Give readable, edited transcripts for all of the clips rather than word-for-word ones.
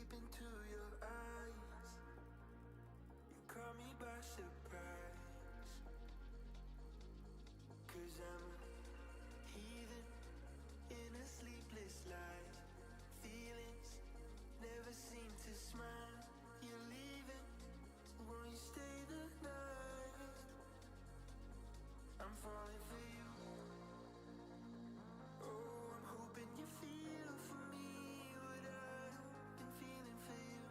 deep into your eyes. You caught me by surprise. 'Cause I'm a heathen in a sleepless life. Feelings never seem to smile. You're leaving, won't you stay the night? I'm falling for you. Oh, I'm hoping you feel for me what I've been feeling for you.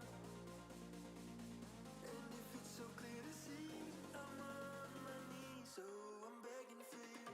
And if it's so clear to see, I'm on my knees, so I'm begging for you.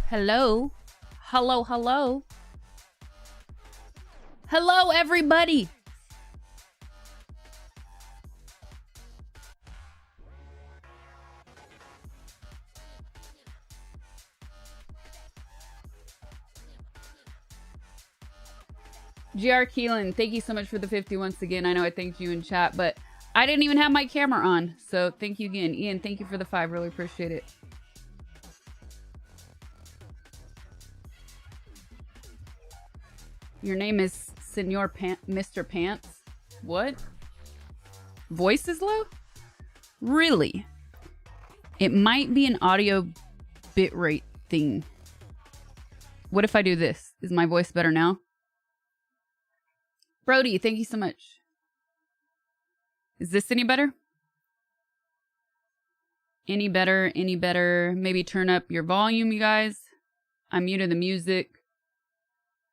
Hello. Hello, hello. Hello, everybody. 𝗳𝗶𝗶𝗱, thank you so much for the 50 once again. I know I thanked you in chat, but I didn't even have my camera on. So thank you again. Ian, thank you for the 5. Really appreciate it. Your name is Mr. Pants. What? Voice is low? Really? It might be an audio bitrate thing. What if I do this? Is my voice better now? Brody, thank you so much. Is this any better? Any better? Any better? Maybe turn up your volume, you guys. I muted the music.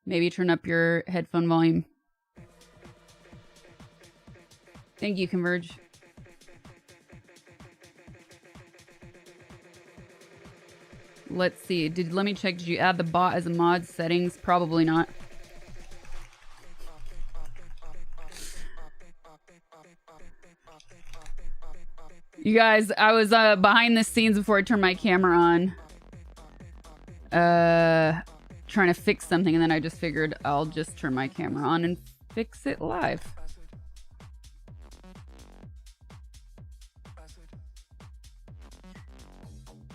Maybe turn up your headphone volume. Thank you, Converge. Let's see. Let me check. Did you add the bot as a mod settings? Probably not. You guys, I was behind the scenes before I turned my camera on. Trying to fix something, and then I just figured I'll just turn my camera on and fix it live.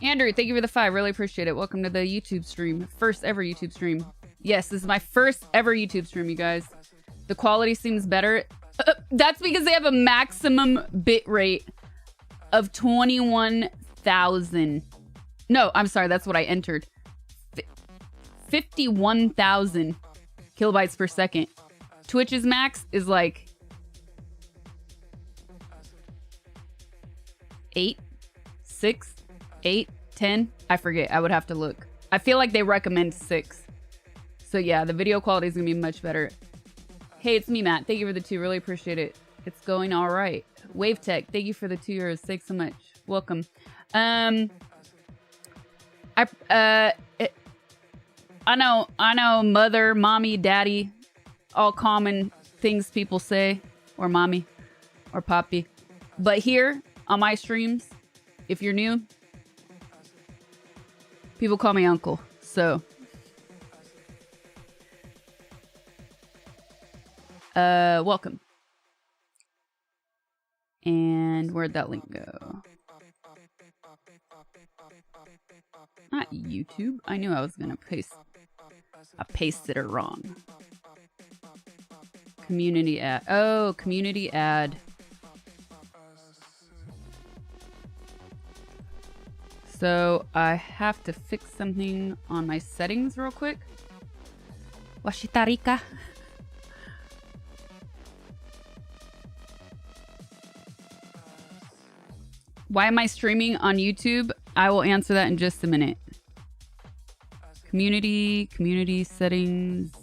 Andrew, thank you for the 5. Really appreciate it. Welcome to the YouTube stream. First ever YouTube stream. Yes, this is my first ever YouTube stream, you guys. The quality seems better. That's because they have a maximum bit rate of 21,000. No, I'm sorry. That's what I entered. 51,000 kilobytes per second. Twitch's max is like 8, 6, 8, 10. I forget. I would have to look. I feel like they recommend 6. So yeah, the video quality is gonna be much better. Hey, it's me, Matt. Thank you for the 2. Really appreciate it. It's going all right. Wave Tech, thank you for the 2 euros. Thanks so much. Welcome. I know, mother, mommy, daddy, all common things people say, or mommy, or poppy. But here on my streams, if you're new, people call me uncle. So, welcome. And where'd that link go? Not YouTube. I knew I was gonna paste. I pasted it wrong. Community ad. Oh, community ad. So I have to fix something on my settings real quick. Washita rica. Why am I streaming on YouTube? I will answer that in just a minute. Community settings.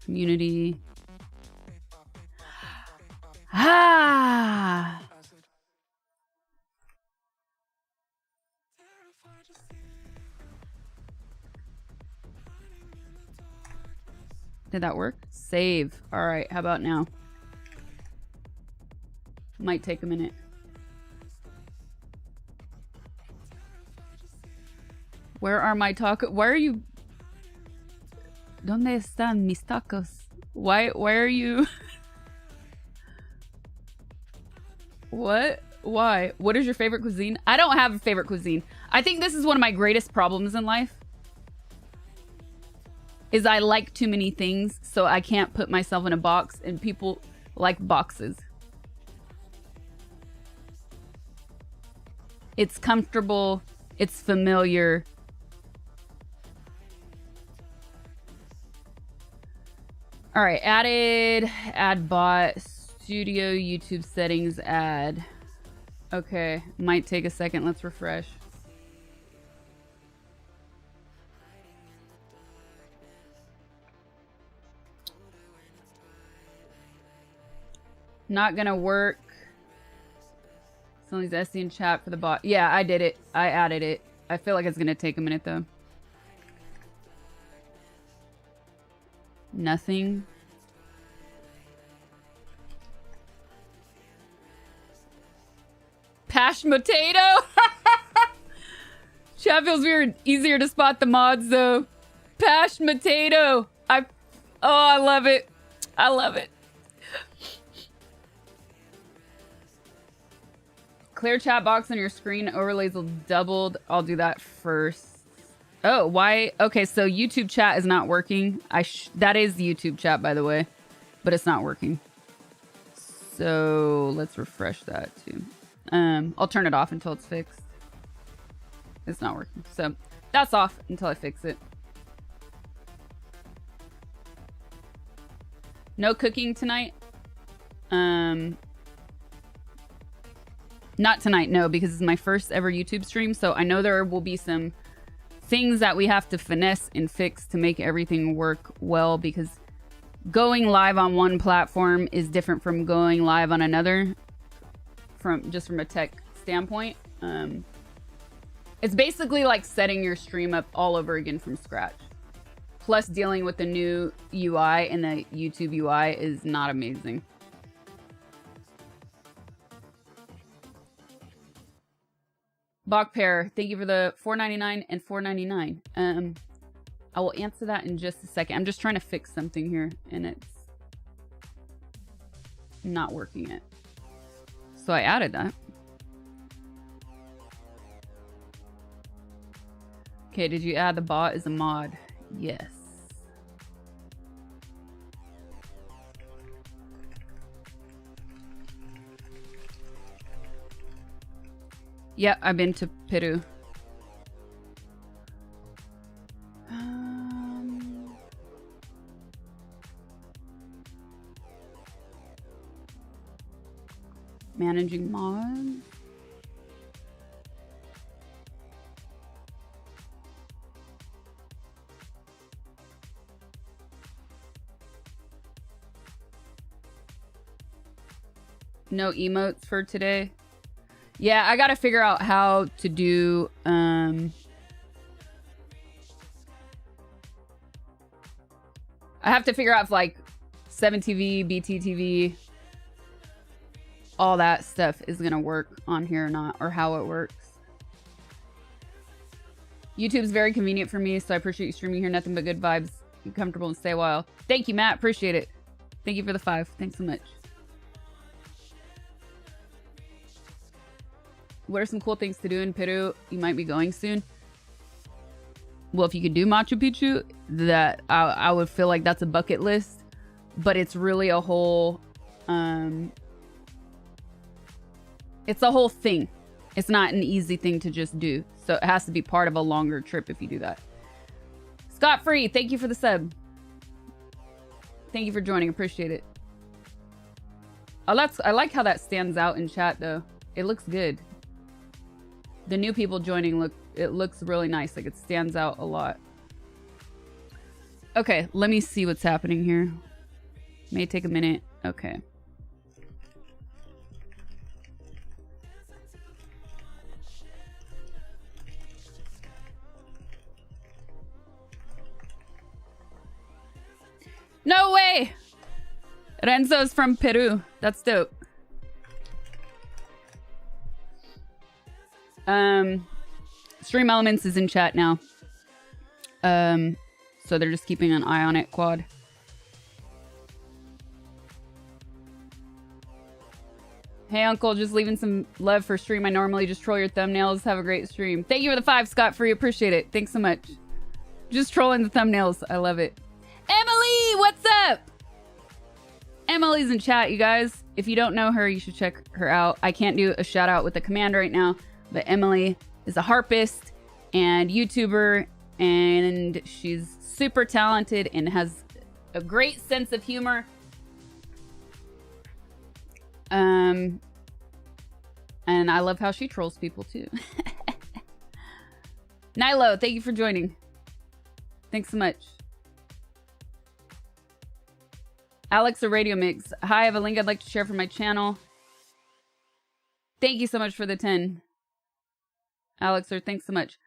Community. Ah! Did that work? Save. All right, how about now? Might take a minute. Where are my tacos? Why are you? ¿Dónde están mis tacos? Why are you? What? Why? What is your favorite cuisine? I don't have a favorite cuisine. I think this is one of my greatest problems in life. Is I like too many things, so I can't put myself in a box, and people like boxes. It's comfortable. It's familiar. All right, add bot, studio, YouTube settings, add. Okay, might take a second. Let's refresh. Not gonna work. Somebody's SC in chat for the bot. Yeah, I did it. I added it. I feel like it's gonna take a minute though. Nothing. Mashed potato. Chat feels weird. Easier to spot the mods though. Mashed potato. Oh, I love it. I love it. Clear chat box on your screen. Overlays will doubled. I'll do that first. Oh, why? Okay, so YouTube chat is not working. That is YouTube chat, by the way, but it's not working. So let's refresh that too. I'll turn it off until it's fixed. It's not working. So that's off until I fix it. No cooking tonight. Not tonight, no, because it's my first ever YouTube stream. So I know there will be some things that we have to finesse and fix to make everything work well, because going live on one platform is different from going live on another, from a tech standpoint. It's basically like setting your stream up all over again from scratch. Plus dealing with the new UI, and the YouTube UI is not amazing. Bach Pear, thank you for the $4.99 and $4.99. I will answer that in just a second. I'm just trying to fix something here, and it's not working yet. So I added that. Okay, did you add the bot as a mod? Yes. Yeah, I've been to Peru. Managing mods. No emotes for today. Yeah, I gotta figure out how to do, I have to figure out if, like, 7TV, BTTV, all that stuff is gonna work on here or not, or how it works. YouTube's very convenient for me, so I appreciate you streaming here. Nothing but good vibes. Be comfortable and stay a while. Thank you, Matt. Appreciate it. Thank you for the 5. Thanks so much. What are some cool things to do in Peru? You might be going soon. Well, if you could do Machu Picchu, that I would feel like that's a bucket list. But it's really a whole... it's a whole thing. It's not an easy thing to just do. So it has to be part of a longer trip if you do that. Scott Free, thank you for the sub. Thank you for joining. Appreciate it. Oh, I like how that stands out in chat, though. It looks good. The new people joining, it looks really nice. Like, it stands out a lot. Okay, let me see what's happening here. May take a minute. Okay. No way! Renzo's from Peru. That's dope. Stream Elements is in chat now. So they're just keeping an eye on it, Quad. Hey, Uncle, just leaving some love for stream. I normally just troll your thumbnails. Have a great stream. Thank you for the 5, Scott Free. Appreciate it. Thanks so much. Just trolling the thumbnails. I love it. Emily, what's up? Emily's in chat, you guys. If you don't know her, you should check her out. I can't do a shout out with the command right now, but Emily is a harpist and YouTuber, and she's super talented and has a great sense of humor. And I love how she trolls people too. Nilo, thank you for joining. Thanks so much. Alex, a Radio Mix. Hi, I have a link I'd like to share for my channel. Thank you so much for the 10. Alexer, thanks so much.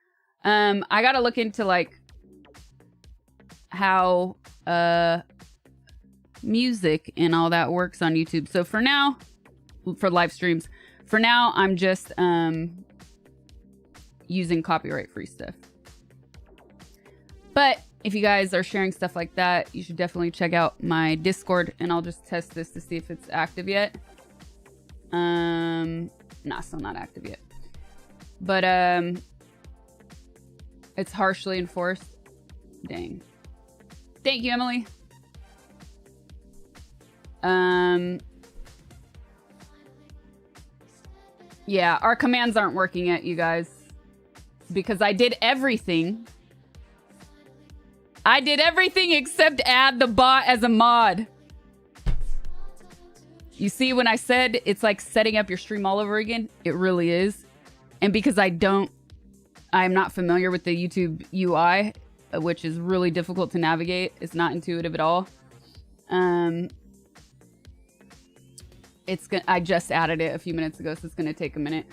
I gotta look into like how music and all that works on YouTube. So for now, for live streams, for now I'm just using copyright free stuff. But if you guys are sharing stuff like that, you should definitely check out my Discord, and I'll just test this to see if it's active yet. Nah, still not active yet. But it's harshly enforced. Dang. Thank you, Emily. Yeah, our commands aren't working yet, you guys, because I did everything. I did everything except add the bot as a mod. You see, when I said it's like setting up your stream all over again, it really is. And because I'm not familiar with the YouTube UI, which is really difficult to navigate. It's not intuitive at all. I just added it a few minutes ago, so it's gonna take a minute.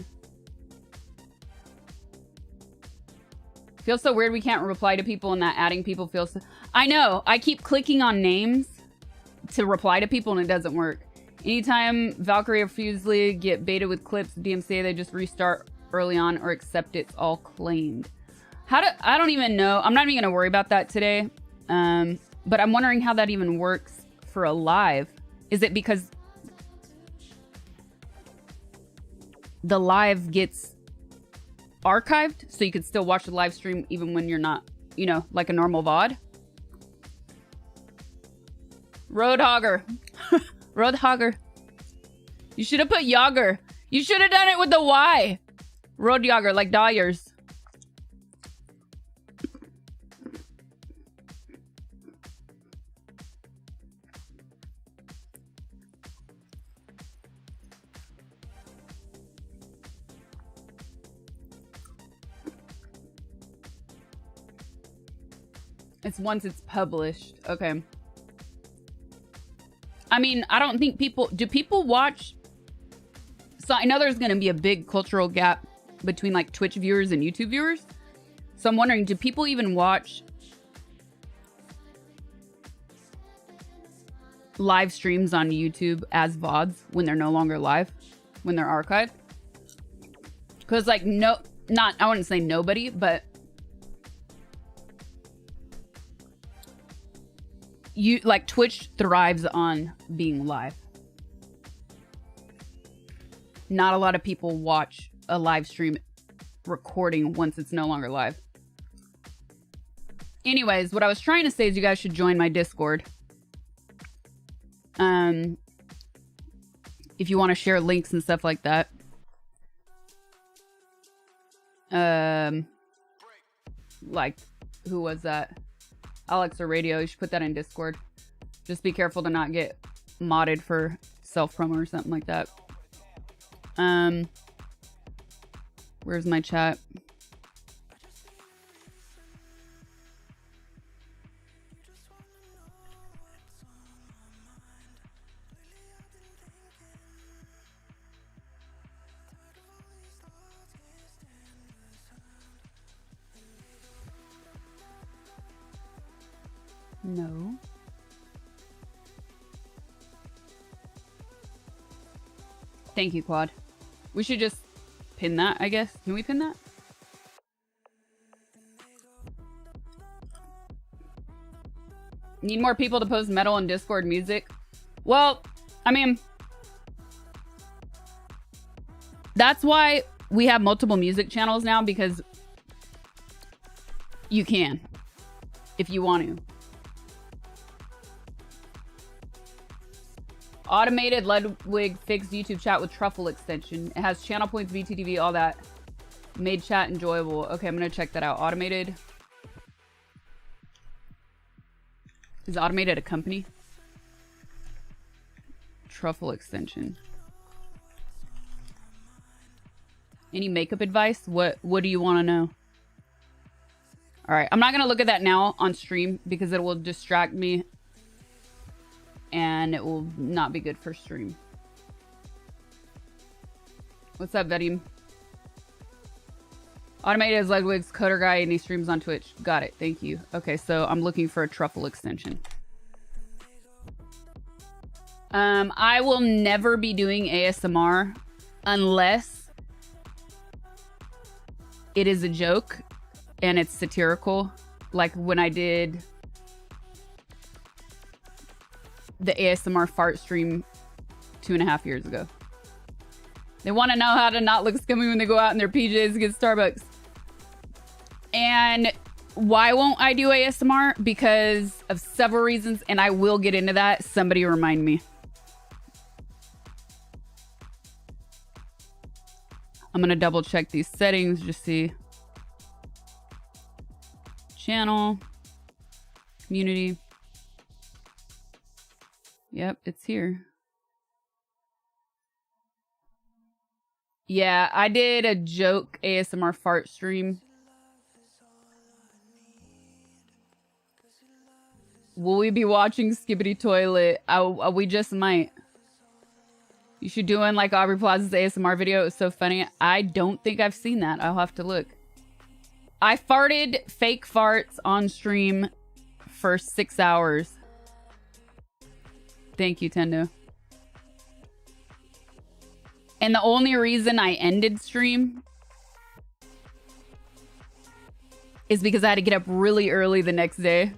Feels so weird we can't reply to people, and that adding people feels so... I know. I keep clicking on names to reply to people and it doesn't work. Anytime 𝗵𝗀𝗍 or 𝗵𝗲𝗍 get baited with clips, DMCA, they just restart early on or accept it's all claimed. I don't even know. I'm not even going to worry about that today. But I'm wondering how that even works for a live. Is it because the live gets archived so you can still watch the live stream even when you're not, you know, like a normal VOD? Roadhogger. Roadhogger. You should have put Yager. You should have done it with the Y. Roadjogger, like Dyers. It's once it's published. Okay. I mean, I don't think do people watch? So I know there's going to be a big cultural gap between like Twitch viewers and YouTube viewers. So I'm wondering, do people even watch live streams on YouTube as VODs when they're no longer live, when they're archived? Because like, I wouldn't say nobody, but like Twitch thrives on being live. Not a lot of people watch a live stream recording once it's no longer live. Anyways, what I was trying to say is you guys should join my Discord. If you want to share links and stuff like that. Like, who was that? Alex or Radio, you should put that in Discord. Just be careful to not get modded for self-promo or something like that. Where's my chat? No. Thank you, Quad. We should just pin that, I guess. Can we pin that? Need more people to post metal and Discord music? Well, I mean, that's why we have multiple music channels now, because you can, if you want to. Automated Ludwig fixed YouTube chat with truffle extension. It has channel points, VTTV, all that. Made chat enjoyable. Okay, I'm gonna check that out. Automated. Is Automated a company? Truffle extension. Any makeup advice? What do you want to know? All right, I'm not gonna look at that now on stream because it will distract me. And it will not be good for stream. What's up, 𝗵𝗲𝗍? Automated as Ludwig's coder guy and he streams on Twitch. Got it. Thank you. Okay, so I'm looking for a truffle extension. I will never be doing ASMR unless it is a joke and it's satirical. Like when I did the ASMR fart stream 2.5 years ago. They want to know how to not look scummy when they go out in their PJs to get Starbucks. And why won't I do ASMR? Because of several reasons, and I will get into that. Somebody remind me. I'm going to double check these settings, just see. Channel. Community. Yep, it's here. Yeah, I did a joke ASMR fart stream. Will we be watching 𝗵𝗵𝗿𝗲? We just might. You should do one like Aubrey Plaza's ASMR video. It was so funny. I don't think I've seen that. I'll have to look. I farted fake farts on stream for 6 hours. Thank you, Tendo. And the only reason I ended stream is because I had to get up really early the next day.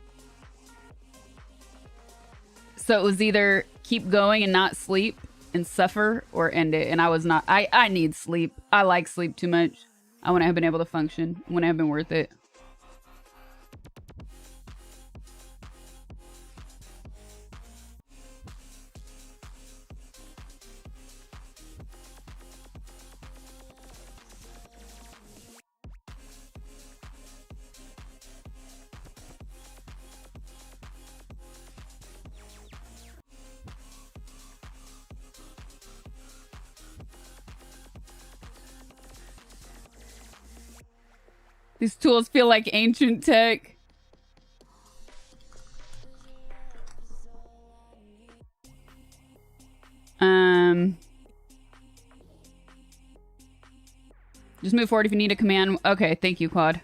So it was either keep going and not sleep and suffer or end it. And I was not. I need sleep. I like sleep too much. I wouldn't have been able to function. It wouldn't have been worth it. These tools feel like ancient tech. Just move forward if you need a command. Okay, thank you, Quad.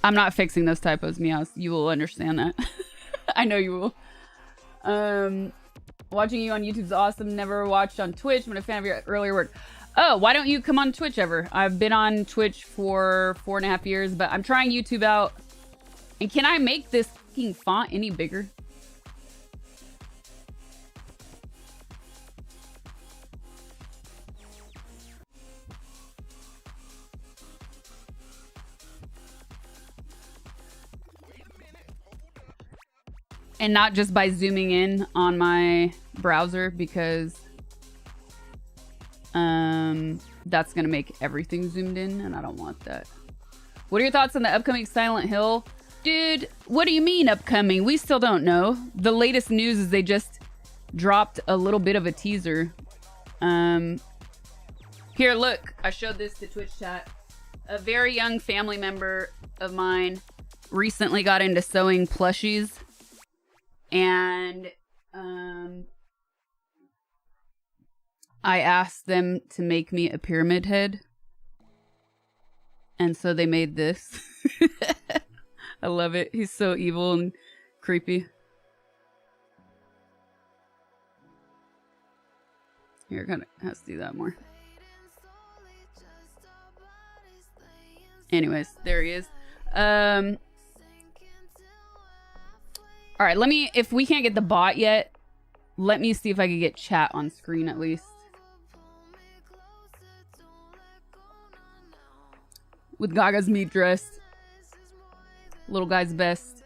I'm not fixing those typos, Meows. You will understand that. I know you will. Watching you on YouTube's awesome. Never watched on Twitch. I'm a fan of your earlier work. Oh, why don't you come on Twitch ever? I've been on Twitch for 4.5 years, but I'm trying YouTube out. And can I make this fucking font any bigger? And not just by zooming in on my browser, because that's gonna make everything zoomed in and I don't want that. What are your thoughts on the upcoming Silent Hill? Dude, what do you mean upcoming? We still don't know. The latest news is they just dropped a little bit of a teaser. Here, look, I showed this to Twitch chat. A very young family member of mine recently got into sewing plushies. And I asked them to make me a pyramid head. And so they made this. I love it. He's so evil and creepy. Here, kind of has to do that more. Anyways, there he is. All right, let me, if we can't get the bot yet, let me see if I can get chat on screen at least. With Gaga's meat dress. Little guy's best.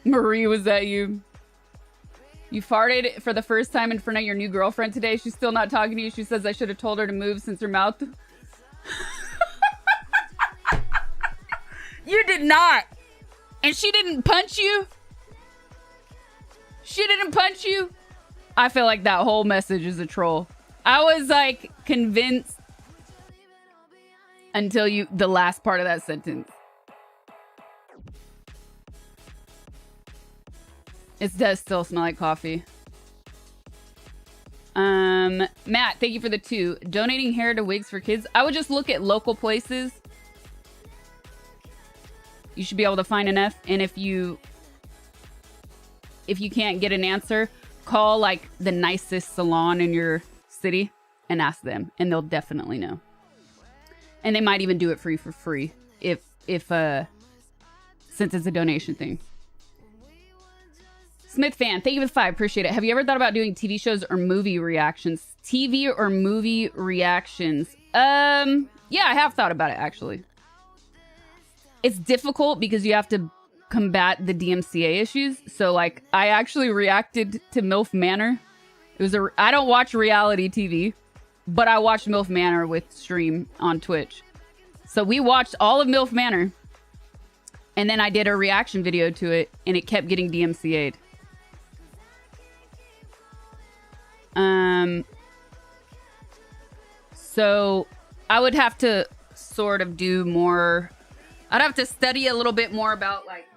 Marie, was that you? You farted for the first time in front of your new girlfriend today. She's still not talking to you. She says I should have told her to move since her mouth... You did not. And she didn't punch you? She didn't punch you? I feel like that whole message is a troll. I was like convinced until the last part of that sentence. It does still smell like coffee. Matt, thank you for the 2. Donating hair to wigs for kids. I would just look at local places. You should be able to find enough. And if you can't get an answer, call like the nicest salon in your city and ask them, and they'll definitely know. And they might even do it for you for free if since it's a donation thing. Smith fan, thank you for the 5. Appreciate it. Have you ever thought about doing TV shows or movie reactions? TV or movie reactions? Yeah, I have thought about it actually. It's difficult because you have to combat the DMCA issues. So like I actually reacted to MILF Manor. I don't watch reality TV, but I watched MILF Manor with stream on Twitch. So we watched all of MILF Manor, and then I did a reaction video to it, and it kept getting DMCA'd. So I would have to sort of do more. I'd have to study a little bit more about like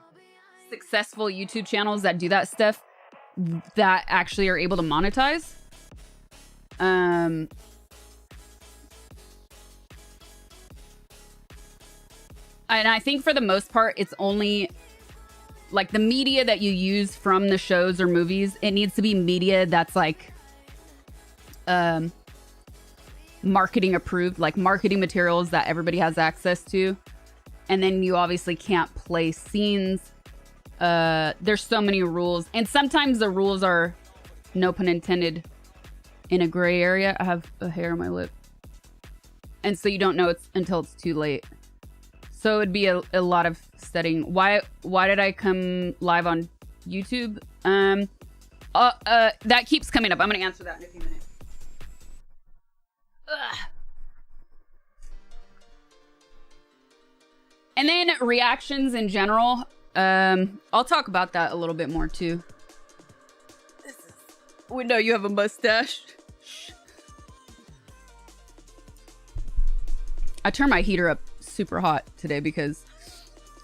successful YouTube channels that do that stuff that actually are able to monetize. And I think for the most part, it's only like the media that you use from the shows or movies. It needs to be media that's like marketing approved, like marketing materials that everybody has access to. And then you obviously can't play scenes. There's so many rules. And sometimes the rules are, no pun intended, in a gray area. I have a hair on my lip. And so you don't know until it's too late. So it would be a lot of studying. Why did I come live on YouTube? That keeps coming up. I'm going to answer that in a few minutes. Ugh. And then reactions in general. I'll talk about that a little bit more too. We know you have a mustache. I turned my heater up super hot today because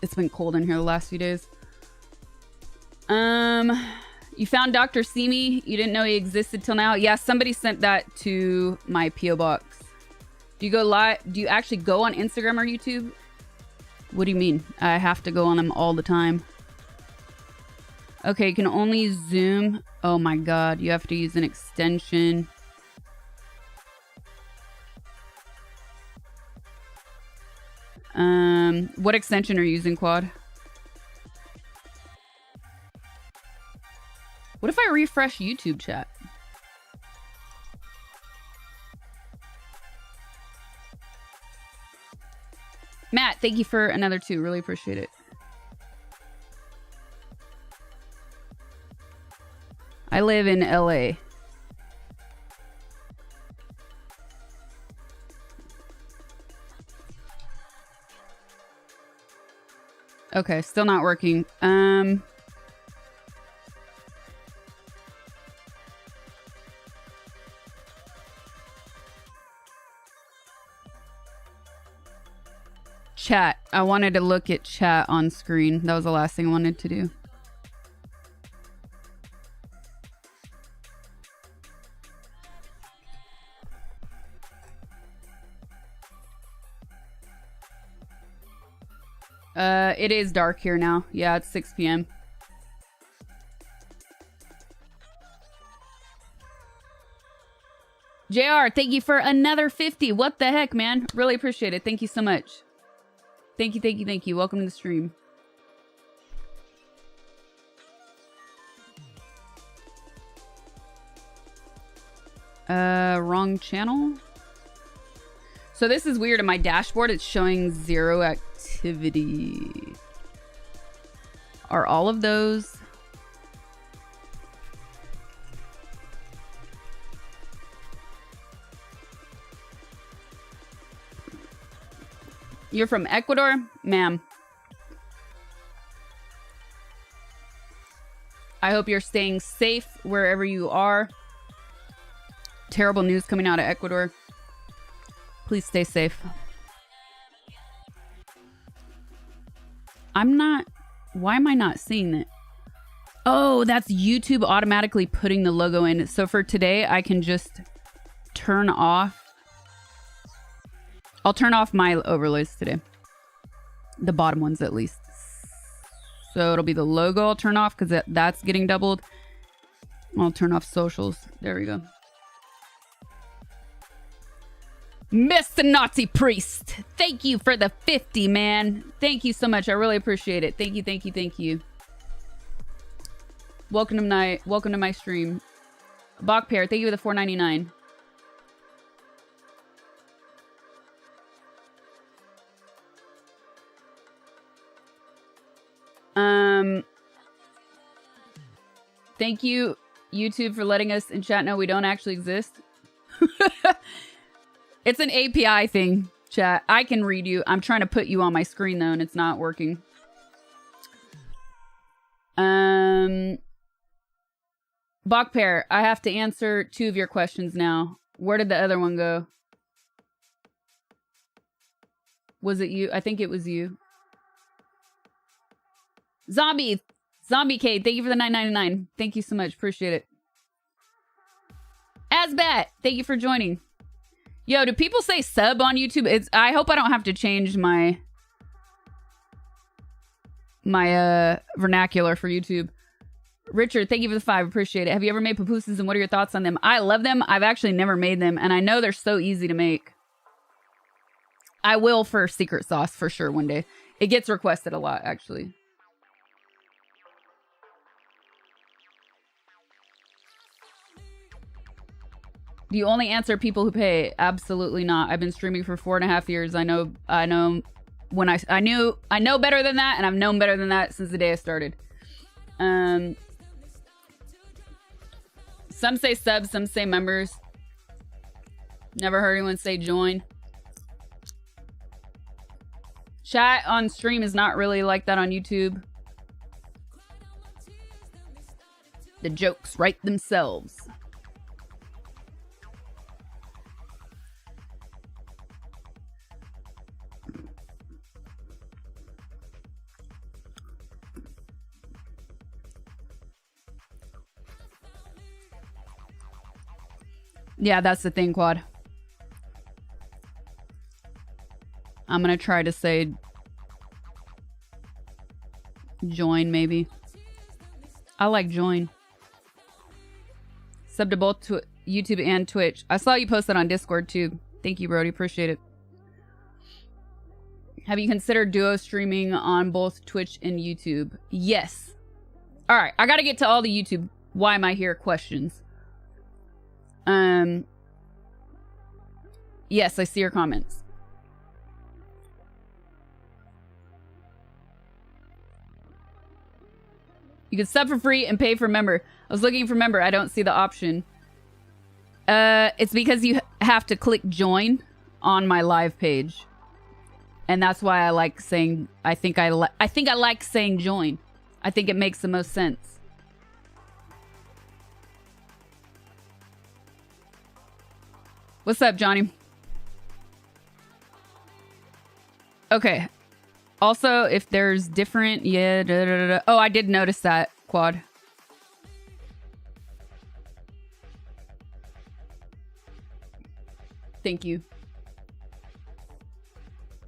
it's been cold in here the last few days. You found Dr. Simi. You didn't know he existed till now. Yeah, somebody sent that to my PO box. Do you go live? Do you actually go on Instagram or YouTube? What do you mean? I have to go on them all the time. Okay, you can only zoom. Oh my god, you have to use an extension. What extension are you using, Quad? What if I refresh YouTube chat? Matt, thank you for another 2. Really appreciate it. I live in LA. Okay, still not working. Chat. I wanted to look at chat on screen. That was the last thing I wanted to do. It is dark here now. Yeah, it's 6 p.m. JR, thank you for another 50. What the heck, man? Really appreciate it. Thank you so much. Thank you, thank you, thank you. Welcome to the stream. Wrong channel. So this is weird. In my dashboard, it's showing 0 activity. Are all of those? You're from Ecuador? Ma'am. I hope you're staying safe wherever you are. terrible news coming out of Ecuador. Please stay safe. Why am I not seeing it? Oh, that's YouTube automatically putting the logo in. So for today, I can just turn off. I'll turn off my overlays today. The bottom ones at least. So it'll be the logo I'll turn off because that's getting doubled. I'll turn off socials. There we go. Mr. Nazi Priest, thank you for the 50, man. Thank you so much. I really appreciate it. Thank you, thank you, thank you. Welcome to my stream. 𝗵𝗲𝗿𝗲, thank you for the 4.99. Thank you, YouTube, for letting us in chat know we don't actually exist. It's an API thing, chat. I can read you. I'm trying to put you on my screen, though, and it's not working. 𝗵𝗲𝗿𝗲, I have to answer 2 of your questions now. Where did the other one go? Was it you? I think it was you. 𝗵𝗲𝗿𝗶𝗍, thank you for the 9.99. Thank you so much. Appreciate it. Asbat, thank you for joining. Yo, do people say sub on YouTube? I hope I don't have to change my vernacular for YouTube. Richard, thank you for the 5. Appreciate it. Have you ever made pupusas and what are your thoughts on them? I love them. I've actually never made them and I know they're so easy to make. I will for secret sauce for sure one day. It gets requested a lot, actually. Do you only answer people who pay? Absolutely not. I've been streaming for 4.5 years. I know when I know better than that, and I've known better than that since the day I started. Some say subs, some say members. Never heard anyone say join. Chat on stream is not really like that on YouTube. The jokes write themselves. Yeah, that's the thing, Quad. I'm gonna try to say join, maybe. I like join. Sub to both YouTube and Twitch. I saw you post that on Discord too. Thank you, Brody. Appreciate it. Have you considered duo streaming on both Twitch and YouTube? Yes. All right, I gotta get to all the YouTube why am I here questions. Yes, I see your comments. You can sub for free and pay for member. I was looking for member. I don't see the option. It's because you have to click join on my live page. And that's why I like saying, I think I like saying join. I think it makes the most sense. What's up, Johnny? Okay. Also, if there's different... Yeah. Oh, I did notice that, Quad. Thank you.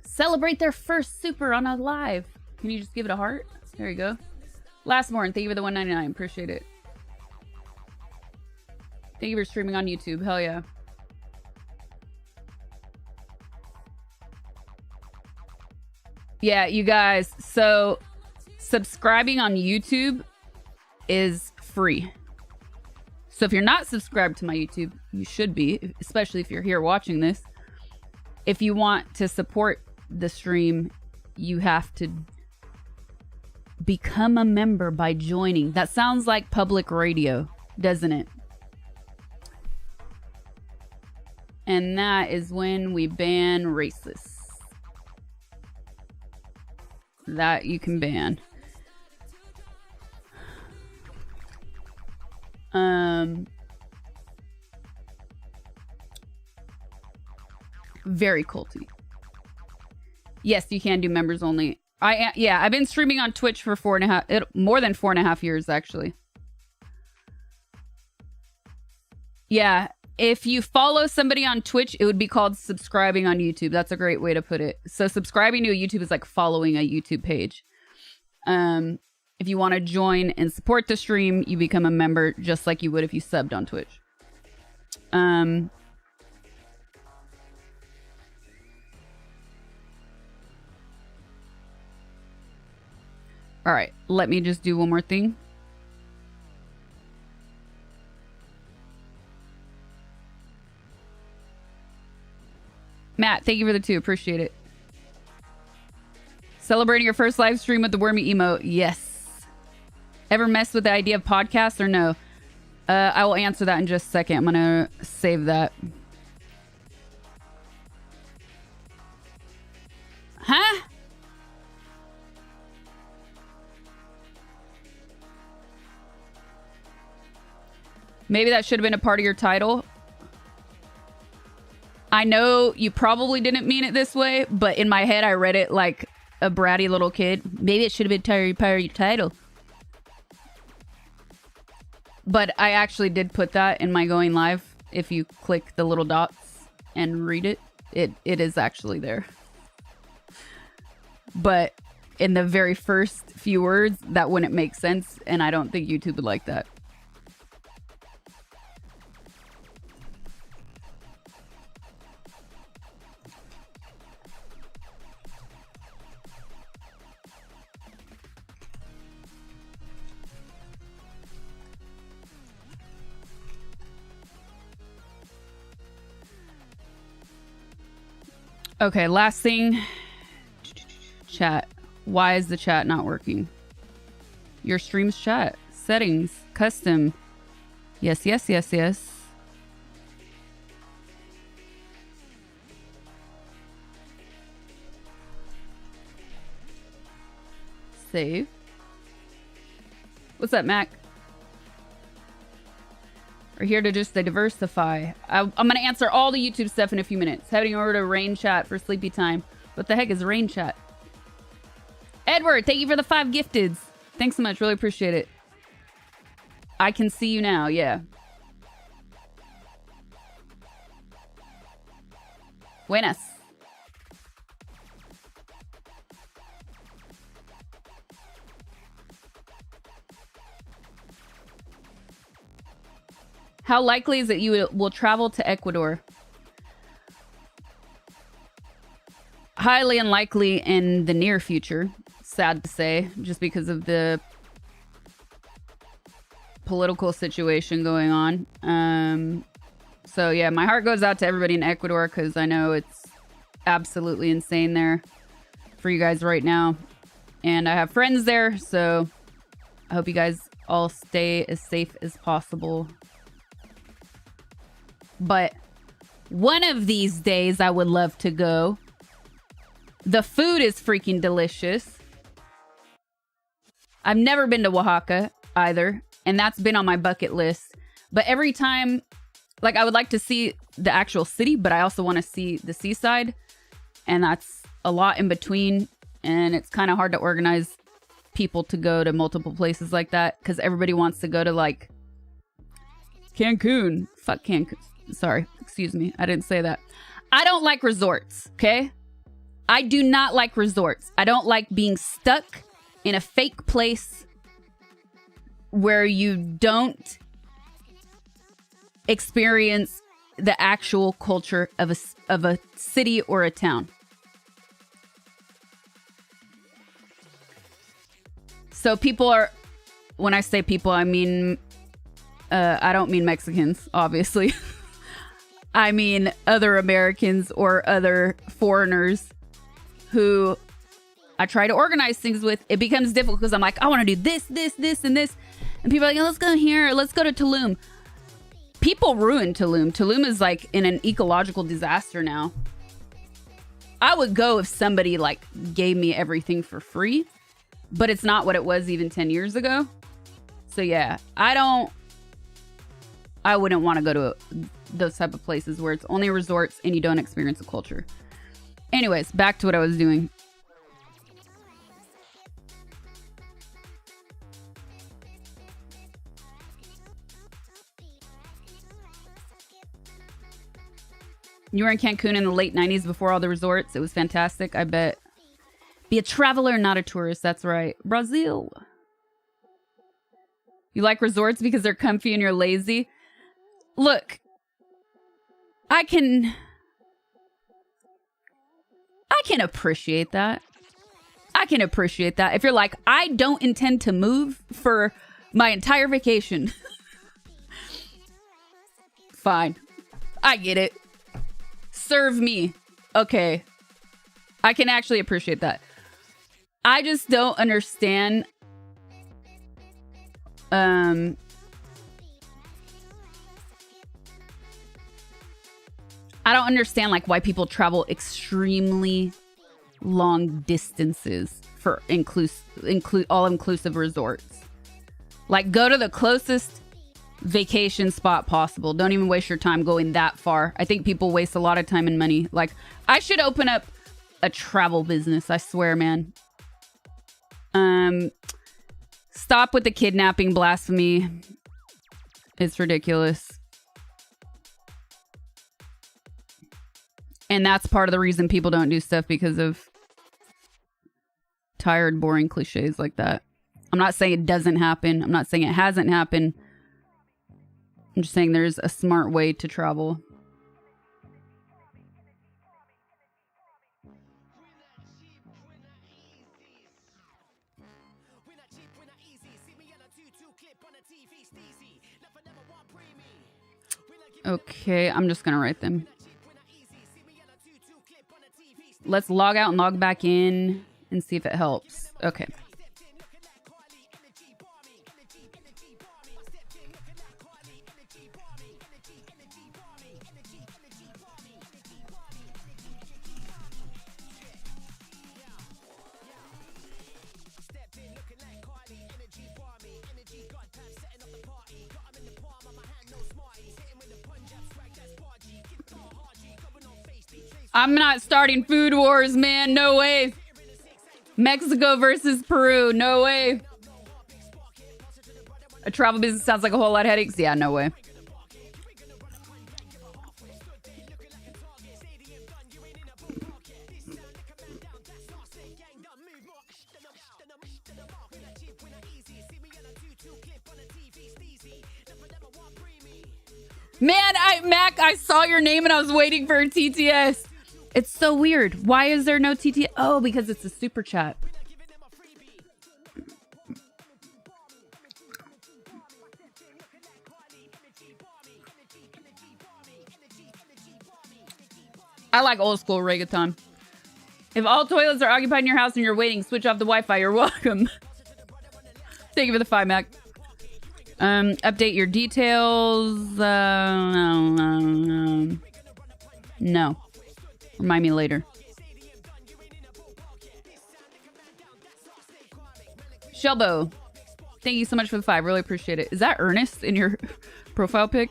Celebrate their first super on a live. Can you just give it a heart? There you go. Last morning, thank you for the 1.99. Appreciate it. Thank you for streaming on YouTube. Hell yeah. Yeah, you guys, so subscribing on YouTube is free. So if you're not subscribed to my YouTube, you should be, especially if you're here watching this. If you want to support the stream, you have to become a member by joining. That sounds like public radio, doesn't it? And that is when we ban racists. That you can ban. Very culty. Yes, you can do members only. Yeah, I've been streaming on Twitch for more than 4.5 years, actually. Yeah, if you follow somebody on Twitch, it would be called subscribing on YouTube. That's a great way to put it. So subscribing to a YouTube is like following a YouTube page. If you want to join and support the stream, you become a member just like you would if you subbed on Twitch. All right, let me just do one more thing. Matt, thank you for the 2. Appreciate it. Celebrating your first live stream with the wormy emote. Yes. Ever mess with the idea of podcasts or no? I will answer that in just a second. I'm going to save that. Huh? Maybe that should have been a part of your title. I know you probably didn't mean it this way, but in my head I read it like a bratty little kid. Maybe it should have been part of your title. But I actually did put that in my going live. If you click the little dots and read it, it is actually there. But in the very first few words, that wouldn't make sense, and I don't think YouTube would like that. Okay, last thing. Chat. Why is the chat not working? Your stream's chat. Settings. Custom. Yes, yes, yes, yes. Save. What's up, Mac? We're here to just diversify. I'm going to answer all the YouTube stuff in a few minutes. Heading over to Rain Chat for sleepy time. What the heck is Rain Chat? Edward, thank you for the 5 gifteds. Thanks so much. Really appreciate it. I can see you now. Yeah. Buenas. How likely is it you will travel to Ecuador? Highly unlikely in the near future. Sad to say, just because of the political situation going on. So yeah, my heart goes out to everybody in Ecuador because I know it's absolutely insane there for you guys right now. And I have friends there, so I hope you guys all stay as safe as possible. But one of these days I would love to go. The food is freaking delicious. I've never been to Oaxaca either, and that's been on my bucket list. But every time, like, I would like to see the actual city, but I also want to see the seaside. And that's a lot in between. And it's kind of hard to organize people to go to multiple places like that because everybody wants to go to, like, Cancun. Fuck Cancun. Sorry, excuse me. I didn't say that. I don't like resorts, okay? I do not like resorts. I don't like being stuck in a fake place where you don't experience the actual culture of a city or a town. So people are, when I say people, I mean, I don't mean Mexicans, obviously. I mean other Americans or other foreigners who I try to organize things with. It becomes difficult because I'm like, I want to do this, this, this, and this. And people are like, oh, let's go here. Let's go to Tulum. People ruin Tulum. Tulum is like in an ecological disaster now. I would go if somebody like gave me everything for free, but it's not what it was even 10 years ago. So yeah, I don't I wouldn't want to go to those type of places where it's only resorts and you don't experience the culture. Anyways, back to what I was doing. You were in Cancun in the late 90s before all the resorts. It was fantastic, I bet. Be a traveler, not a tourist. That's right. Brazil. You like resorts because they're comfy and you're lazy? Look, I can appreciate that. I can appreciate that. If you're like, I don't intend to move for my entire vacation. Fine. I get it. Serve me. Okay. I can actually appreciate that. I just don't understand. I don't understand like why people travel extremely long distances for all-inclusive resorts. Like, go to the closest vacation spot possible. Don't even waste your time going that far. I think people waste a lot of time and money. Like, I should open up a travel business, I swear, man. Stop with the kidnapping blasphemy. It's ridiculous. And that's part of the reason people don't do stuff, because of tired, boring cliches like that. I'm not saying it doesn't happen. I'm not saying it hasn't happened. I'm just saying there's a smart way to travel. Okay, I'm just gonna write them. Let's log out and log back in and see if it helps. Okay. I'm not starting food wars, man. No way. Mexico versus Peru. No way. A travel business sounds like a whole lot of headaches. Yeah, no way. Man, Mac, I saw your name and I was waiting for a TTS. It's so weird. Why is there no TTS? Oh, because it's a super chat. I like old school reggaeton. If all toilets are occupied in your house and you're waiting, switch off the Wi-Fi. You're welcome. Thank you for the 5, Mac. Update your details. No. Remind me later. Shelbo, thank you so much for the 5. Really appreciate it. Is that Ernest in your profile pic?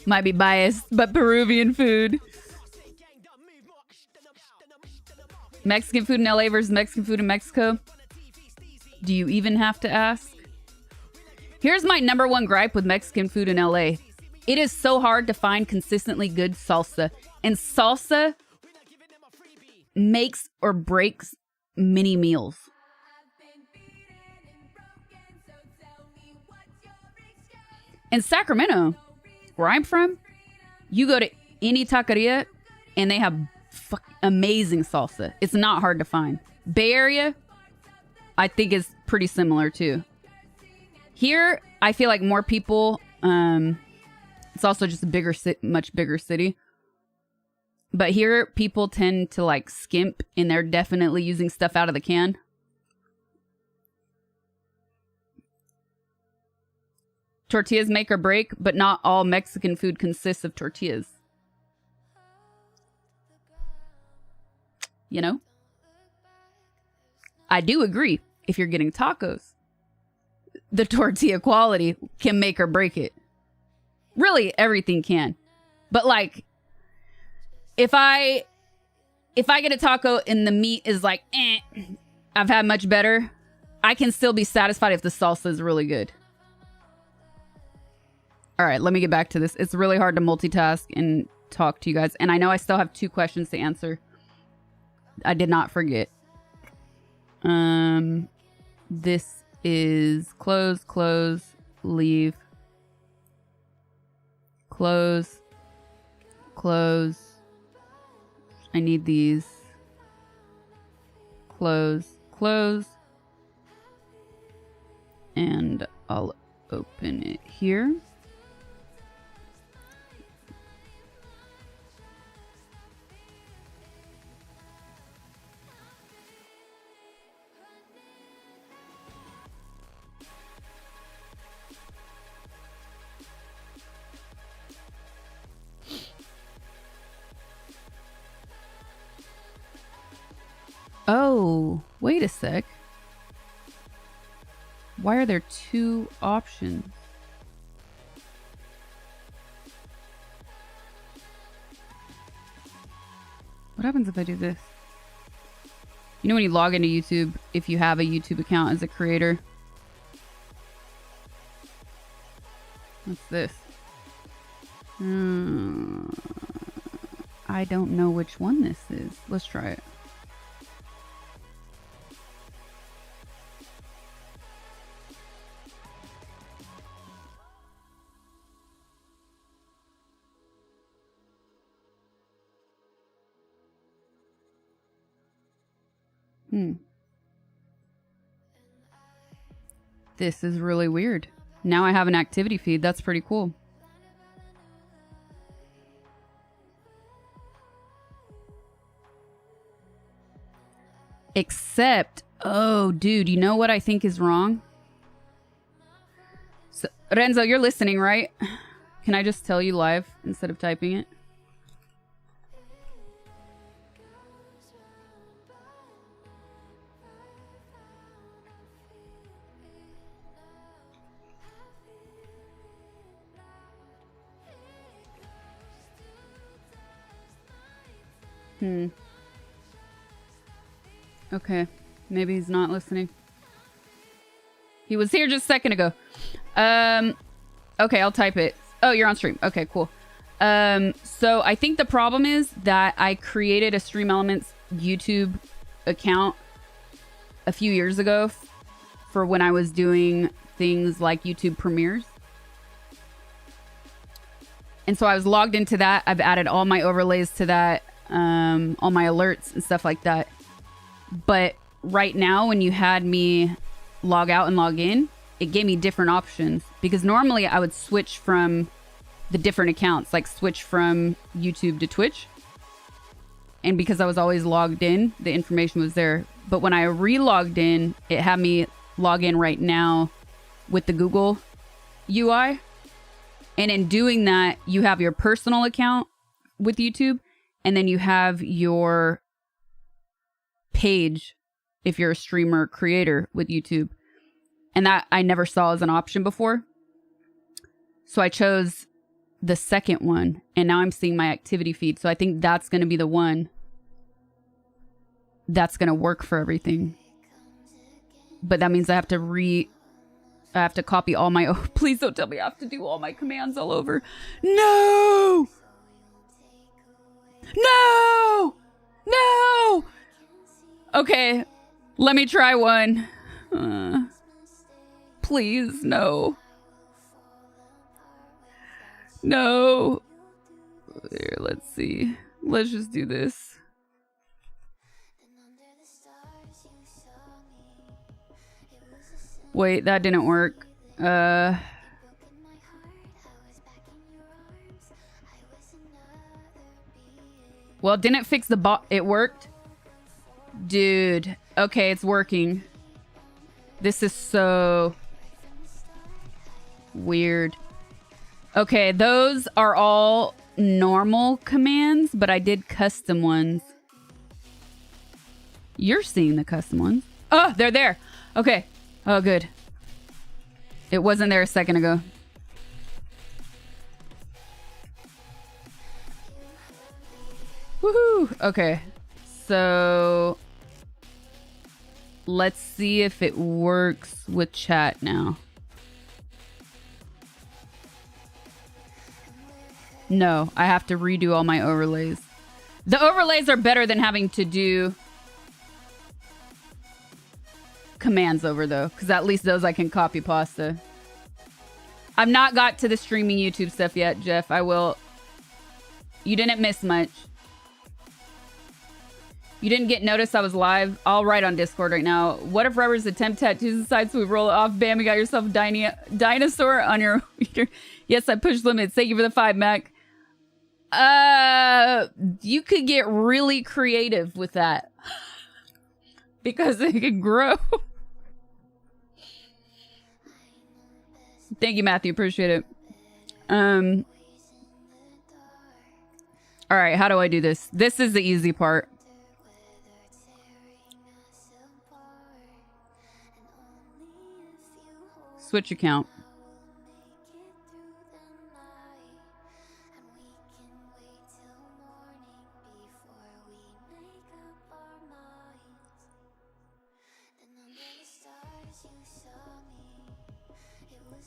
Might be biased, but Peruvian food. Mexican food in LA versus Mexican food in Mexico. Do you even have to ask? Here's my #1 gripe with Mexican food in LA. It is so hard to find consistently good salsa. And salsa makes or breaks many meals. In Sacramento, where I'm from, you go to any taqueria and they have amazing salsa. It's not hard to find. Bay Area, I think, is pretty similar too. Here, I feel like more people... it's also just a much bigger city. But here, people tend to like skimp, and they're definitely using stuff out of the can. Tortillas make or break, but not all Mexican food consists of tortillas. You know? I do agree. If you're getting tacos, the tortilla quality can make or break it. Really, everything can. But like, if I get a taco and the meat is like, I've had much better, I can still be satisfied if the salsa is really good. All right, let me get back to this. It's really hard to multitask and talk to you guys. And I know I still have 2 questions to answer. I did not forget. This is close, close, leave. Close, close. I need these. Close, close. And I'll open it here. Oh, wait a sec. Why are there 2 options? What happens if I do this? You know when you log into YouTube, if you have a YouTube account as a creator? What's this? I don't know which one this is. Let's try it. This is really weird. Now I have an activity feed. That's pretty cool. Except, oh, dude, you know what I think is wrong? So, Renzo, you're listening, right? Can I just tell you live instead of typing it? Okay, maybe he's not listening. He was here just a second ago. Okay, I'll type it. Oh, you're on stream. Okay, cool. So I think the problem is that I created a 𝗵𝗻𝗿𝗲 YouTube account a few years ago for when I was doing things like YouTube premieres. And so I was logged into that. I've added all my overlays to that, all my alerts and stuff like that. But right now, when you had me log out and log in, it gave me different options. Because normally I would switch from the different accounts, like switch from YouTube to Twitch. And because I was always logged in, the information was there. But when I re-logged in, it had me log in right now with the Google UI. And in doing that, you have your personal account with YouTube. And then you have your page if you're a streamer creator with YouTube. And that I never saw as an option before. So I chose the second one. And now I'm seeing my activity feed. So I think that's going to be the one that's going to work for everything. But that means I have to copy all my... Oh, please don't tell me I have to do all my commands all over. No! No! No! Okay, let me try one. Please, no. No. Here, let's see. Let's just do this. Wait, that didn't work. Well, it didn't fix the bot. It worked. Dude. Okay, it's working. This is so weird. Okay, those are all normal commands, but I did custom ones. You're seeing the custom ones. Oh, they're there. Okay. Oh, good. It wasn't there a second ago. Woohoo! Okay. So let's see if it works with chat now. No, I have to redo all my overlays. The overlays are better than having to do commands over though, because at least those I can copy pasta. I've not got to the streaming YouTube stuff yet, Jeff. I will. You didn't miss much. You didn't get noticed I was live. I'll write on Discord right now. What if Rubber's attempt tattoos aside, so we roll it off? Bam, you got yourself a dinosaur on your... Yes, I pushed limits. Thank you for the 5, Mac. You could get really creative with that. Because it could grow. Thank you, Matthew. Appreciate it. All right, how do I do this? This is the easy part. Switch account.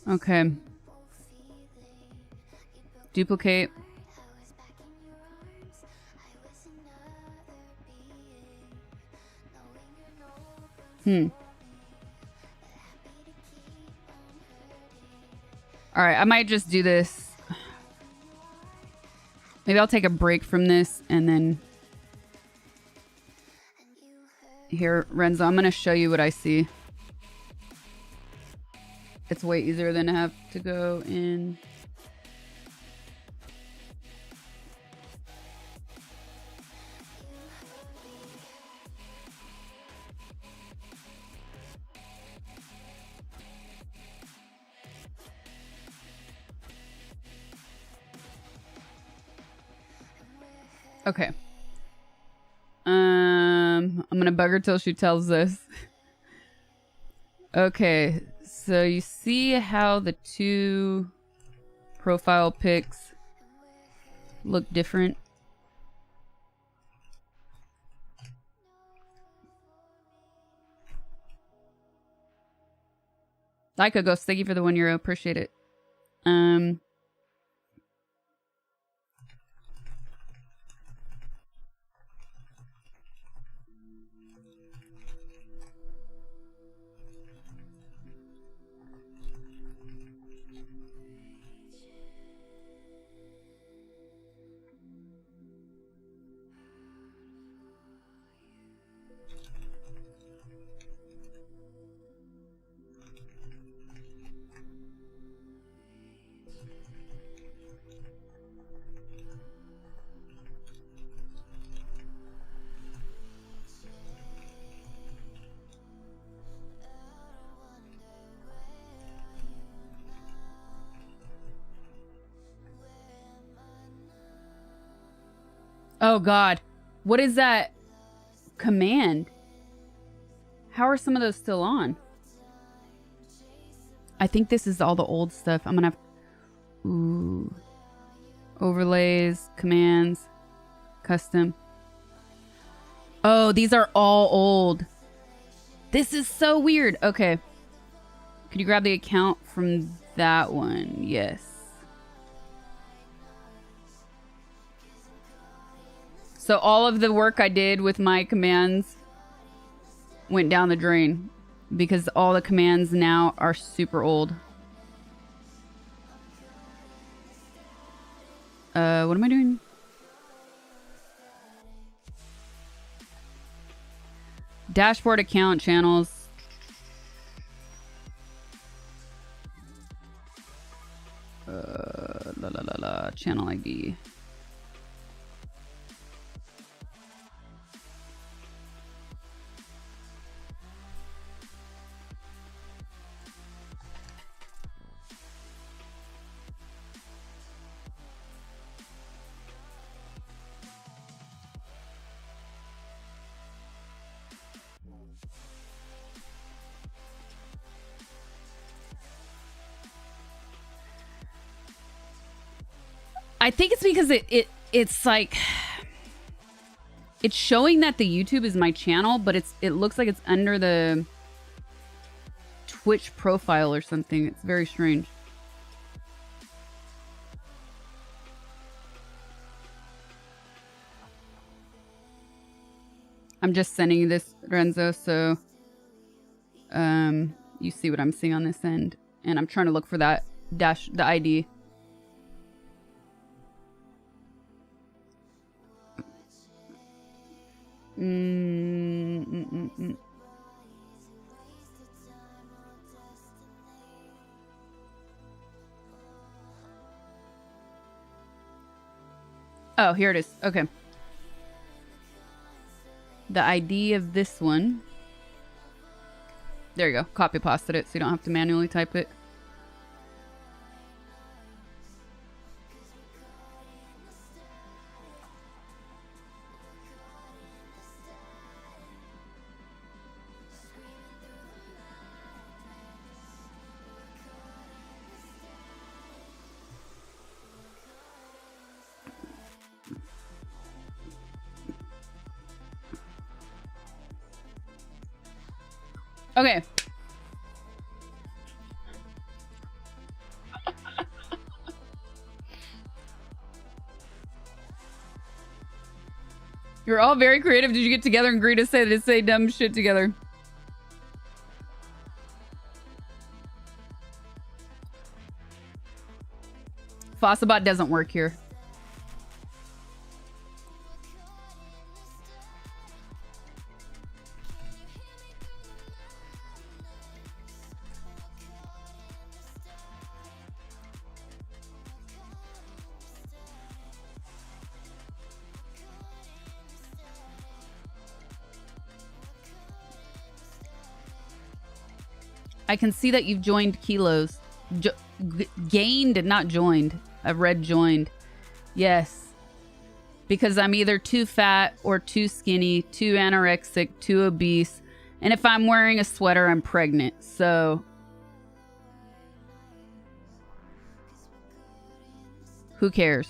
Okay. Duplicate. All right, I might just do this. Maybe I'll take a break from this and then... Here, Renzo, I'm going to show you what I see. It's way easier than to have to go in... Okay. I'm gonna bug her till she tells us. Okay, so you see how the two profile pics look different? Laika Ghost, thank you for the €1. Appreciate it. Oh God, what is that command? How are some of those still on? I think this is all the old stuff. I'm gonna have... Ooh. Overlays, commands, custom. Oh, these are all old. This is so weird. Okay. Could you grab the account from that one? Yes. So all of the work I did with my commands went down the drain because all the commands now are super old. What am I doing? Dashboard account channels. Channel ID. I think it's because it's like it's showing that the YouTube is my channel, but it looks like it's under the Twitch profile or something. It's very strange. I'm just sending you this, Renzo, so you see what I'm seeing on this end. And I'm trying to look for that the ID. Oh, here it is. Okay. The ID of this one. There you go. Copy pasted it so you don't have to manually type it. Okay. You're all very creative. Did you get together and agree to say dumb shit together? 𝗵𝗲𝗿𝗲 doesn't work here. I can see that you've joined kilos. Gained, not joined. I've read joined. Yes. Because I'm either too fat or too skinny, too anorexic, too obese. And if I'm wearing a sweater, I'm pregnant. So who cares?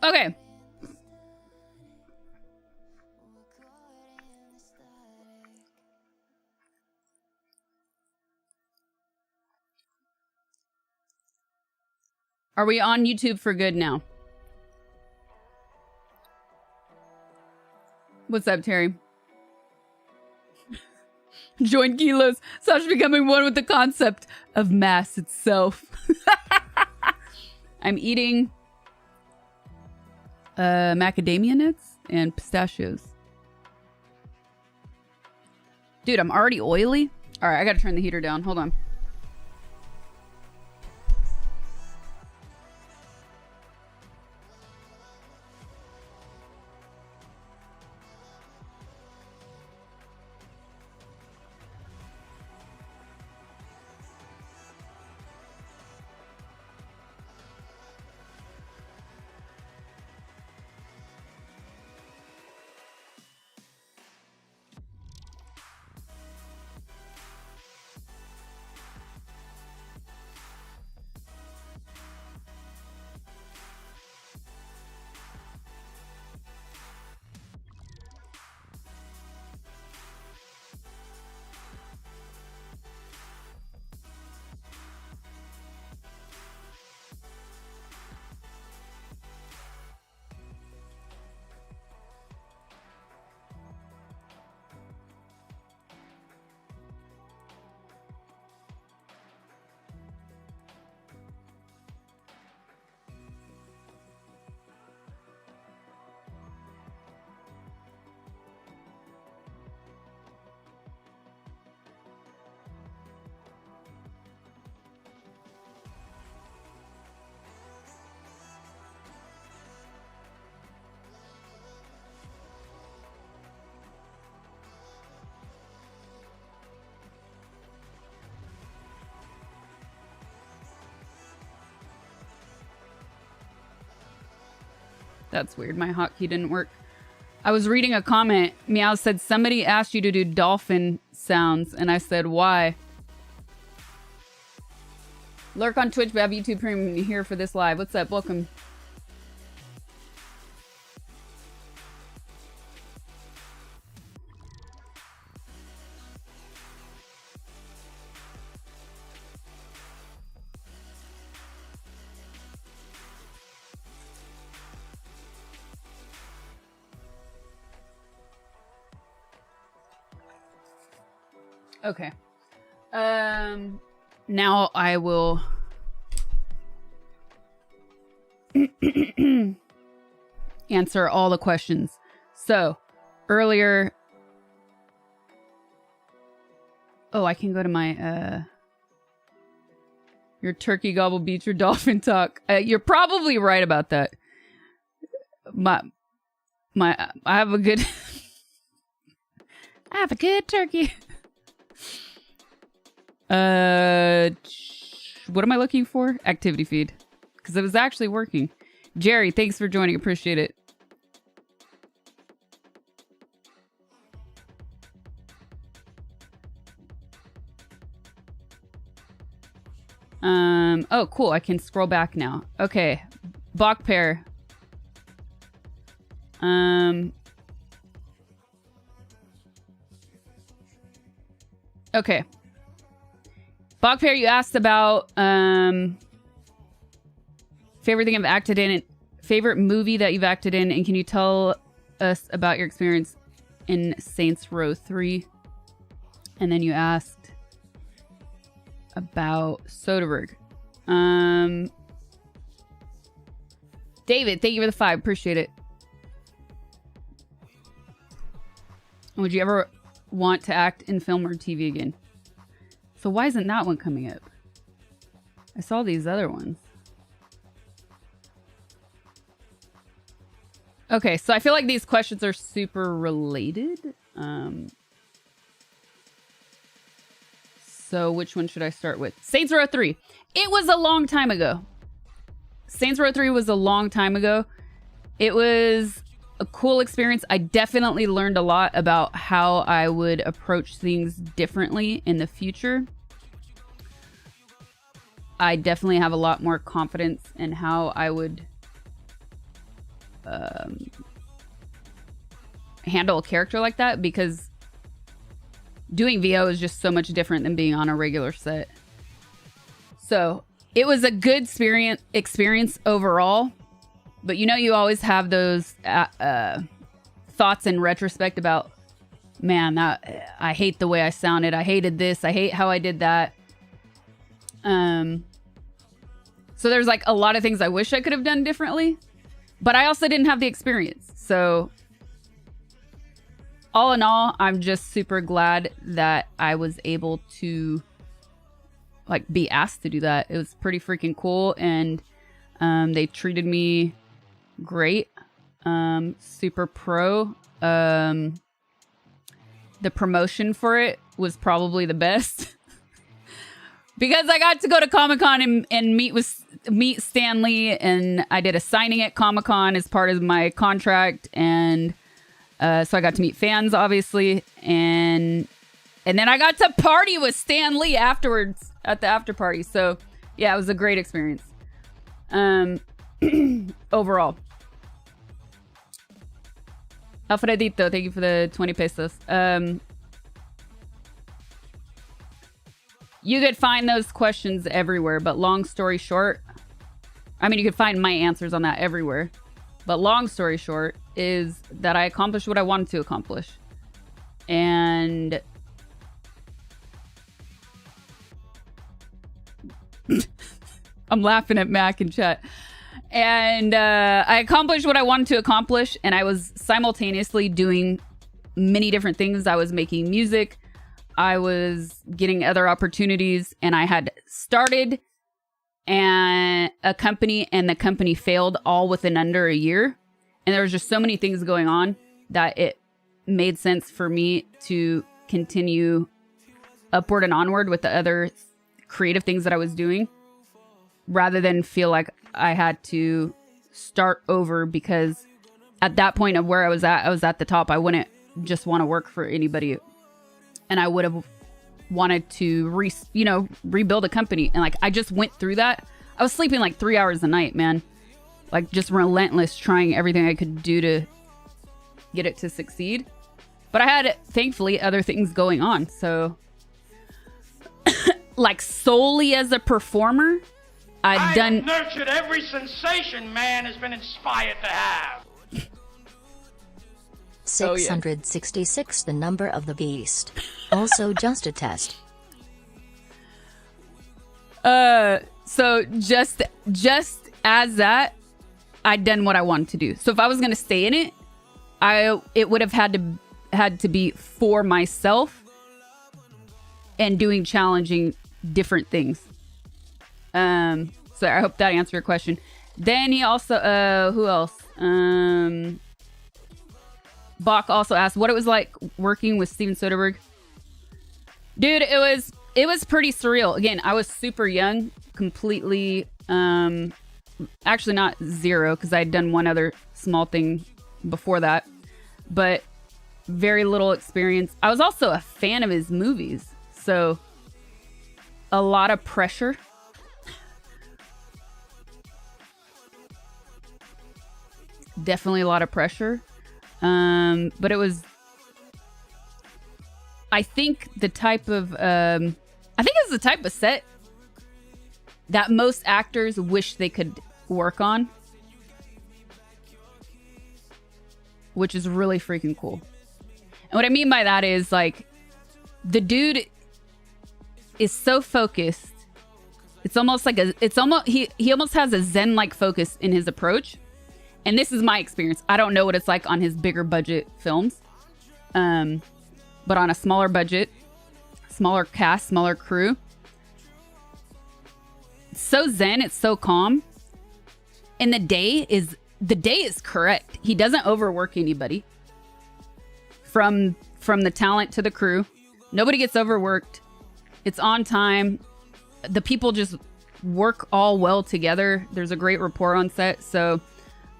Okay. Are we on YouTube for good now? What's up, Terry? Join kilos. Sasha becoming one with the concept of mass itself. I'm eating macadamia nuts and pistachios. Dude, I'm already oily. All right, I gotta turn the heater down. Hold on. That's weird. My hotkey didn't work. I was reading a comment. Meow said, somebody asked you to do dolphin sounds. And I said, why? Lurk on Twitch, but have YouTube Premium here for this live. What's up? Welcome. Okay. Now I will answer all the questions. So, earlier... Oh, I can go to my, your turkey gobble beats your dolphin talk. You're probably right about that. I have a good... I have a good turkey. What am I looking for? Activity feed. Because it was actually working. Jerry, thanks for joining. Appreciate it. Oh, cool. I can scroll back now. Okay. 𝗵𝗶𝗱. Okay. 𝗵𝗶𝗱, you asked about favorite thing I've acted in, favorite movie that you've acted in, and can you tell us about your experience in Saints Row 3? And then you asked about Soderbergh. David, thank you for the 5. Appreciate it. Would you ever want to act in film or TV again? So why isn't that one coming up? I saw these other ones. Okay, so I feel like these questions are super related. So which one should I start with? Saints Row 3. It was a long time ago. Saints Row 3 was a long time ago. It was a cool experience. I definitely learned a lot about how I would approach things differently in the future. I definitely have a lot more confidence in how I would handle a character like that, because doing VO is just so much different than being on a regular set. So it was a good experience overall. But you know, you always have those thoughts in retrospect about, man, I hate the way I sounded. I hated this. I hate how I did that. So there's like a lot of things I wish I could have done differently, but I also didn't have the experience. So all in all, I'm just super glad that I was able to like be asked to do that. It was pretty freaking cool. And they treated me great. Super pro. The promotion for it was probably the best because I got to go to Comic-Con and meet Stan Lee, and I did a signing at Comic-Con as part of my contract, and so I got to meet fans, obviously, and then I got to party with Stan Lee afterwards at the after party. So yeah, it was a great experience. Overall. Alfredito, thank you for the 20 pesos. You could find those questions everywhere, but long story short, I mean, you could find my answers on that everywhere. But long story short is that I accomplished what I wanted to accomplish. And I'm laughing at Mac in chat. And I accomplished what I wanted to accomplish, and I was simultaneously doing many different things. I was making music, I was getting other opportunities, and I had started a company, and the company failed all within under a year. And there was just so many things going on that it made sense for me to continue upward and onward with the other creative things that I was doing, rather than feel like I had to start over because at that point of where I was at the top. I wouldn't just want to work for anybody, and I would have wanted to rebuild a company. And like I just went through that. I was sleeping like 3 hours a night, man. Like just relentless, trying everything I could do to get it to succeed. But I had, thankfully, other things going on. So like solely as a performer, I've nurtured every sensation man has been inspired to have. 666, the number of the beast. Also just a test. So just as that, I'd done what I wanted to do. So if I was gonna stay in it, it would have had to be for myself and doing challenging different things. So I hope that answered your question. Then he also, who else? Bach also asked what it was like working with Steven Soderbergh. Dude, it was pretty surreal. Again, I was super young, completely, actually not zero, because I had done one other small thing before that, but very little experience. I was also a fan of his movies, so a lot of pressure. Definitely a lot of pressure. But it was, I think the type of, the type of set that most actors wish they could work on, which is really freaking cool. And what I mean by that is like, the dude is so focused. It's almost like he almost has a Zen-like focus in his approach. And this is my experience. I don't know what it's like on his bigger budget films. But on a smaller budget, smaller cast, smaller crew, it's so zen, it's so calm. And the day is correct. He doesn't overwork anybody. From the talent to the crew. Nobody gets overworked. It's on time. The people just work all well together. There's a great rapport on set. So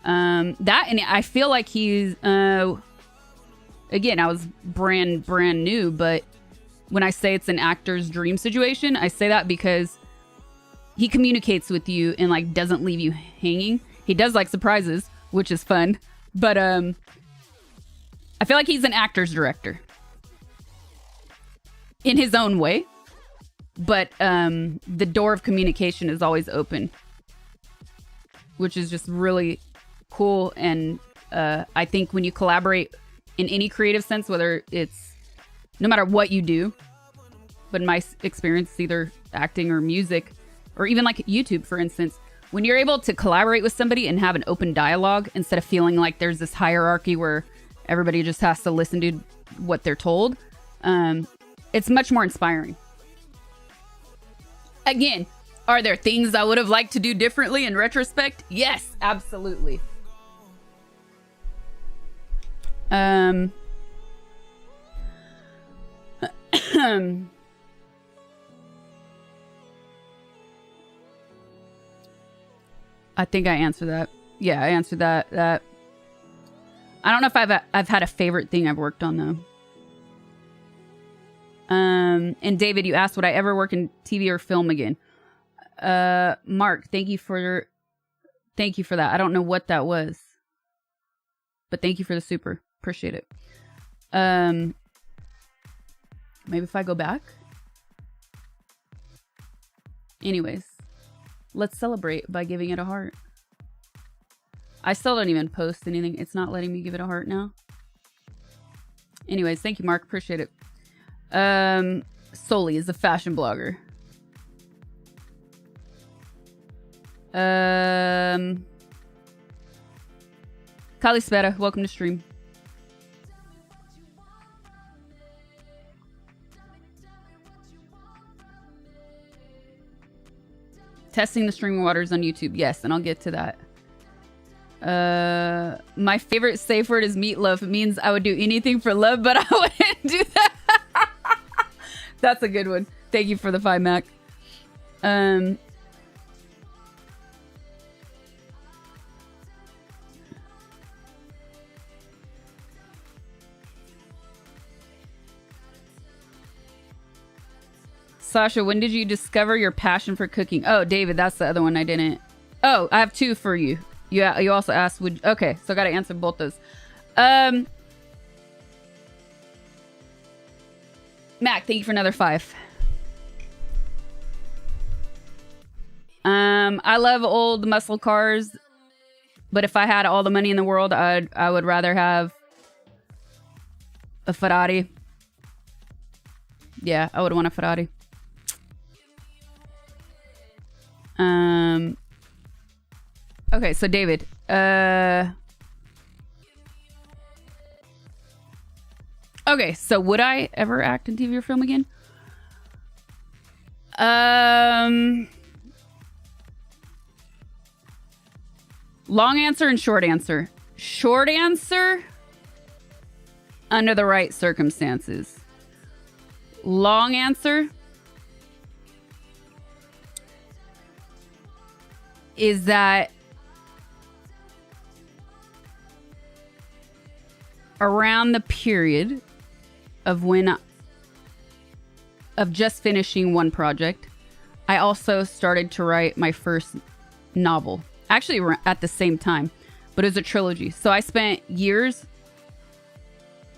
that, and I feel like he's again, I was brand new, but when I say it's an actor's dream situation, I say that because he communicates with you and like doesn't leave you hanging. He does like surprises, which is fun, but I feel like he's an actor's director in his own way, but the door of communication is always open, which is just really cool. And I think when you collaborate in any creative sense, whether it's no matter what you do, but in my experience, it's either acting or music or even like YouTube, for instance, when you're able to collaborate with somebody and have an open dialogue instead of feeling like there's this hierarchy where everybody just has to listen to what they're told, it's much more inspiring. Again, are there things I would have liked to do differently in retrospect? Yes, absolutely. I think I answered that. Yeah, I answered that. I don't know if I've had a favorite thing I've worked on though. And David, you asked would I ever work in TV or film again? Mark, thank you for that. I don't know what that was, but thank you for the super. Appreciate it. Maybe if I go back. Anyways, let's celebrate by giving it a heart. I still don't even post anything. It's not letting me give it a heart now. Anyways, thank you, Mark. Appreciate it. Soli is a fashion blogger. 𝗵𝗲𝗿𝗲, welcome to stream. Testing the streaming waters on YouTube. Yes, and I'll get to that. My favorite safe word is meatloaf. It means I would do anything for love, but I wouldn't do that. That's a good one. Thank you for the 5 Mac. Sasha, when did you discover your passion for cooking? Oh, David, that's the other one I didn't. Oh, I have two for you. You also asked, okay, so I got to answer both those. Mac, thank you for another 5. I love old muscle cars, but if I had all the money in the world, I would rather have a Ferrari. Yeah, I would want a Ferrari. Okay, so David, okay, so would I ever act in TV or film again? Long answer and short answer. Short answer, under the right circumstances. Long answer is that around the period of just finishing one project, I also started to write my first novel. Actually, at the same time, but it was a trilogy. So I spent years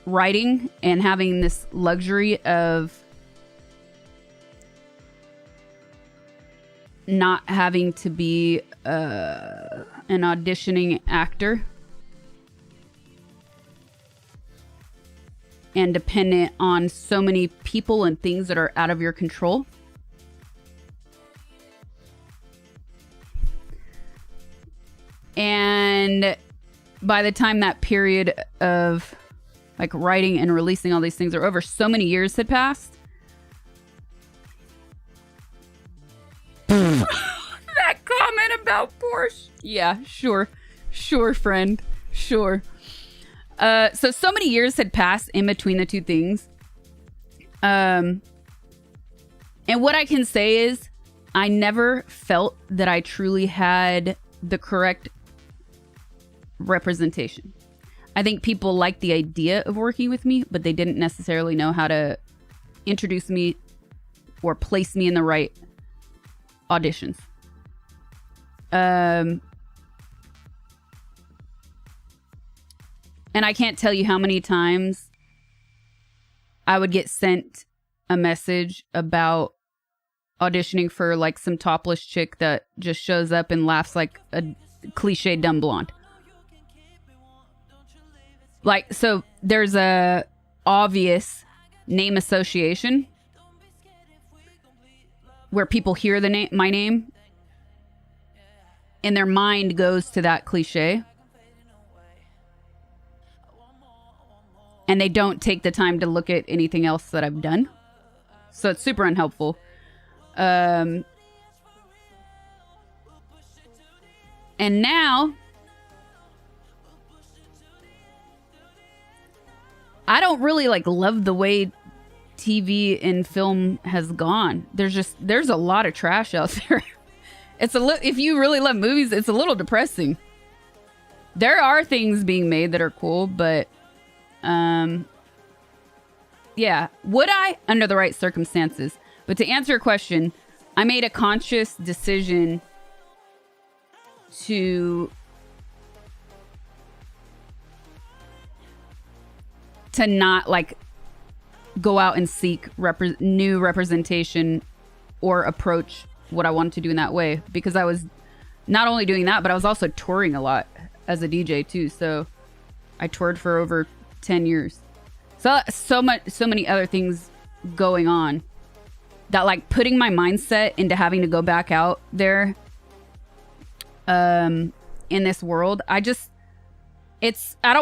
writing and having this luxury of not having to be an auditioning actor and dependent on so many people and things that are out of your control. And by the time that period of like writing and releasing all these things are over, so many years had passed. That comment about Porsche. Yeah, sure. Sure, friend. Sure. So many years had passed in between the two things. And what I can say is I never felt that I truly had the correct representation. I think people liked the idea of working with me, but they didn't necessarily know how to introduce me or place me in the right auditions. And I can't tell you how many times I would get sent a message about auditioning for like some topless chick that just shows up and laughs like a cliche dumb blonde. Like, so there's a obvious name association where people hear the name, my name, and their mind goes to that cliche. And they don't take the time to look at anything else that I've done. So it's super unhelpful. And now I don't really like love the way TV and film has gone. There's a lot of trash out there. If you really love movies, it's a little depressing. There are things being made that are cool, but yeah, would I? Under the right circumstances. But to answer your question, I made a conscious decision to not like go out and seek new representation or approach what I wanted to do in that way, because I was not only doing that, but I was also touring a lot as a DJ too. So I toured for over 10 years. So many other things going on that like putting my mindset into having to go back out there in this world. I don't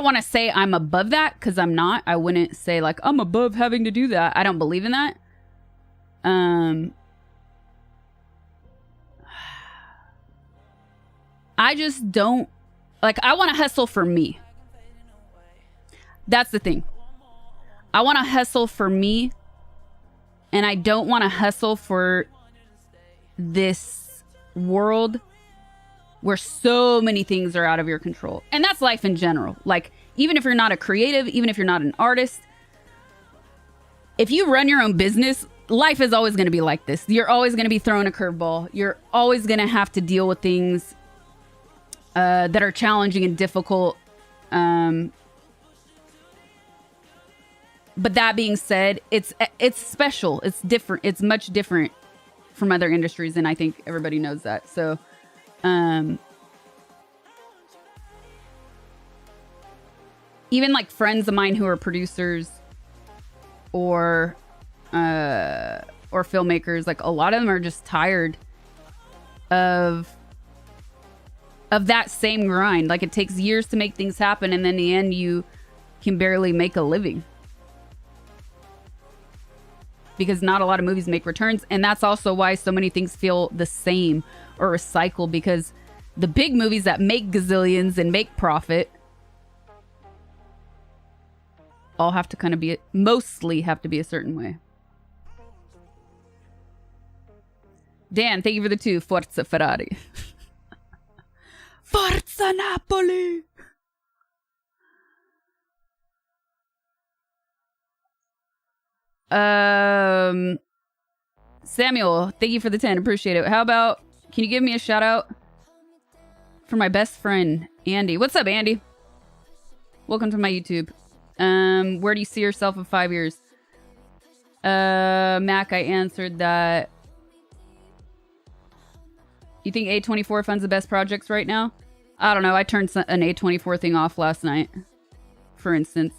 want to say I'm above that, because I'm not. I wouldn't say like I'm above having to do that. I don't believe in that. I just don't like, I want to hustle for me. That's the thing. I want to hustle for me, and I don't want to hustle for this world where so many things are out of your control. And that's life in general. Like, even if you're not a creative, even if you're not an artist, if you run your own business, life is always going to be like this. You're always going to be thrown a curveball. You're always going to have to deal with things that are challenging and difficult. But that being said, it's special. It's different. It's much different from other industries, and I think everybody knows that. So, even like friends of mine who are producers or filmmakers, like a lot of them are just tired of that same grind. Like it takes years to make things happen, and then in the end you can barely make a living. Because not a lot of movies make returns. And that's also why so many things feel the same or recycled. Because the big movies that make gazillions and make profit all have to kind of be, mostly have to be a certain way. Dan, thank you for the 2. Forza Ferrari. Forza Napoli! Samuel, thank you for the 10. Appreciate it. How about, can you give me a shout out for my best friend, Andy? What's up, Andy? Welcome to my YouTube. Where do you see yourself in 5 years? Mac, I answered that. You think A24 funds the best projects right now? I don't know. I turned an A24 thing off last night, for instance.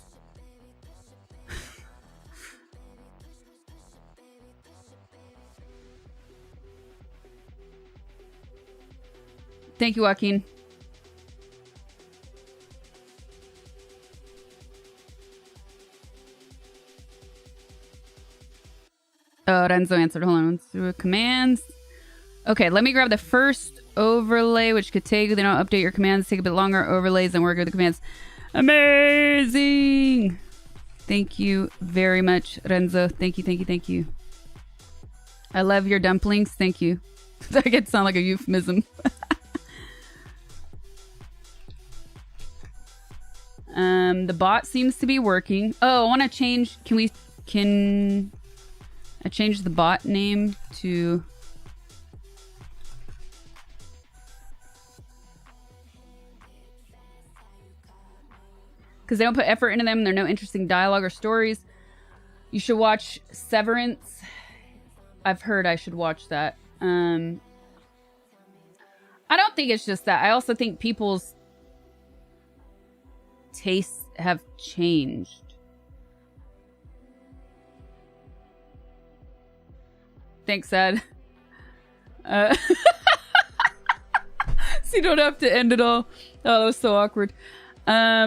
Thank you, Joaquin. Oh, Renzo answered. Hold on. Let's do commands. Okay, let me grab the first overlay, which could take, they don't update your commands, take a bit longer. Overlays and work with the commands. Amazing! Thank you very much, Renzo. Thank you, thank you, thank you. I love your dumplings. Thank you. That could sound like a euphemism. The bot seems to be working. Oh, I want to change. Can I change the bot name to... Because they don't put effort into them. There are no interesting dialogue or stories. You should watch Severance. I've heard I should watch that. I don't think it's just that. I also think people's tastes have changed. Thanks, Ed. So you don't have to end it all. Oh, that was so awkward. I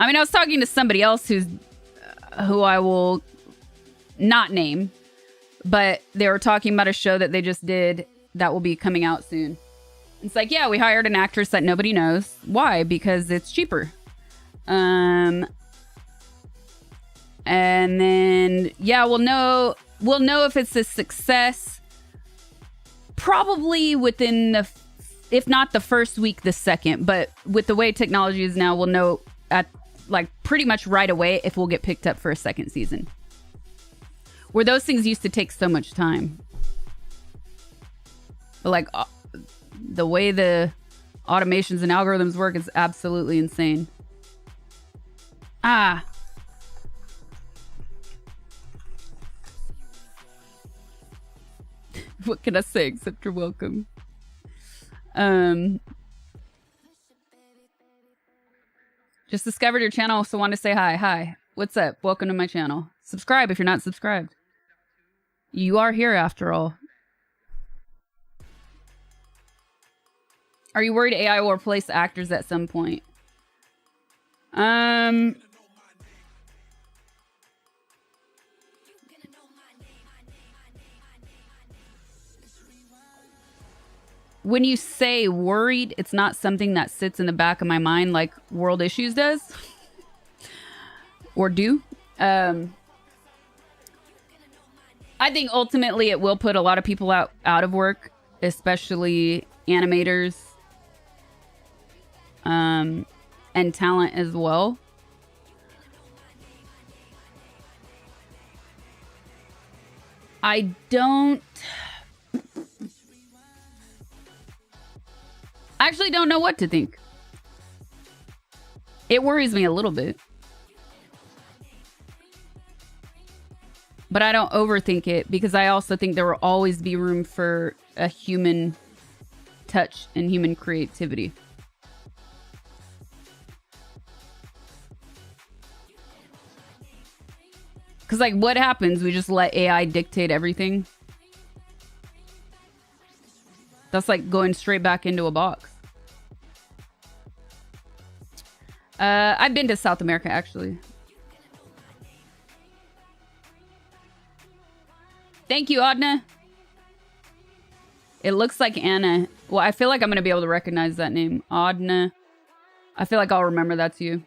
mean, I was talking to somebody else who I will not name, but they were talking about a show that they just did that will be coming out soon. It's like, yeah, we hired an actress that nobody knows. Why? Because it's cheaper. And then, yeah, we'll know if it's a success probably within if not the first week, the second. But with the way technology is now, we'll know at like pretty much right away if we'll get picked up for a second season. Where those things used to take so much time. But like the way the automations and algorithms work is absolutely insane. Ah. What can I say except you're welcome? Just discovered your channel, so want to say hi. Hi. What's up? Welcome to my channel. Subscribe if you're not subscribed. You are here after all. Are you worried AI will replace actors at some point? When you say worried, it's not something that sits in the back of my mind like World Issues does. Or do. I think ultimately it will put a lot of people out of work, especially animators and talent as well. I don't... I actually don't know what to think. It worries me a little bit. But I don't overthink it because I also think there will always be room for a human touch and human creativity. Because, like, what happens? We just let AI dictate everything? That's like going straight back into a box. I've been to South America, actually. Thank you, Adna. It looks like Anna. Well, I feel like I'm going to be able to recognize that name. Adna. I feel like I'll remember that's you.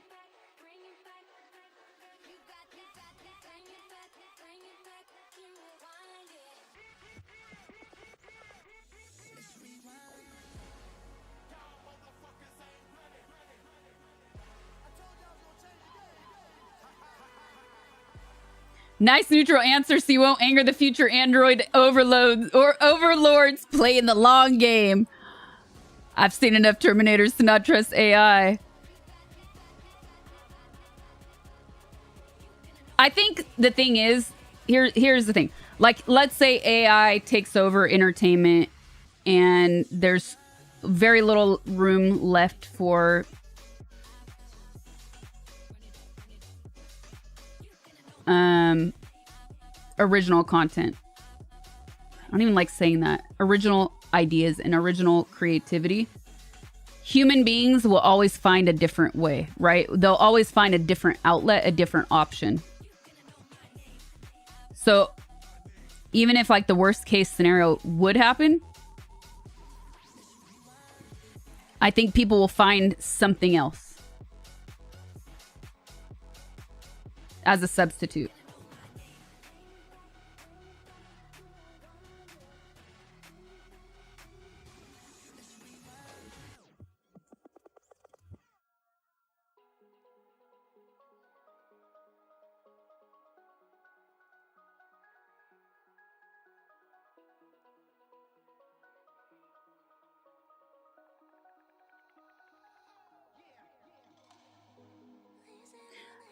Nice neutral answer so you won't anger the future android overlords playing the long game. I've seen enough Terminators to not trust AI. I think the thing is, here's the thing. Like, let's say AI takes over entertainment and there's very little room left for original content. I don't even like saying that. Original ideas and original creativity. Human beings will always find a different way, right? They'll always find a different outlet, a different option. So even if like the worst case scenario would happen, I think people will find something else as a substitute.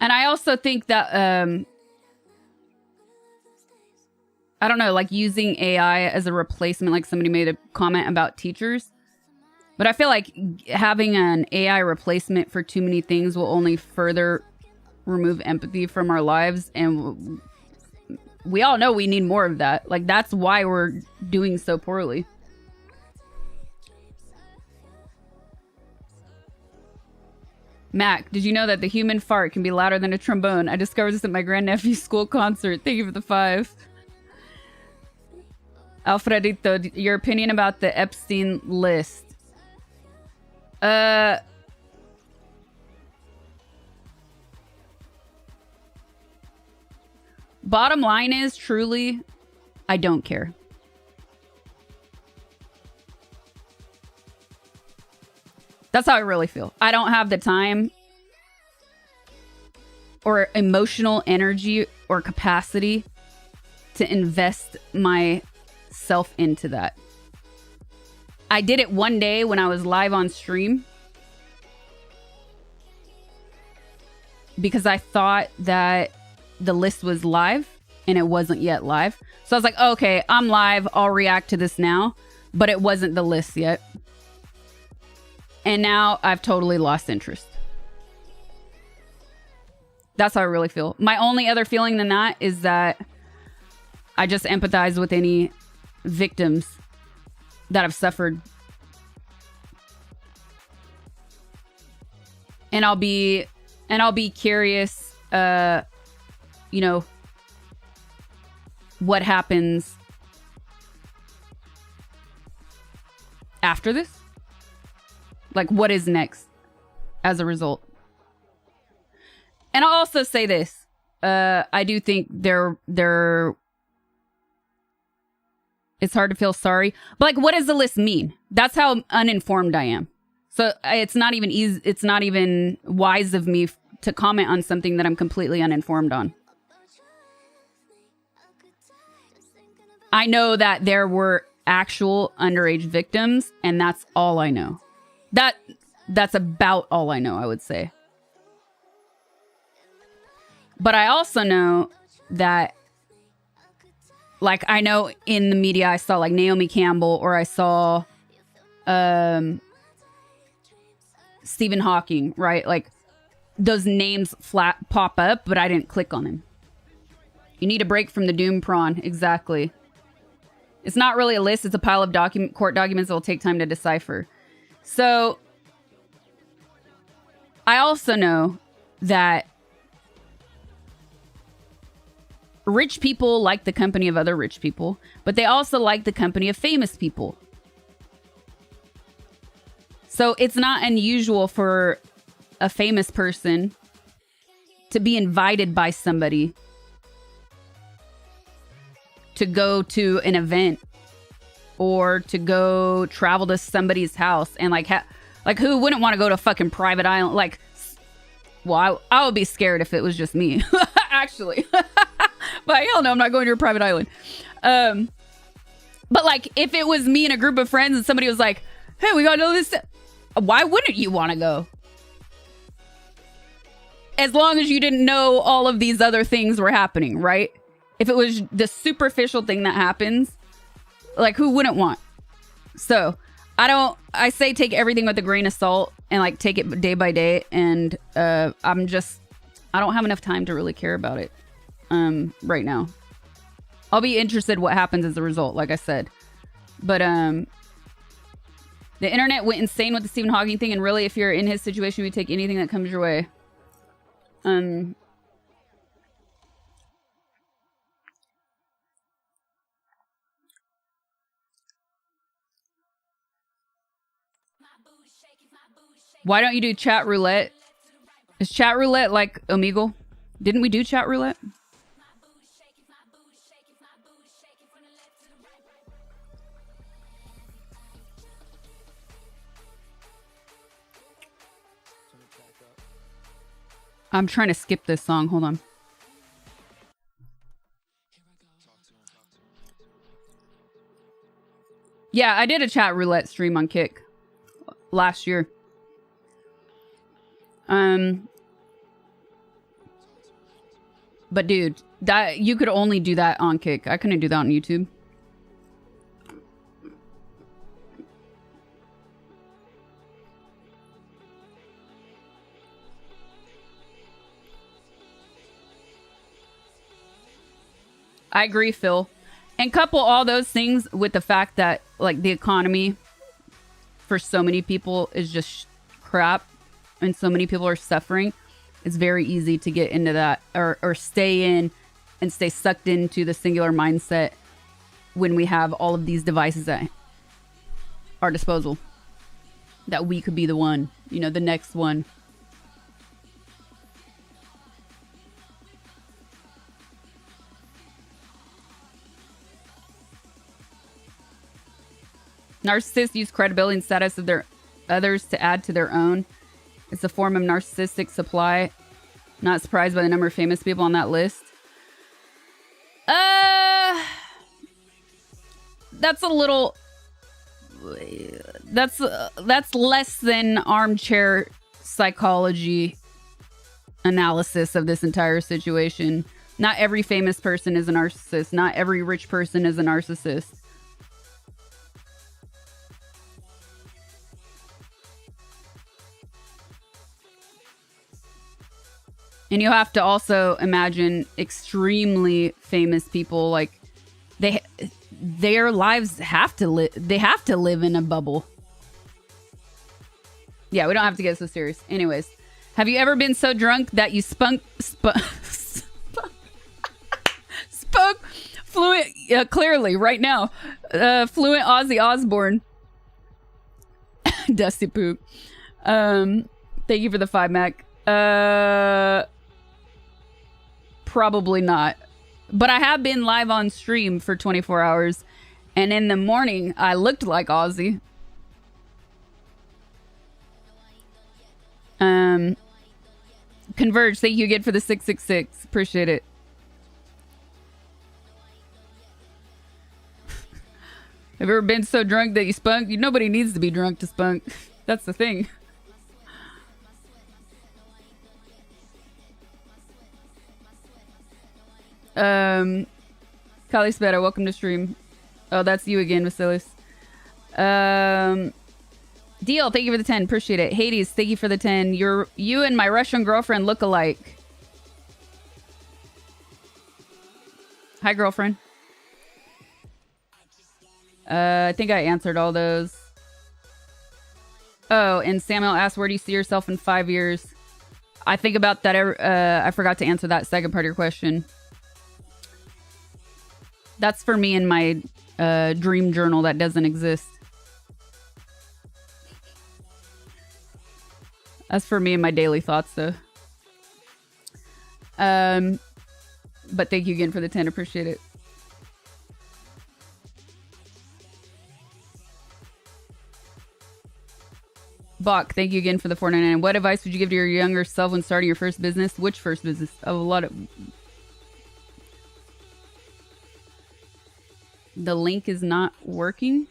And I also think that, I don't know, like using AI as a replacement, like somebody made a comment about teachers. But I feel like having an AI replacement for too many things will only further remove empathy from our lives. And we all know we need more of that. Like, that's why we're doing so poorly. Mac, did you know that the human fart can be louder than a trombone? I discovered this at my grandnephew's school concert. Thank you for the 5. Alfredito, your opinion about the Epstein list? Bottom line is, truly, I don't care. That's how I really feel. I don't have the time or emotional energy or capacity to invest myself into that. I did it one day when I was live on stream because I thought that the list was live and it wasn't yet live. So I was like, okay, I'm live. I'll react to this now. But it wasn't the list yet. And now I've totally lost interest. That's how I really feel. My only other feeling than that is that I just empathize with any victims that have suffered. And I'll be curious, you know, what happens after this. Like, what is next as a result? And I'll also say this. I do think it's hard to feel sorry. But, like, what does the list mean? That's how uninformed I am. So it's not even easy. It's not even wise of me to comment on something that I'm completely uninformed on. I know that there were actual underage victims, and that's all I know. That's about all I know, I would say. But I also know that, like, I know in the media I saw like Naomi Campbell, or I saw Stephen Hawking, right? Like, those names flat pop up, but I didn't click on them. You need a break from the doom prawn. Exactly. It's not really a list. It's a pile of court documents that will take time to decipher. So I also know that rich people like the company of other rich people, but they also like the company of famous people. So it's not unusual for a famous person to be invited by somebody to go to an event or to go travel to somebody's house, and like who wouldn't want to go to a fucking private island? Like, well, I would be scared if it was just me, actually. But hell no, I'm not going to a private island. But like, if it was me and a group of friends and somebody was like, hey, we gotta do this, why wouldn't you want to go? As long as you didn't know all of these other things were happening, right? If it was the superficial thing that happens, like, who wouldn't want? So I say take everything with a grain of salt and like take it day by day. And I don't have enough time to really care about it right now. I'll be interested what happens as a result, like I said. But the internet went insane with the Stephen Hawking thing, and really, if you're in his situation, you take anything that comes your way. Why don't you do chat roulette? Is chat roulette like Omegle? Didn't we do chat roulette? I'm trying to skip this song. Hold on. Yeah, I did a chat roulette stream on Kick last year. But dude, that you could only do that on Kick. I couldn't do that on YouTube. I agree, Phil. And couple all those things with the fact that, like, the economy for so many people is just crap and so many people are suffering. It's very easy to get into that or stay in and stay sucked into the singular mindset when we have all of these devices at our disposal. That we could be the one, you know, the next one. Narcissists use credibility and status of their others to add to their own. It's a form of narcissistic supply. Not surprised by the number of famous people on that list. That's a little... That's less than armchair psychology analysis of this entire situation. Not every famous person is a narcissist. Not every rich person is a narcissist. And you have to also imagine extremely famous people, like their lives have to live. They have to live in a bubble. Yeah, we don't have to get so serious. Anyways, have you ever been so drunk that you spoke fluent, clearly right now, fluent Ozzy Osbourne? Dusty poop. Thank you for the 5 Mac. Probably not. But I have been live on stream for 24 hours. And in the morning, I looked like Ozzy. Converge, thank you again for the 666. Appreciate it. Have you ever been so drunk that you spunk? Nobody needs to be drunk to spunk. That's the thing. Kali Speta, welcome to stream. Oh, that's you again, 𝗵𝗲𝗿𝗲. Deal, thank you for the 10. Appreciate it. Hades, thank you for the 10. You and my Russian girlfriend look alike. Hi, girlfriend. I think I answered all those. Oh, and Samuel asked, where do you see yourself in 5 years? I think about that. I forgot to answer that second part of your question. That's for me in my dream journal that doesn't exist. That's for me and my daily thoughts, though. But thank you again for the 10. Appreciate it. Bach, thank you again for the 4.99. What advice would you give to your younger self when starting your first business? Which first business? A lot of... The link is not working.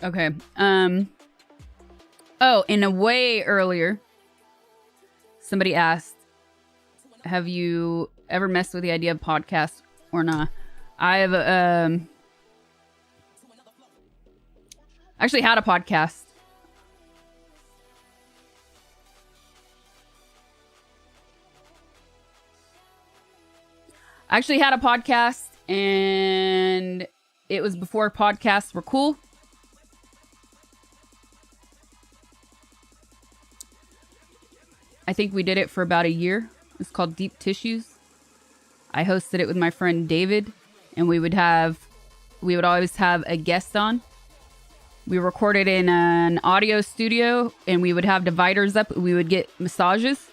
Okay. Oh, in a way earlier, somebody asked, have you ever messed with the idea of podcasts or not? I have actually had a podcast. I actually had a podcast, and it was before podcasts were cool. I think we did it for about a year. It's called Deep Tissues. I hosted it with my friend David, and we would always have a guest on. We recorded in an audio studio, and we would have dividers up. We would get massages,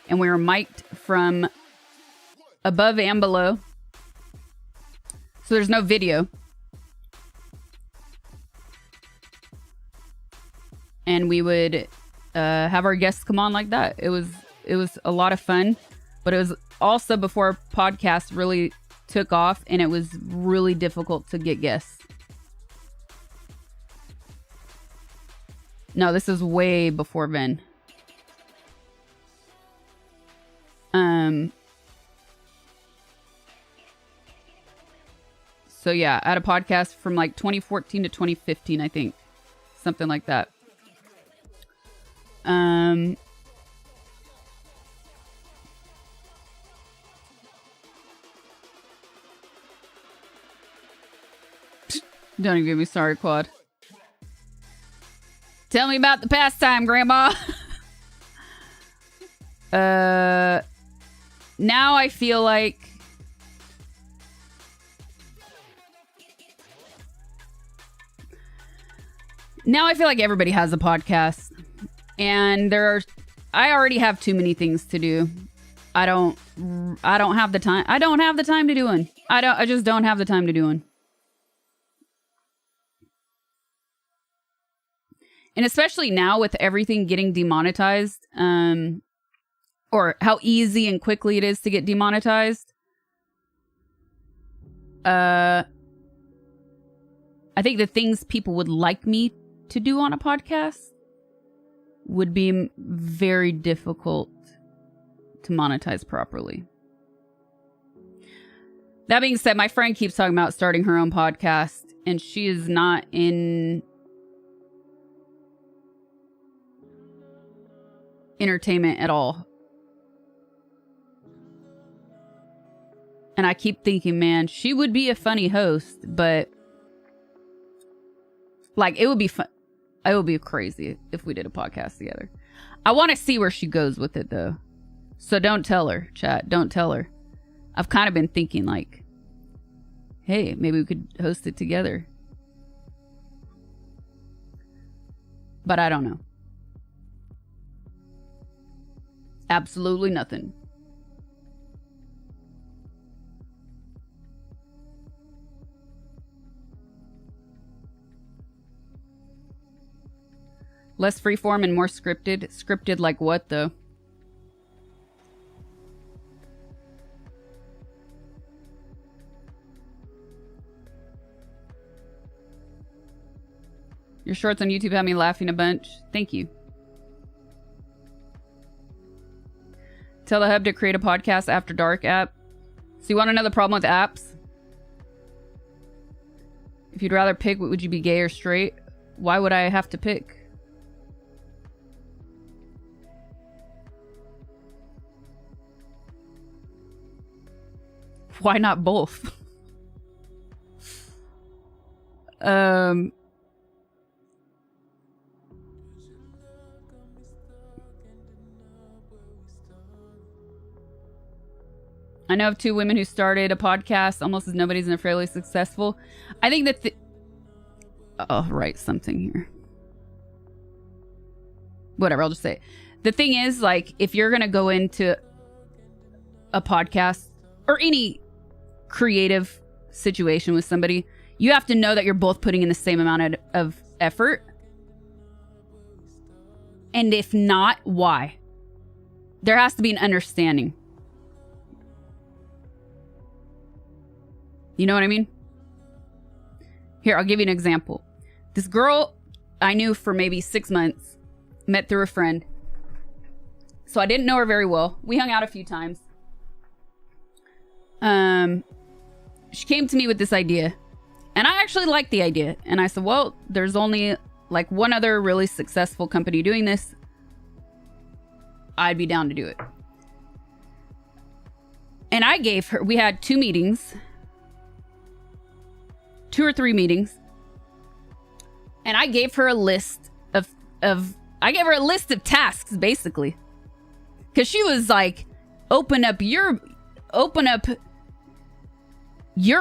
and we were mic'd from above and below. So there's no video. And we would have our guests come on like that. It was a lot of fun, but it was also before podcasts really took off, and it was really difficult to get guests. No, this is way before then. So yeah, I had a podcast from like 2014 to 2015, I think. Something like that. Don't even get me started, Quad. Tell me about the pastime, Grandma. Now I feel like everybody has a podcast, and I already have too many things to do. I don't have the time. I don't have the time to do one. I just don't have the time to do one. And especially now with everything getting demonetized, or how easy and quickly it is to get demonetized. I think the things people would like me to do on a podcast would be very difficult to monetize properly. That being said, my friend keeps talking about starting her own podcast, and she is not in entertainment at all. And I keep thinking, man, she would be a funny host, but like, it would be fun. It would be crazy if we did a podcast together. I want to see where she goes with it, though. So don't tell her, chat. Don't tell her. I've kind of been thinking, like, hey, maybe we could host it together. But I don't know. Absolutely nothing. Less freeform and more scripted. Scripted like what, though? Your shorts on YouTube had me laughing a bunch. Thank you. Tell the hub to create a podcast after dark app. So you want to know the problem with apps? If you'd rather pick, would you be gay or straight? Why would I have to pick? Why not both? I know of 2 women who started a podcast almost as nobody's and they're fairly successful. I think that I'll write something here. Whatever, I'll just say it. The thing is, like, if you're going to go into a podcast or any creative situation with somebody, you have to know that you're both putting in the same amount of effort. And if not, why? There has to be an understanding. You know what I mean? Here, I'll give you an example. This girl I knew for maybe 6 months, met through a friend. So I didn't know her very well. We hung out a few times. She came to me with this idea. And I actually liked the idea. And I said, well, there's only like one other really successful company doing this. I'd be down to do it. And I gave her, we had 2 meetings. 2 or 3 meetings. And I gave her a list of tasks, basically. Because she was like, open up your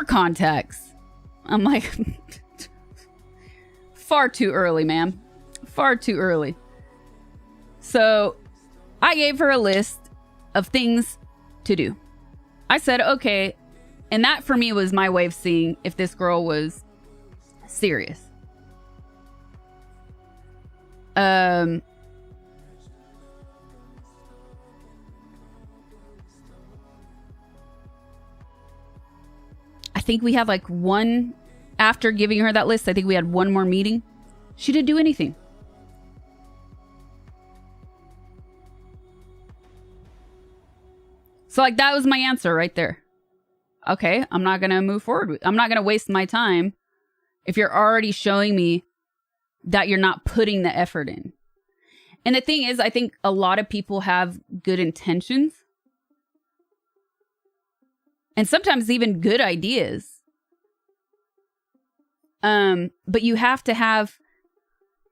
contacts. I'm like, far too early, ma'am. Far too early. So I gave her a list of things to do. I said, okay. And that for me was my way of seeing if this girl was serious. I think we had like one, after giving her that list, I think we had one more meeting. She didn't do anything. So like that was my answer right there. Okay, I'm not going to move forward. I'm not going to waste my time if you're already showing me that you're not putting the effort in. And the thing is, I think a lot of people have good intentions. And sometimes even good ideas. But you have to have,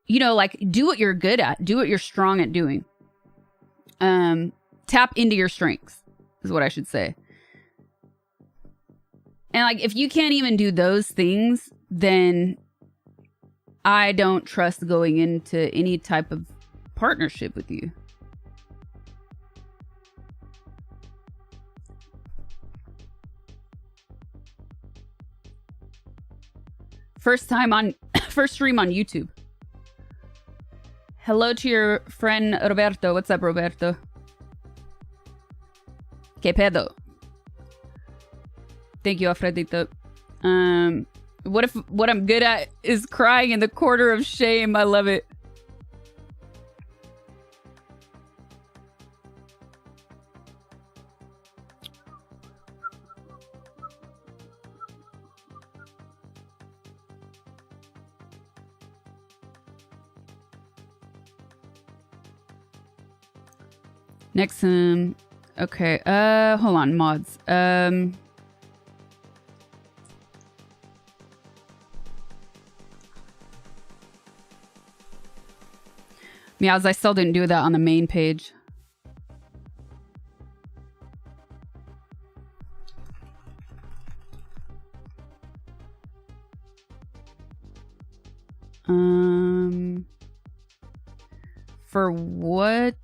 you know, like do what you're good at. Do what you're strong at doing. Tap into your strengths is what I should say. And like, if you can't even do those things, then I don't trust going into any type of partnership with you. First stream on YouTube. Hello to your friend Roberto. What's up, Roberto? 𝗵𝗲𝗿𝗲. Thank you, Alfredito. What if what I'm good at is crying in the corner of shame? I love it. Next, okay, hold on, mods. Meows, I still didn't do that on the main page. For what?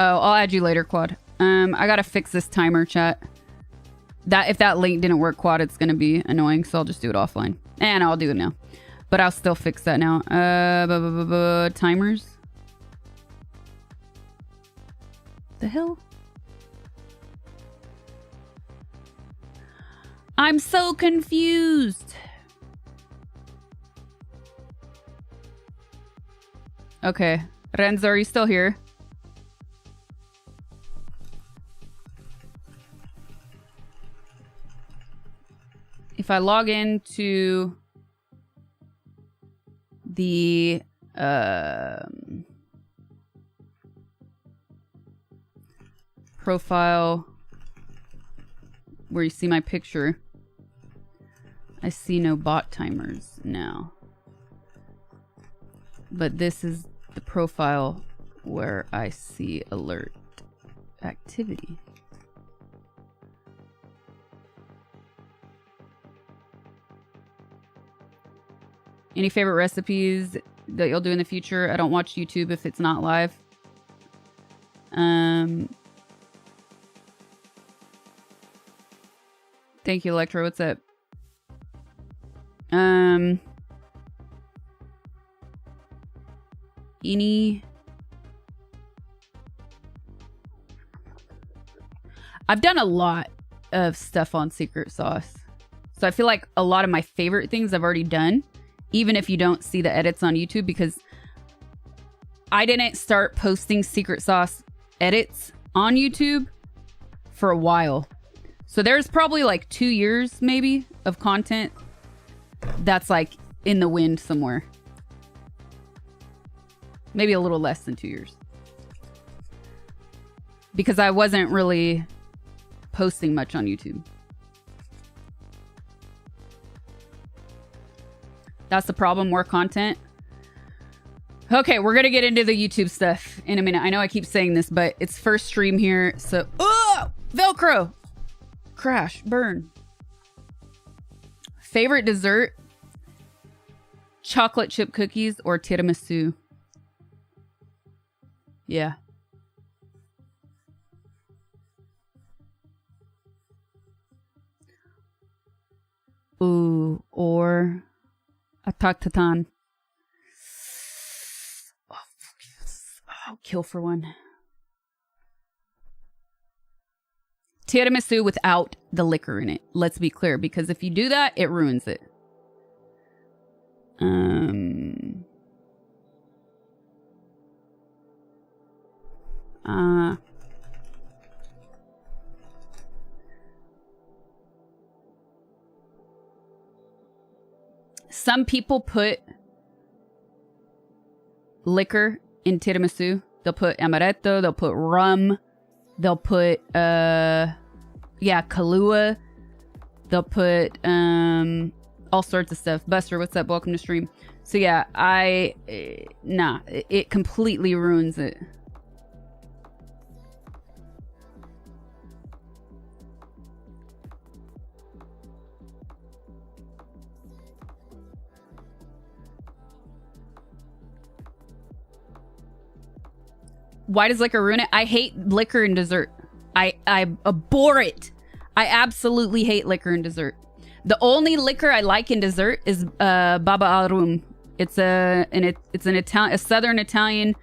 Oh, I'll add you later, Quad. I gotta fix this timer, chat. If that link didn't work, Quad, it's gonna be annoying, so I'll just do it offline. And I'll do it now. But I'll still fix that now. Timers. The hell? I'm so confused. Okay. Renzo, are you still here? If I log into the profile where you see my picture, I see no bot timers now. But this is the profile where I see alert activity. Any favorite recipes that you'll do in the future? I don't watch YouTube if it's not live. Thank you, Electro. What's up? I've done a lot of stuff on Secret Sauce. So I feel like a lot of my favorite things I've already done, even if you don't see the edits on YouTube, because I didn't start posting Secret Sauce edits on YouTube for a while. So there's probably like 2 years maybe of content that's like in the wind somewhere. Maybe a little less than 2 years. Because I wasn't really posting much on YouTube. That's the problem, more content. Okay, we're gonna get into the YouTube stuff in a minute. I know I keep saying this, but it's first stream here, so... Oh! Velcro! Crash. Burn. Favorite dessert? Chocolate chip cookies or tiramisu? Yeah. Ooh, or a taktatan. Oh, I'll kill for one. Tiramisu without the liquor in it. Let's be clear, because if you do that, it ruins it. Some people put liquor in tiramisu. They'll put amaretto, they'll put rum, they'll put Kahlua, they'll put all sorts of stuff. Buster, what's up? Welcome to stream. So yeah, it completely ruins it. Why does liquor ruin it? I hate liquor in dessert. I abhor it. I absolutely hate liquor in dessert. The only liquor I like in dessert is 𝗵𝗲𝗿𝗲. It's a southern Italian.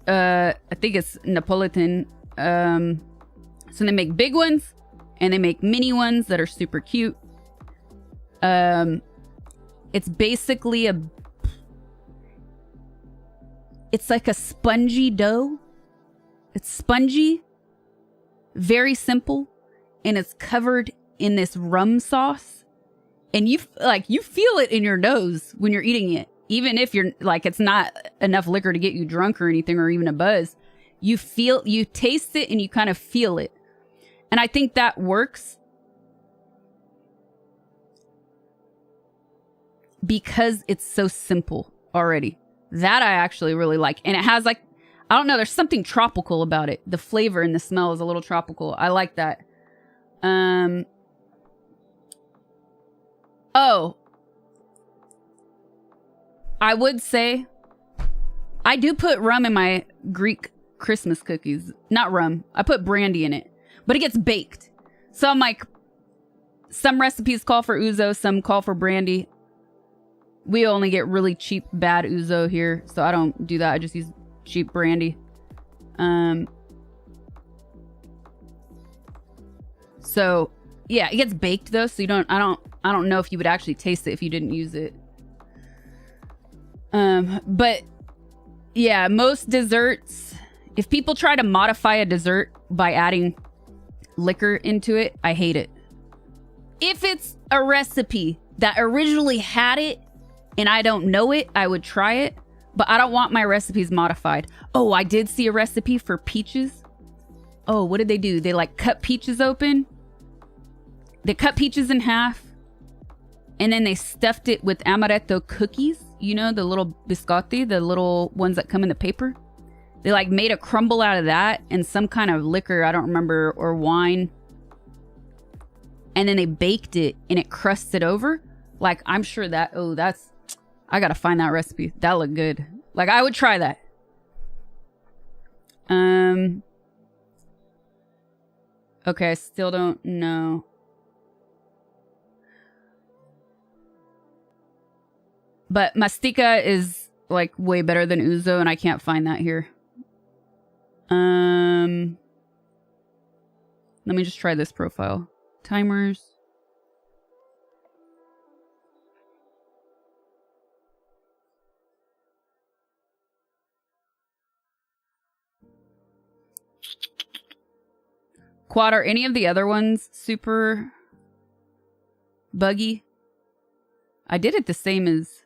I think it's Neapolitan. So they make big ones and they make mini ones that are super cute. It's basically it's like a spongy dough. It's spongy, very simple, and it's covered in this rum sauce. And you feel it in your nose when you're eating it. Even if you're like, it's not enough liquor to get you drunk or anything, or even a buzz. You taste it and you kind of feel it. And I think that works because it's so simple already. That I actually really like. And it has like, I don't know, there's something tropical about it. The flavor and the smell is a little tropical. I like that. Oh. I would say I do put rum in my Greek Christmas cookies. Not rum. I put brandy in it. But it gets baked. So I'm like, some recipes call for ouzo, some call for brandy. We only get really cheap, bad ouzo here. So I don't do that. I just use cheap brandy. So yeah, it gets baked though. So you don't, I don't know if you would actually taste it if you didn't use it. But yeah, most desserts, if people try to modify a dessert by adding liquor into it, I hate it. If it's a recipe that originally had it and I don't know it, I would try it, but I don't want my recipes modified. Oh, I did see a recipe for peaches. Oh, what did they do? They like cut peaches open. They cut peaches in half and then they stuffed it with amaretto cookies. You know, the little biscotti, the little ones that come in the paper. They like made a crumble out of that and some kind of liquor, I don't remember, or wine. And then they baked it and it crusted over. Like, I'm sure that, oh, that's, I gotta find that recipe. That looked good. Like, I would try that. Okay, I still don't know. But mastica is like way better than ouzo and I can't find that here. Let me just try this profile. Timers. Quad, are any of the other ones super buggy? I did it the same as...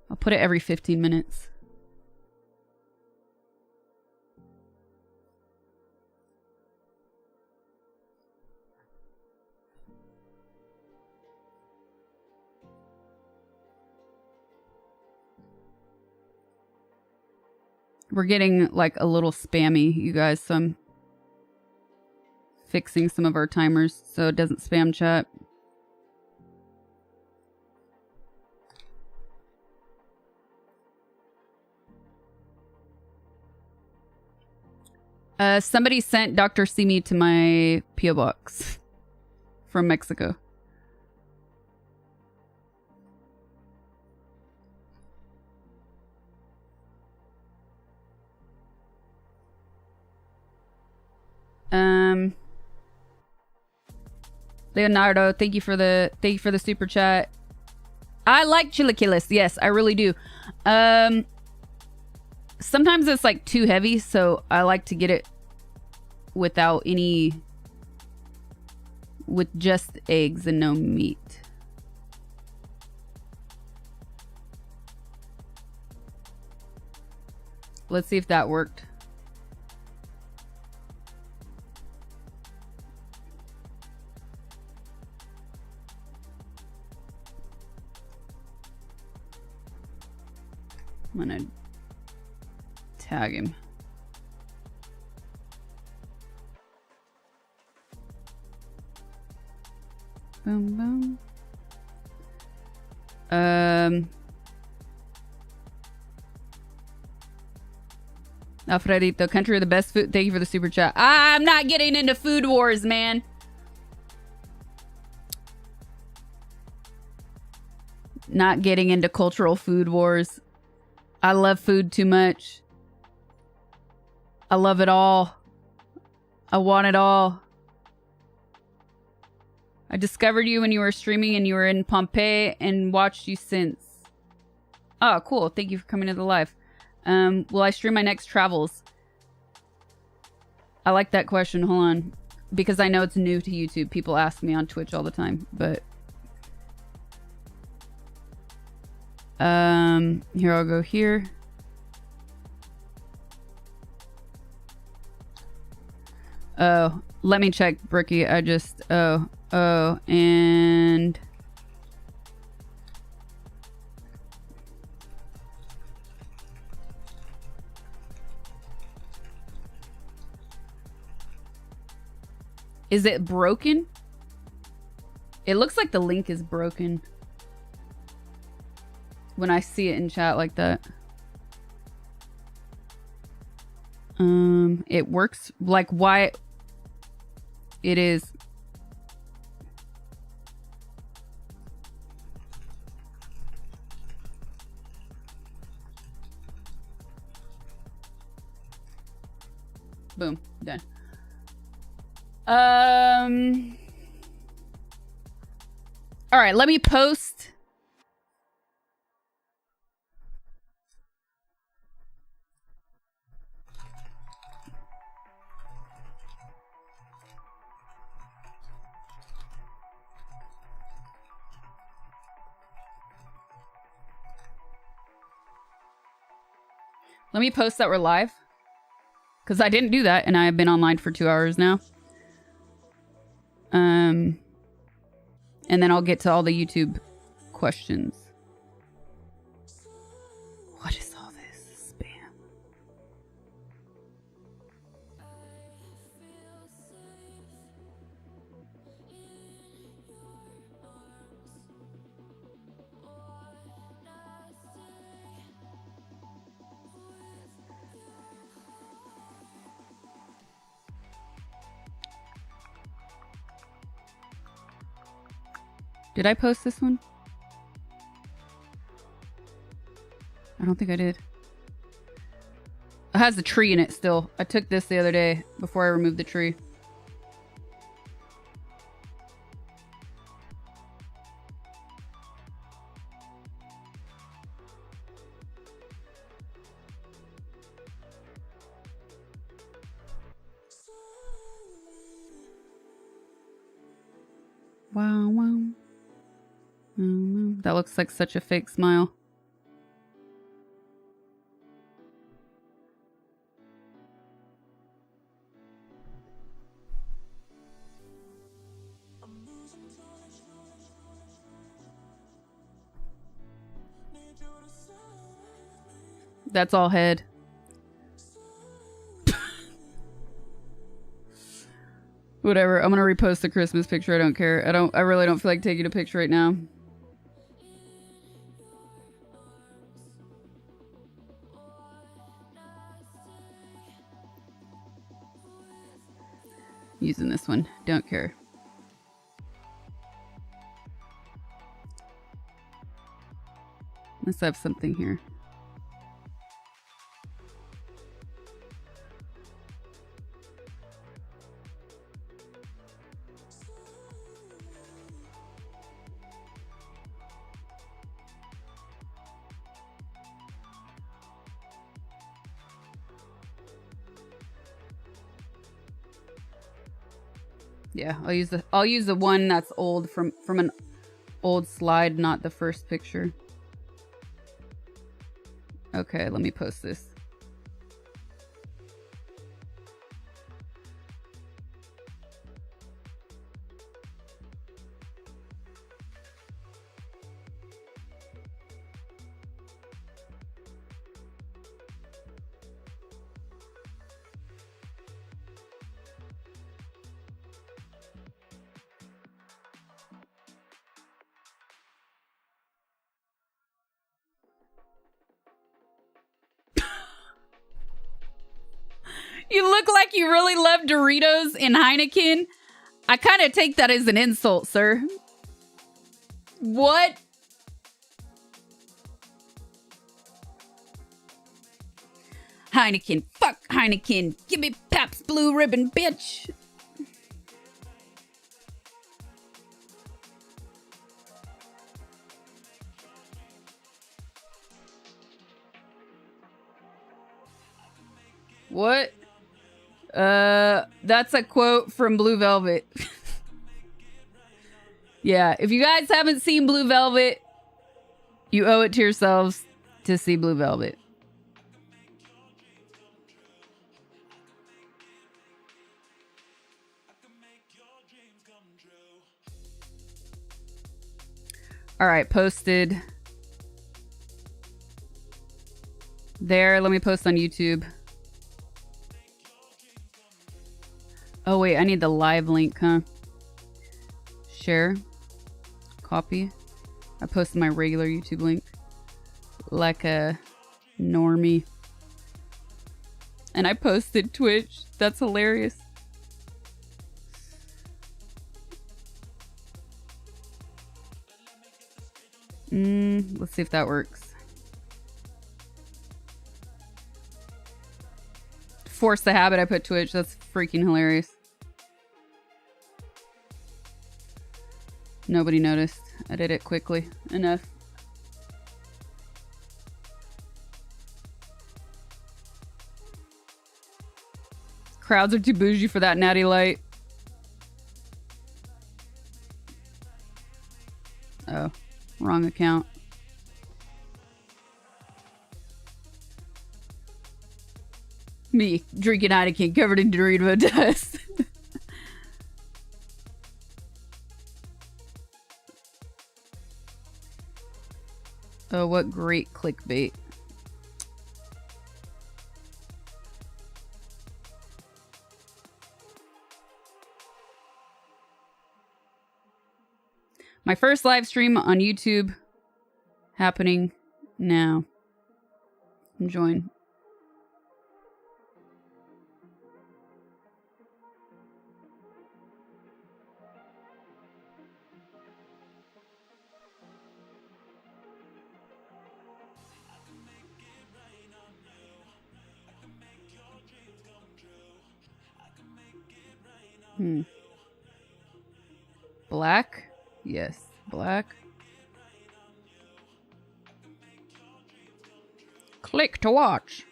I'll put it every 15 minutes. We're getting like a little spammy, you guys, so I'm fixing some of our timers so it doesn't spam chat. Somebody sent Dr. Simi to my P.O. box from Mexico. Leonardo, thank you for the super chat. I like chilaquiles. Yes, I really do. Sometimes it's like too heavy, so I like to get it without any, with just eggs and no meat. Let's see if that worked. I'm gonna tag him. Boom, boom. Alfredito, country of the best food. Thank you for the super chat. I'm not getting into food wars, man. Not getting into cultural food wars. I love food too much. I love it all. I want it all. I discovered you when you were streaming and you were in Pompeii and watched you since. Oh, cool. Thank you for coming to the live. Will I stream my next travels? I like that question. Hold on. Because I know it's new to YouTube. People ask me on Twitch all the time, but... here, I'll go here. Oh, let me check, Brookie. I just... Oh, and... Is it broken? It looks like the link is broken when I see it in chat like that. It works like why it is. Boom, done. All right, let me post. Let me post that we're live. Because I didn't do that, and I have been online for 2 hours now. And then I'll get to all the YouTube questions. What is all this spam? Did I post this one? I don't think I did. It has the tree in it still. I took this the other day before I removed the tree. Wow, wow. That looks like such a fake smile. That's all head. Whatever. I'm gonna repost the Christmas picture. I don't care. I really don't feel like taking a picture right now. Using this one. Don't care. Let's have something here. Yeah, I'll use the one that's old from an old slide, not the first picture. Okay, let me post this. You look like you really love Doritos and Heineken. I kind of take that as an insult, sir. What? Heineken. Fuck Heineken. Give me Pabst Blue Ribbon, bitch. What? That's a quote from Blue Velvet. Yeah, if you guys haven't seen Blue Velvet, you owe it to yourselves to see Blue Velvet. All right, posted. There, let me post on YouTube. Oh wait, I need the live link, huh? Share. Copy. I posted my regular YouTube link. Like a normie. And I posted Twitch. That's hilarious. Let's see if that works. Force the habit, I put Twitch. That's freaking hilarious. Nobody noticed. I did it quickly enough. Crowds are too bougie for that natty light. Oh, wrong account. Me, drinking Heineken covered in Dorito dust. Oh, what great clickbait. My first live stream on YouTube happening now. Join. Black? Yes, black. Click to watch.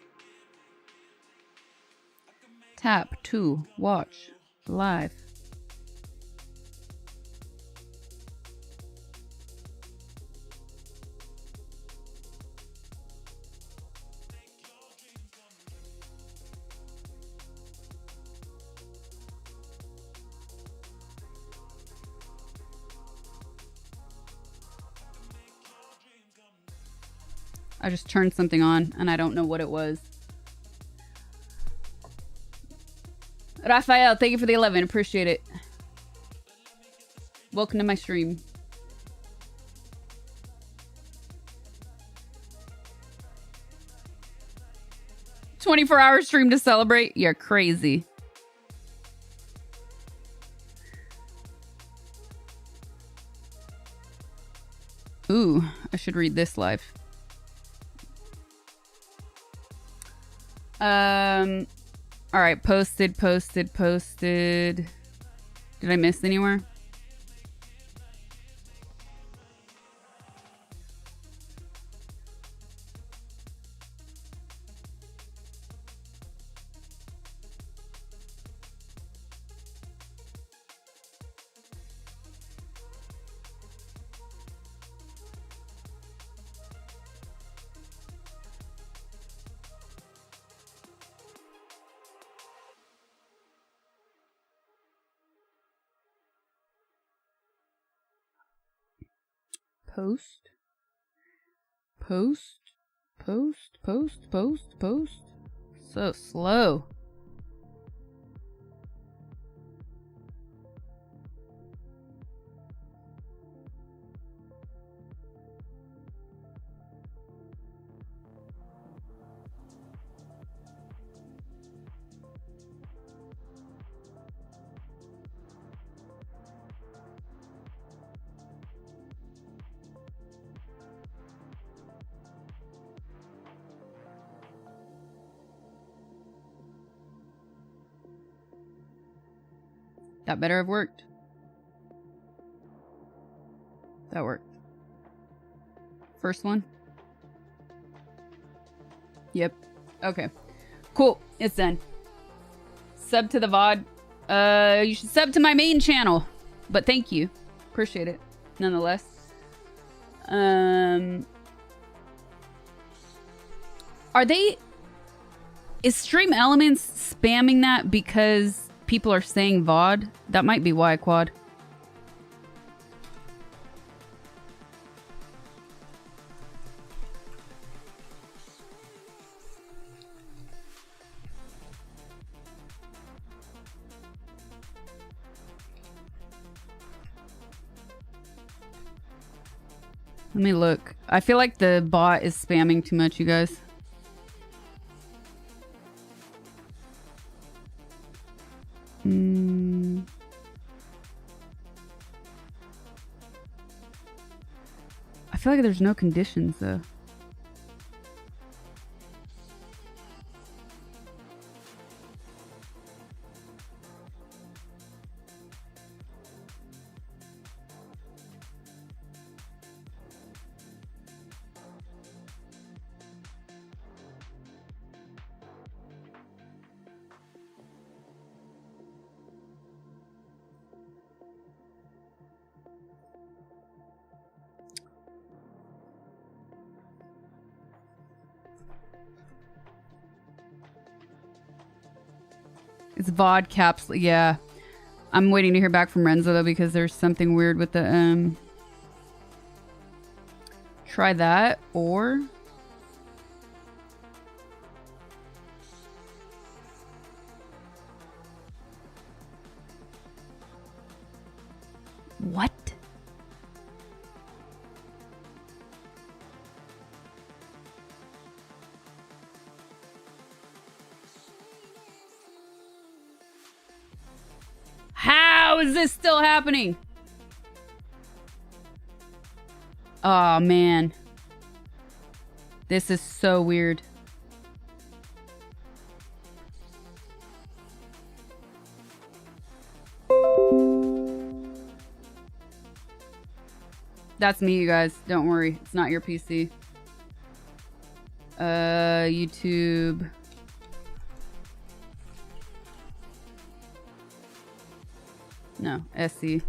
Tap to watch live. I just turned something on and I don't know what it was. Raphael, thank you for the 11. Appreciate it. Welcome to my stream. "24-hour stream to celebrate"? You're crazy. Ooh, I should read this live. All right, posted. Did I miss anywhere? Post. So slow. That better have worked. That worked. First one? Yep. Okay. Cool. It's done. Sub to the VOD. You should sub to my main channel. But thank you. Appreciate it. Nonetheless. Are they... Is Stream Elements spamming that because people are saying VOD? That might be why, Quad. Let me look. I feel like the bot is spamming too much, you guys. I feel like there's no conditions though. It's VOD caps. Yeah. I'm waiting to hear back from Renzo though because there's something weird with the try that or what? How is this still happening? Oh, man. This is so weird. That's me, you guys. Don't worry. It's not your PC. YouTube. No, SC.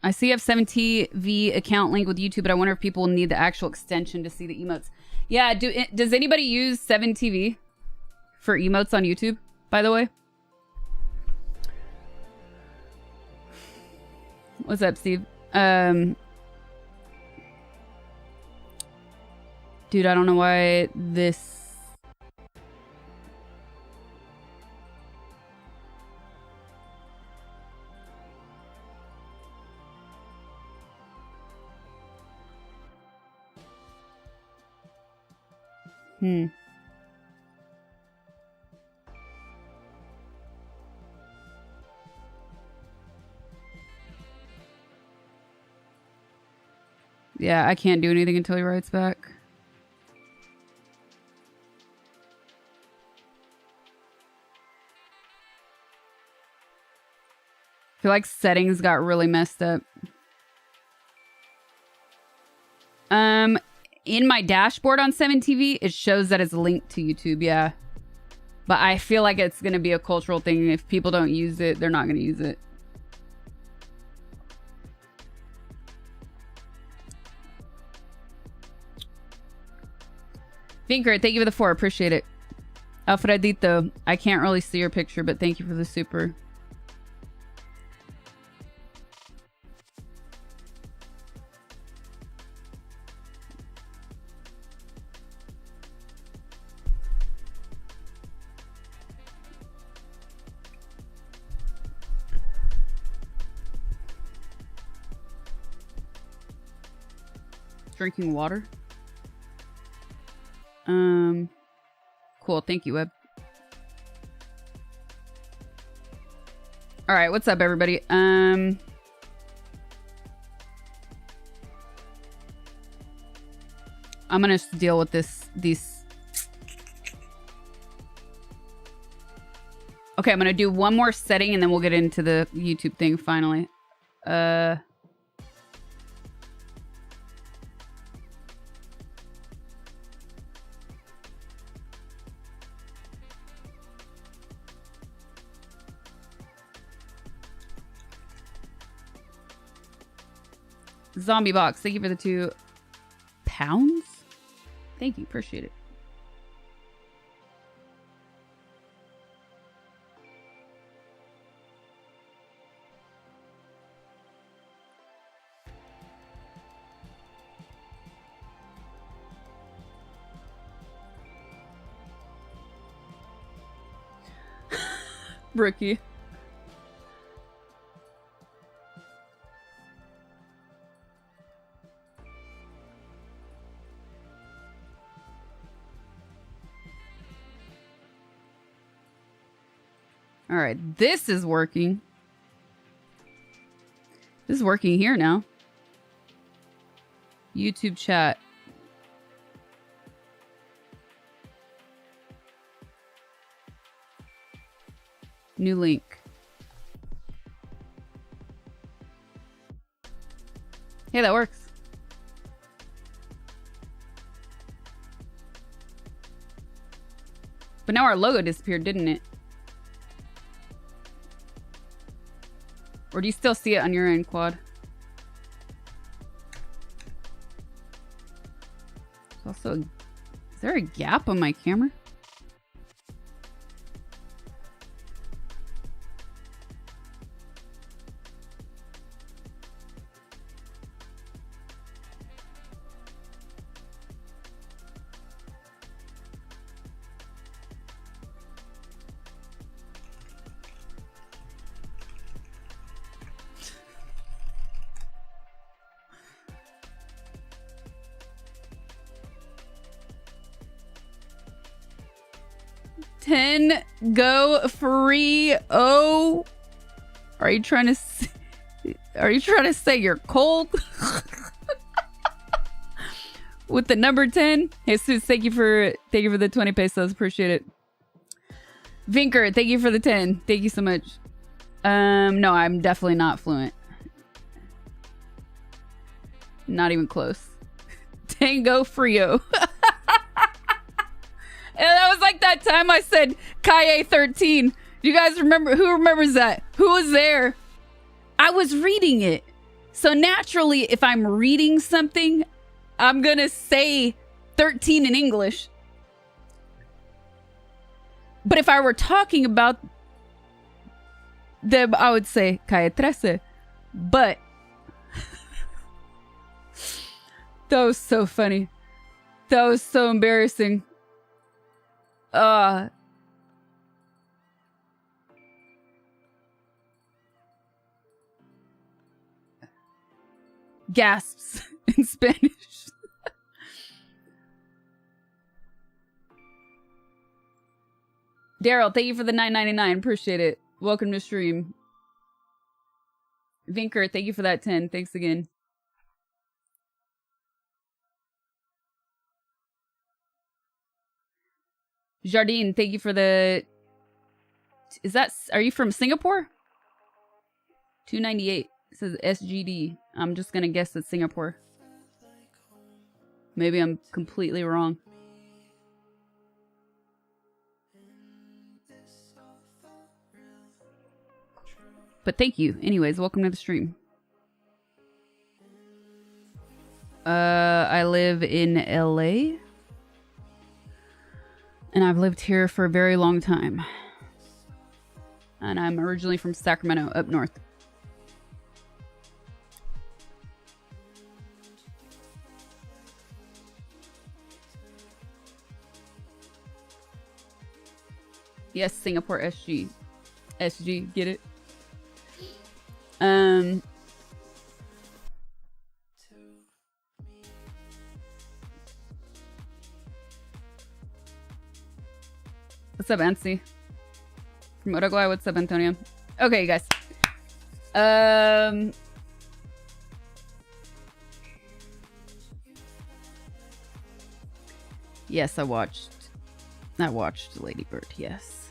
I see you have 7TV account link with YouTube, but I wonder if people need the actual extension to see the emotes. Yeah, does anybody use 7TV for emotes on YouTube, by the way? What's up, Steve? Dude, I don't know why this... Yeah, I can't do anything until he writes back. I feel like settings got really messed up. In my dashboard on 7TV, it shows that it's linked to YouTube, yeah. But I feel like it's going to be a cultural thing. If people don't use it, they're not going to use it. Finker, thank you for the 4. Appreciate it. Alfredito, I can't really see your picture, but thank you for the super. Drinking water. Cool. Thank you, Web. All right. What's up, everybody? I'm gonna deal with these. Okay. I'm gonna do one more setting and then we'll get into the YouTube thing finally. Zombie box, thank you for the 2. pounds? Thank you. Appreciate it. Brookie. All right, this is working. This is working here now. YouTube chat. New link. Yeah, that works. But now our logo disappeared, didn't it? Or do you still see it on your end, Quad? There's also, is there a gap on my camera? 𝗵𝗲𝗿𝗲. Are you trying to say you're cold? With the number 10. Jesus, thank you for the 20 pesos. Appreciate it. Vinker, thank you for the 10. Thank you so much. No, I'm definitely not fluent. Not even close. Tango Frio. And that was like that time I said Kaye 13. Do you guys remember? Who remembers that? Who was there? I was reading it. So naturally, if I'm reading something, I'm going to say 13 in English. But if I were talking about them, I would say Kaye 13. But that was so funny. That was so embarrassing. Gasps in Spanish. Daryl, thank you for the $9.99. Appreciate it. Welcome to stream. Vinker, thank you for that 10. Thanks again. Jardine, thank you for the... Are you from Singapore? 298. It says SGD. I'm just gonna guess it's Singapore. Maybe I'm completely wrong. But thank you. Anyways, welcome to the stream. I live in LA. And I've lived here for a very long time. And I'm originally from Sacramento, up north. Yes, Singapore SG. SG, get it? What's up, Ansi? From Uruguay, what's up, Antonio? Okay, guys. Yes, I watched Lady Bird, yes.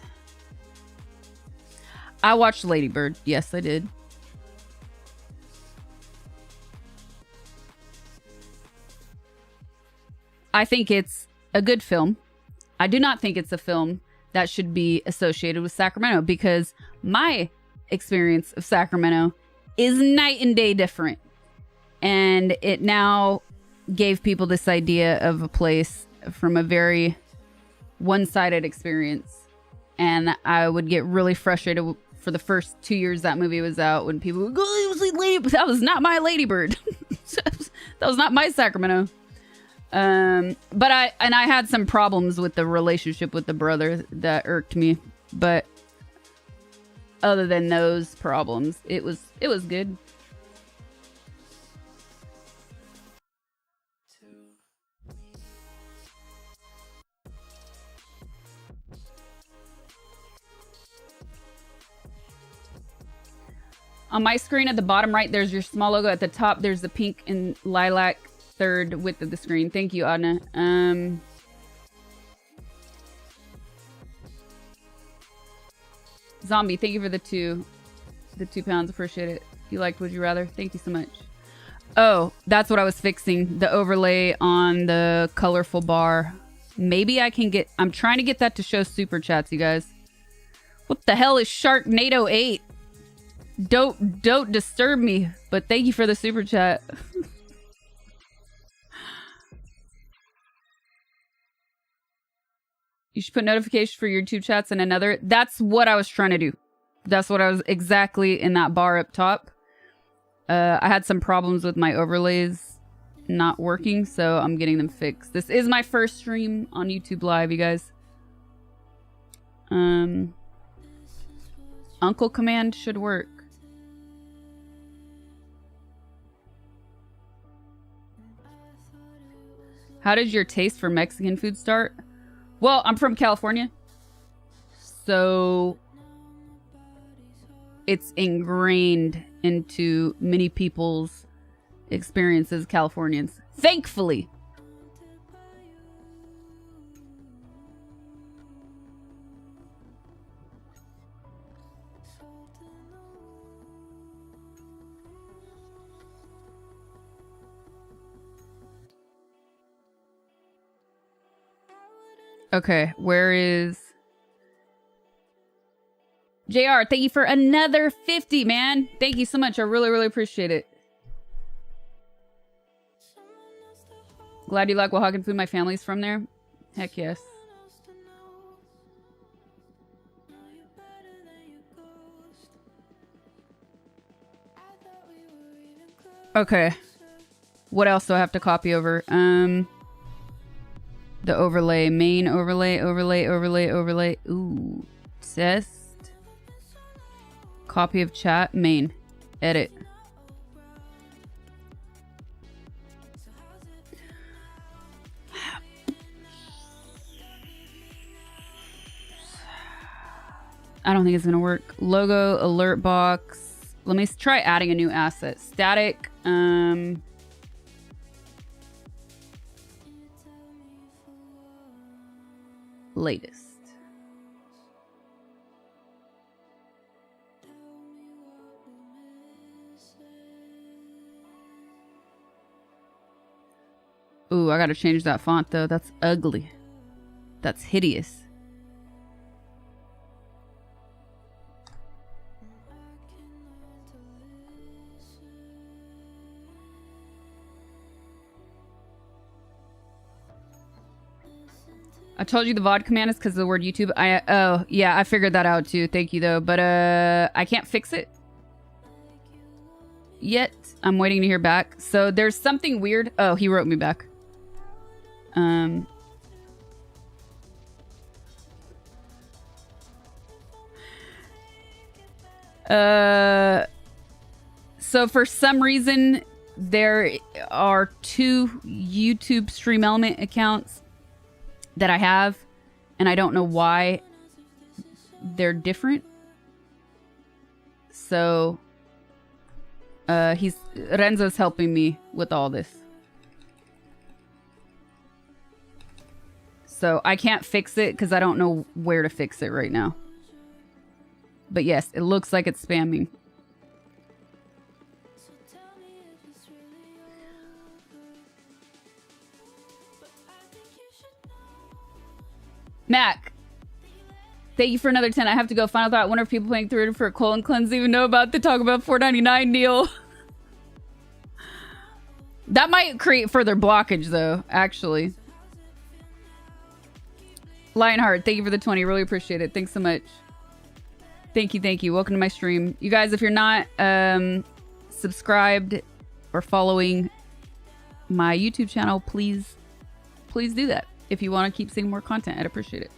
I watched Lady Bird, yes, I did. I think it's a good film. I do not think it's a film that should be associated with Sacramento because my experience of Sacramento is night and day different. And it now gave people this idea of a place from a very one-sided experience. And I would get really frustrated for the first 2 years that movie was out when people would go, that was not my Ladybird. That was not my Sacramento. But I had some problems with the relationship with the brother that irked me. But other than those problems, it was good. On my screen at the bottom right, there's your small logo. At the top, there's the pink and lilac third width of the screen. Thank you, Adna. Zombie, thank you for the 2 pounds. Appreciate it. You liked Would You Rather? Thank you so much. Oh, that's what I was fixing. The overlay on the colorful bar. Maybe I can get... I'm trying to get that to show super chats, you guys. What the hell is Sharknado 8? Don't disturb me, but thank you for the super chat. You should put notifications for your 2 chats in another. That's what I was trying to do. That's what I was exactly in that bar up top. I had some problems with my overlays not working, so I'm getting them fixed. This is my first stream on YouTube Live, you guys. Uncle command should work. How did your taste for Mexican food start? Well, I'm from California, so it's ingrained into many people's experiences, Californians. Thankfully. Okay, where is... JR, thank you for another 50, man. Thank you so much. I really, really appreciate it. Glad you like Oaxacan food. My family's from there. Heck yes. Okay. What else do I have to copy over? The overlay. Main overlay, overlay, overlay, overlay. Ooh. Test. Copy of chat. Main. Edit. I don't think it's gonna work. Logo, alert box. Let me try adding a new asset. Static. Latest. Ooh, I gotta change that font though. That's ugly. That's hideous. I told you the VOD command is because of the word YouTube. Oh, yeah, I figured that out too. Thank you, though. But I can't fix it yet. I'm waiting to hear back. So there's something weird. Oh, he wrote me back. So for some reason, there are 2 YouTube Stream Element accounts that I have, and I don't know why they're different. So Renzo's helping me with all this. So I can't fix it because I don't know where to fix it right now. But yes, it looks like it's spamming. Mac, thank you for another 10. I have to go. Final thought. I wonder if people paying $3 for a colon cleanse even know about the talk about $4.99 deal. That might create further blockage, though, actually. Lionheart, thank you for the 20. Really appreciate it. Thanks so much. Thank you, thank you. Welcome to my stream. You guys, if you're not subscribed or following my YouTube channel, please do that. If you want to keep seeing more content, I'd appreciate it.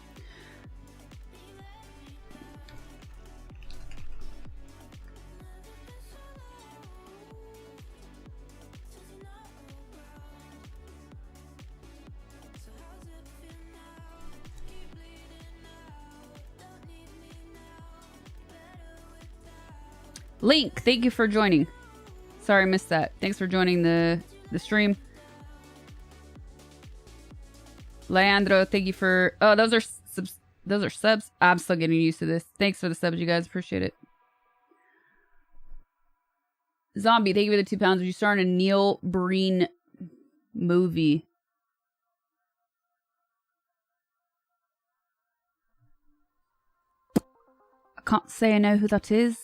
Link, thank you for joining. Sorry I missed that. Thanks for joining the stream. Leandro, thank you for... Oh, those are subs. Those are subs. I'm still getting used to this. Thanks for the subs, you guys. Appreciate it. Zombie, thank you for the 2 pounds. Would you star in a Neil Breen movie? I can't say I know who that is.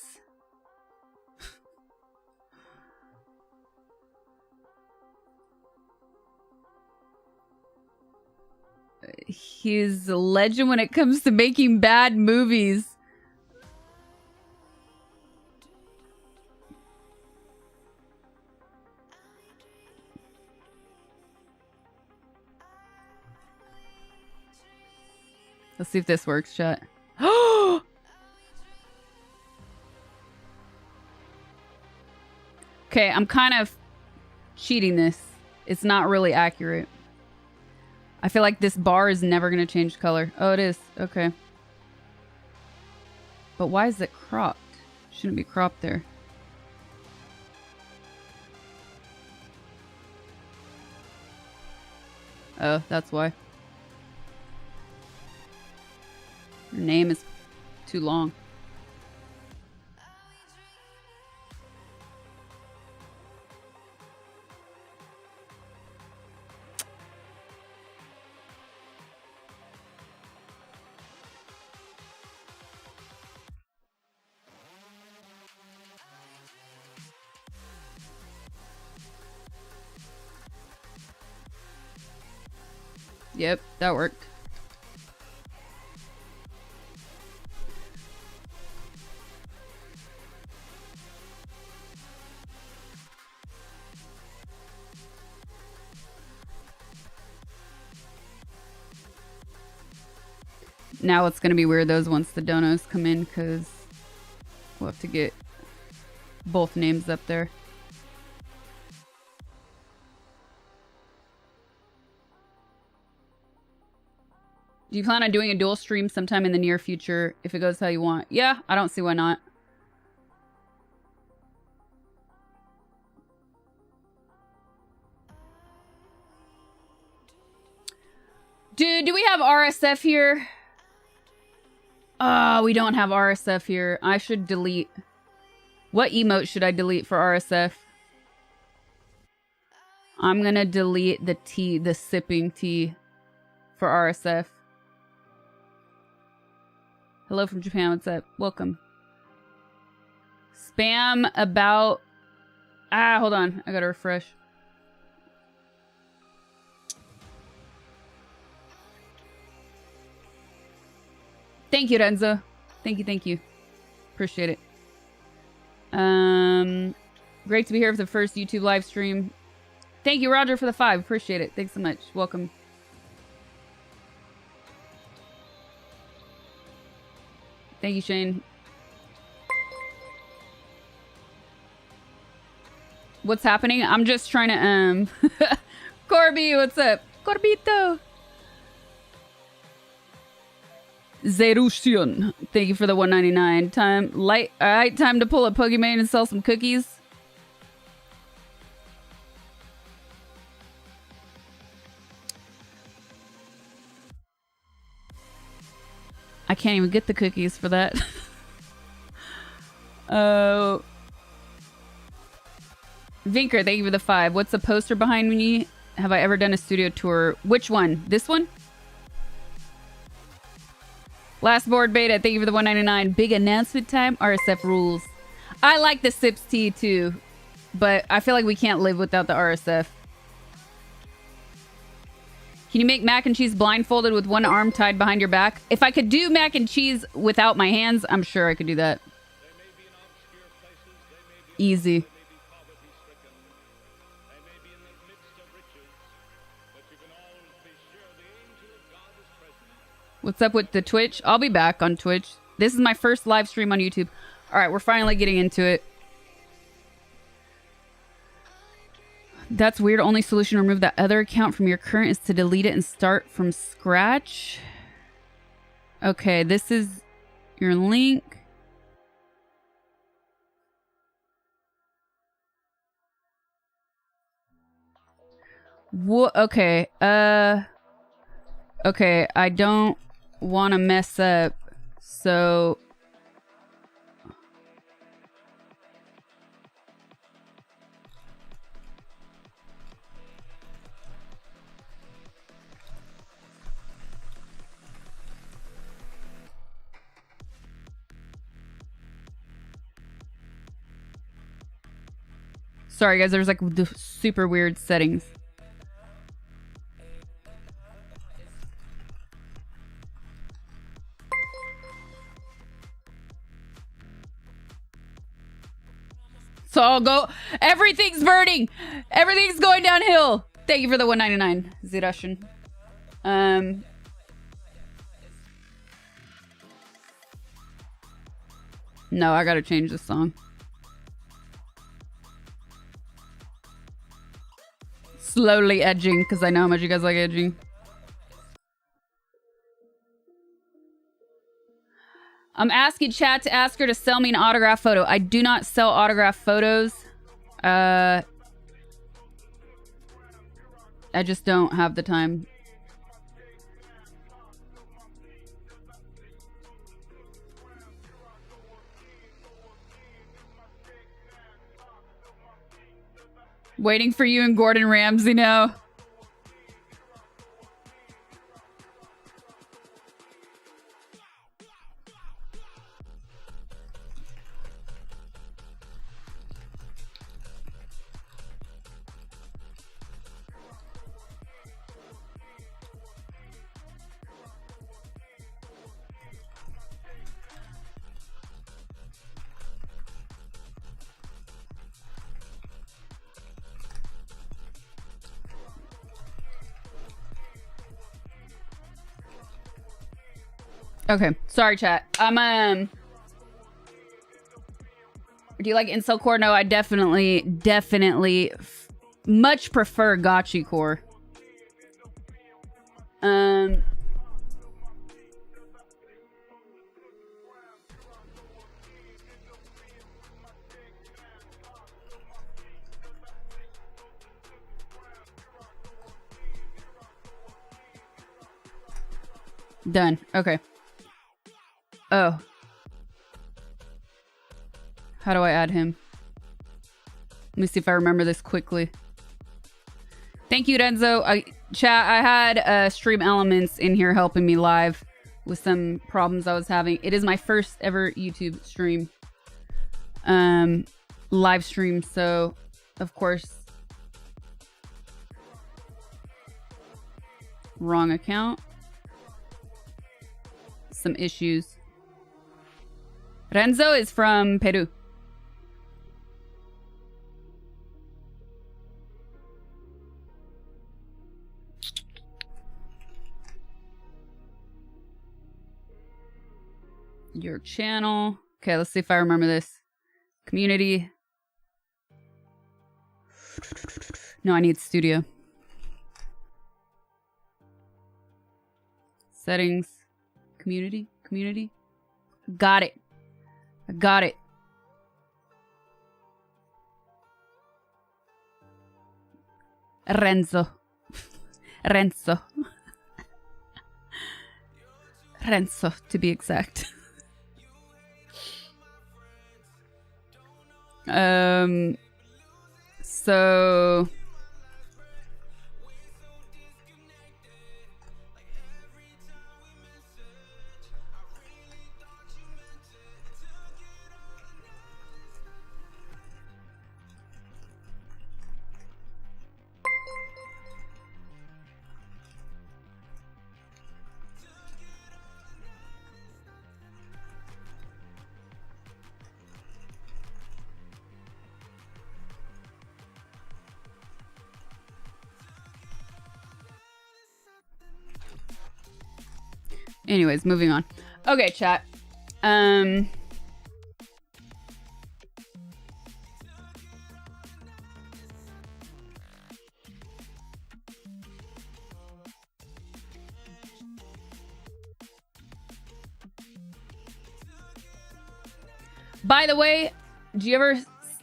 He's a legend when it comes to making bad movies. Let's see if this works, chat. Okay, I'm kind of cheating this. It's not really accurate. I feel like this bar is never going to change color. Oh, it is. Okay. But why is it cropped? Shouldn't be cropped there. Oh, that's why. Her name is too long. Yep, that worked. Now it's going to be weird those once the donos come in, because we'll have to get both names up there. Do you plan on doing a dual stream sometime in the near future if it goes how you want? Yeah, I don't see why not. Dude, do we have RSF here? We don't have RSF here. I should delete. What emote should I delete for RSF? I'm gonna delete the tea, the sipping tea for RSF. Hello from Japan, what's up? Welcome. Spam about... hold on. I gotta refresh. Thank you, Renzo. Thank you, thank you. Appreciate it. Great to be here for the first YouTube live stream. Thank you, Roger, for the 5. Appreciate it. Thanks so much. Welcome. Thank you, Shane. What's happening? I'm just trying to, Corby, what's up? Corbito. Zerusian. Thank you for the 199. Alright, time to pull a Pokemon and sell some cookies. I can't even get the cookies for that. Vinker, thank you for the 5. What's the poster behind me? Have I ever done a studio tour? Which one? This one? Last board beta, thank you for the 199. Big announcement time. RSF rules. I like the Sips tea too, but I feel like we can't live without the RSF. Can you make mac and cheese blindfolded with one arm tied behind your back? If I could do mac and cheese without my hands, I'm sure I could do that. Easy. What's up with the Twitch? I'll be back on Twitch. This is my first live stream on YouTube. All right, we're finally getting into it. That's weird. Only solution to remove that other account from your current is to delete it and start from scratch. Okay, this is your link. What? Okay. Okay, I don't want to mess up, so... Sorry guys, there's like the super weird settings. So I'll go. Everything's burning. Everything's going downhill. Thank you for the 199, 𝗳𝗶𝗍. No, I gotta change this song. Slowly edging, because I know how much you guys like edging. I'm asking chat to ask her to sell me an autograph photo. I do not sell autograph photos. I just don't have the time. Waiting for you and Gordon Ramsay now. Okay, sorry chat. Do you like incel core? No, I definitely much prefer gotchi core. Done. Okay. Oh. How do I add him? Let me see if I remember this quickly. Thank you, Renzo. Chat, I had Stream Elements in here helping me live with some problems I was having. It is my first ever YouTube stream. Live stream, so of course. Wrong account. Some issues. Renzo is from Peru. Your channel. Okay, let's see if I remember this. Community. No, I need studio. Settings. Community. Community. Got it. I got it. Renzo. Renzo. Renzo, to be exact. So... Anyways, moving on. Okay, chat. By the way, do you ever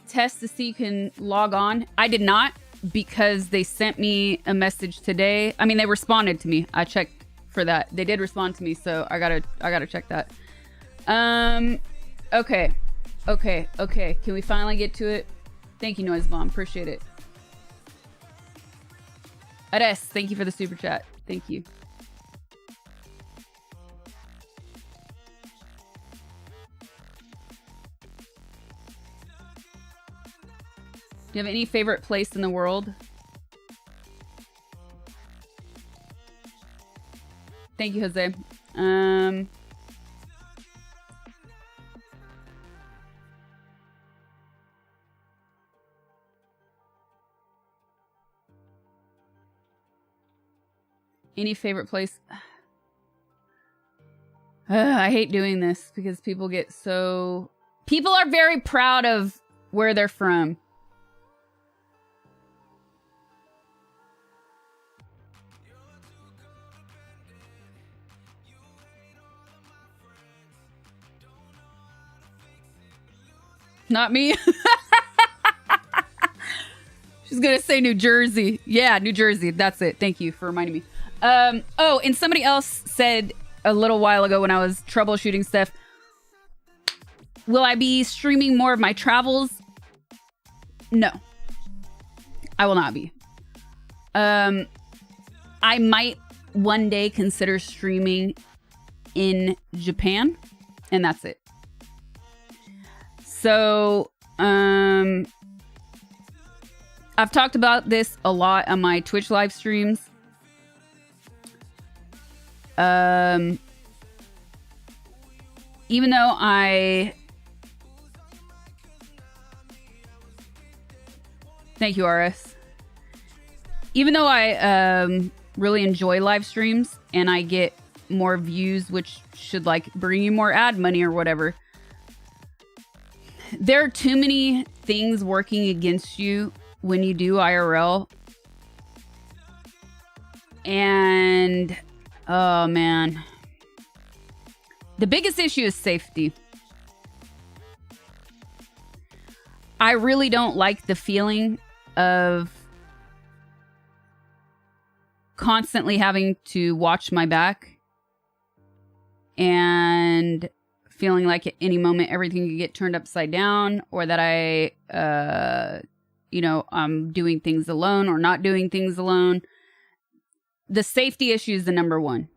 test to see you can log on? I did not, because they sent me a message today. I mean, they responded to me. I checked for that. They did respond to me, so I gotta check that. Okay. Can we finally get to it? Thank you, Noise Bomb. Appreciate it. Ares, thank you for the super chat. Thank you. Do you have any favorite place in the world? Thank you, Jose. Any favorite place? I hate doing this because people get so... People are very proud of where they're from. Not me. She's gonna say New Jersey. Yeah, New Jersey. That's it. Thank you for reminding me. Oh, and somebody else said a little while ago when I was troubleshooting stuff, will I be streaming more of my travels? No, I will not be. I might one day consider streaming in Japan, and that's it. So, I've talked about this a lot on my Twitch live streams. Even though thank you, RS. Even though I really enjoy live streams and I get more views, which should like bring you more ad money or whatever, there are too many things working against you when you do IRL. And, oh man. The biggest issue is safety. I really don't like the feeling of constantly having to watch my back and feeling like at any moment everything could get turned upside down, or that I'm doing things alone or not doing things alone. The safety issue is the number one.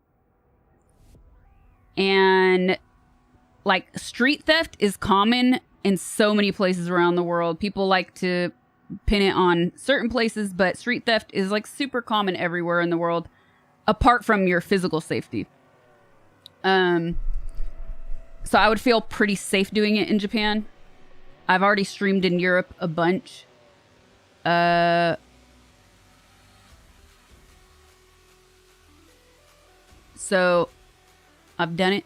And like street theft is common in so many places around the world. People like to pin it on certain places, but street theft is like super common everywhere in the world, apart from your physical safety. So I would feel pretty safe doing it in Japan. I've already streamed in Europe a bunch. So I've done it.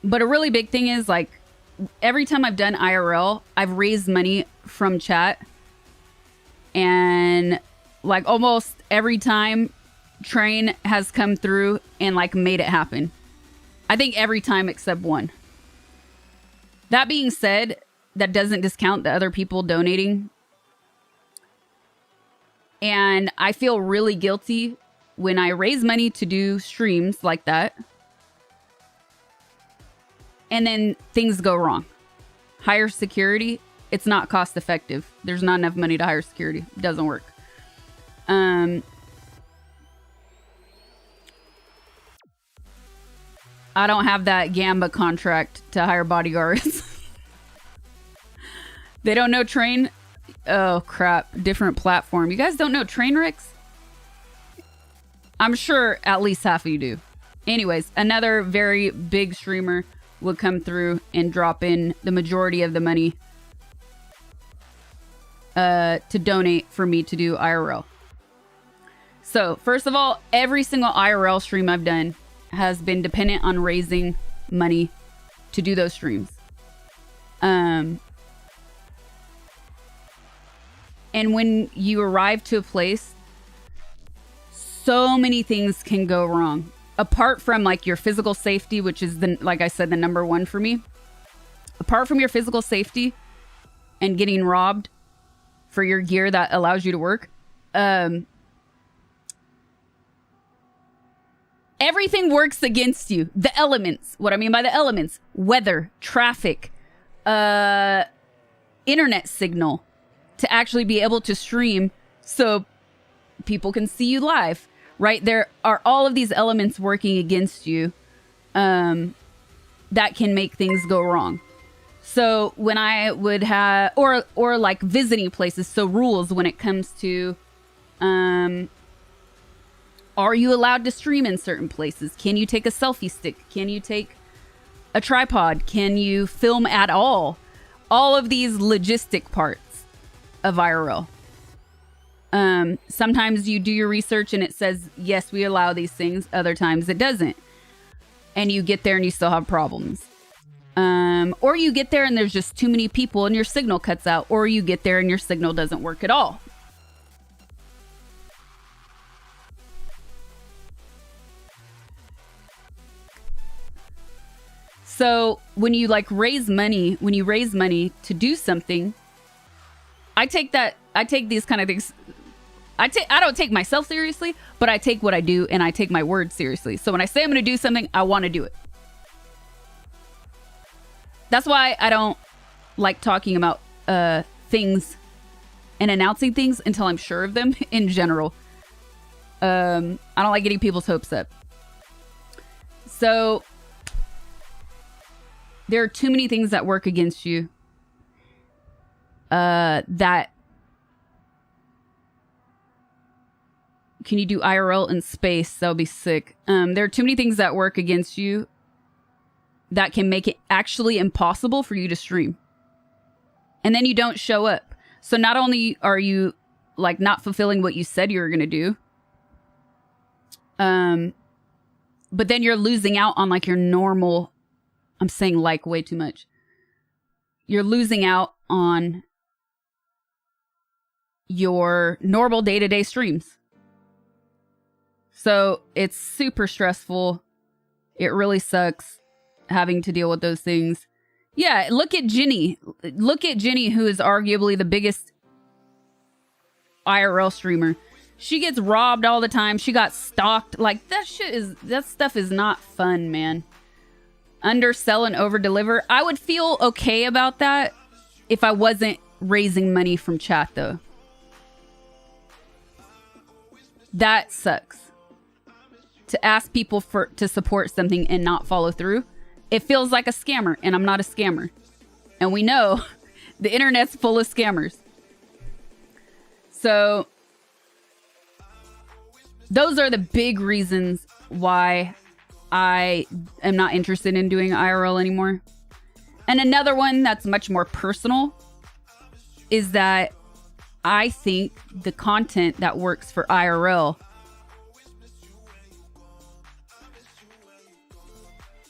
But a really big thing is like every time I've done IRL, I've raised money from chat. And like almost every time Train has come through and like made it happen. I think every time except one. That being said, that doesn't discount the other people donating. And I feel really guilty when I raise money to do streams like that, and then things go wrong. Hire security, it's not cost effective. There's not enough money to hire security. It doesn't work. I don't have that 𝗵𝗶𝗿 contract to hire bodyguards. They don't know Train. Oh, crap. Different platform. You guys don't know Trainwrecks? I'm sure at least half of you do. Anyways, another very big streamer would come through and drop in the majority of the money to donate for me to do IRL. So first of all, every single IRL stream I've done has been dependent on raising money to do those streams. And when you arrive to a place, so many things can go wrong. Apart from like your physical safety, which is like I said, the number one for me. Apart from your physical safety and getting robbed for your gear that allows you to work, everything works against you. The elements. What I mean by the elements: weather, traffic, internet signal, to actually be able to stream so people can see you live, right? There are all of these elements working against you that can make things go wrong. So when I would have, or like visiting places, so rules when it comes to, are you allowed to stream in certain places? Can you take a selfie stick? Can you take a tripod? Can you film at all? All of these logistic parts of IRL. Sometimes you do your research and it says, yes, we allow these things. Other times it doesn't. And you get there and you still have problems. Or you get there and there's just too many people and your signal cuts out. Or you get there and your signal doesn't work at all. So when you like raise money to do something, I take these kind of things. I don't take myself seriously, but I take what I do and I take my word seriously. So when I say I'm going to do something, I want to do it. That's why I don't like talking about things and announcing things until I'm sure of them in general. I don't like getting people's hopes up. So there are too many things that work against you that... Can you do IRL in space? That would be sick. There are too many things that work against you that can make it actually impossible for you to stream. And then you don't show up. So not only are you like not fulfilling what you said you were going to do, but then you're losing out on like your normal, I'm saying like way too much. You're losing out on your normal day-to-day streams. So it's super stressful. It really sucks having to deal with those things. Yeah, look at Jenny. Look at Jenny, who is arguably the biggest IRL streamer. She gets robbed all the time. She got stalked. Like that stuff is not fun, man. Undersell and over deliver. I would feel okay about that if I wasn't raising money from chat though. That sucks. To ask people to support something and not follow through. It feels like a scammer, and I'm not a scammer. And we know the internet's full of scammers. So those are the big reasons why I am not interested in doing IRL anymore. And another one that's much more personal is that I think the content that works for IRL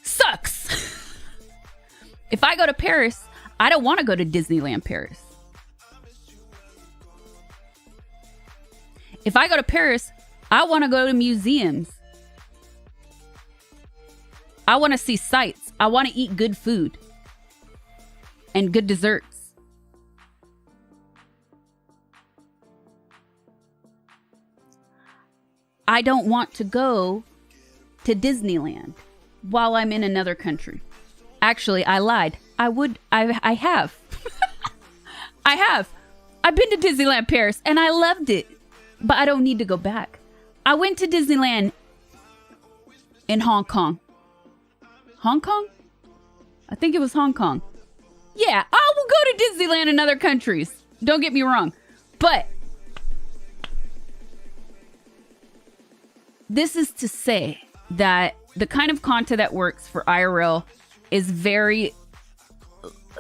sucks. If I go to Paris, I don't want to go to Disneyland Paris. If I go to Paris, I want to go to museums. I want to see sights. I want to eat good food and good desserts. I don't want to go to Disneyland while I'm in another country. Actually, I lied. I have. I have. I've been to Disneyland Paris and I loved it, but I don't need to go back. I went to Disneyland in Hong Kong. Hong Kong? I think it was Hong Kong. Yeah, I will go to Disneyland in other countries. Don't get me wrong. But this is to say that the kind of content that works for IRL is very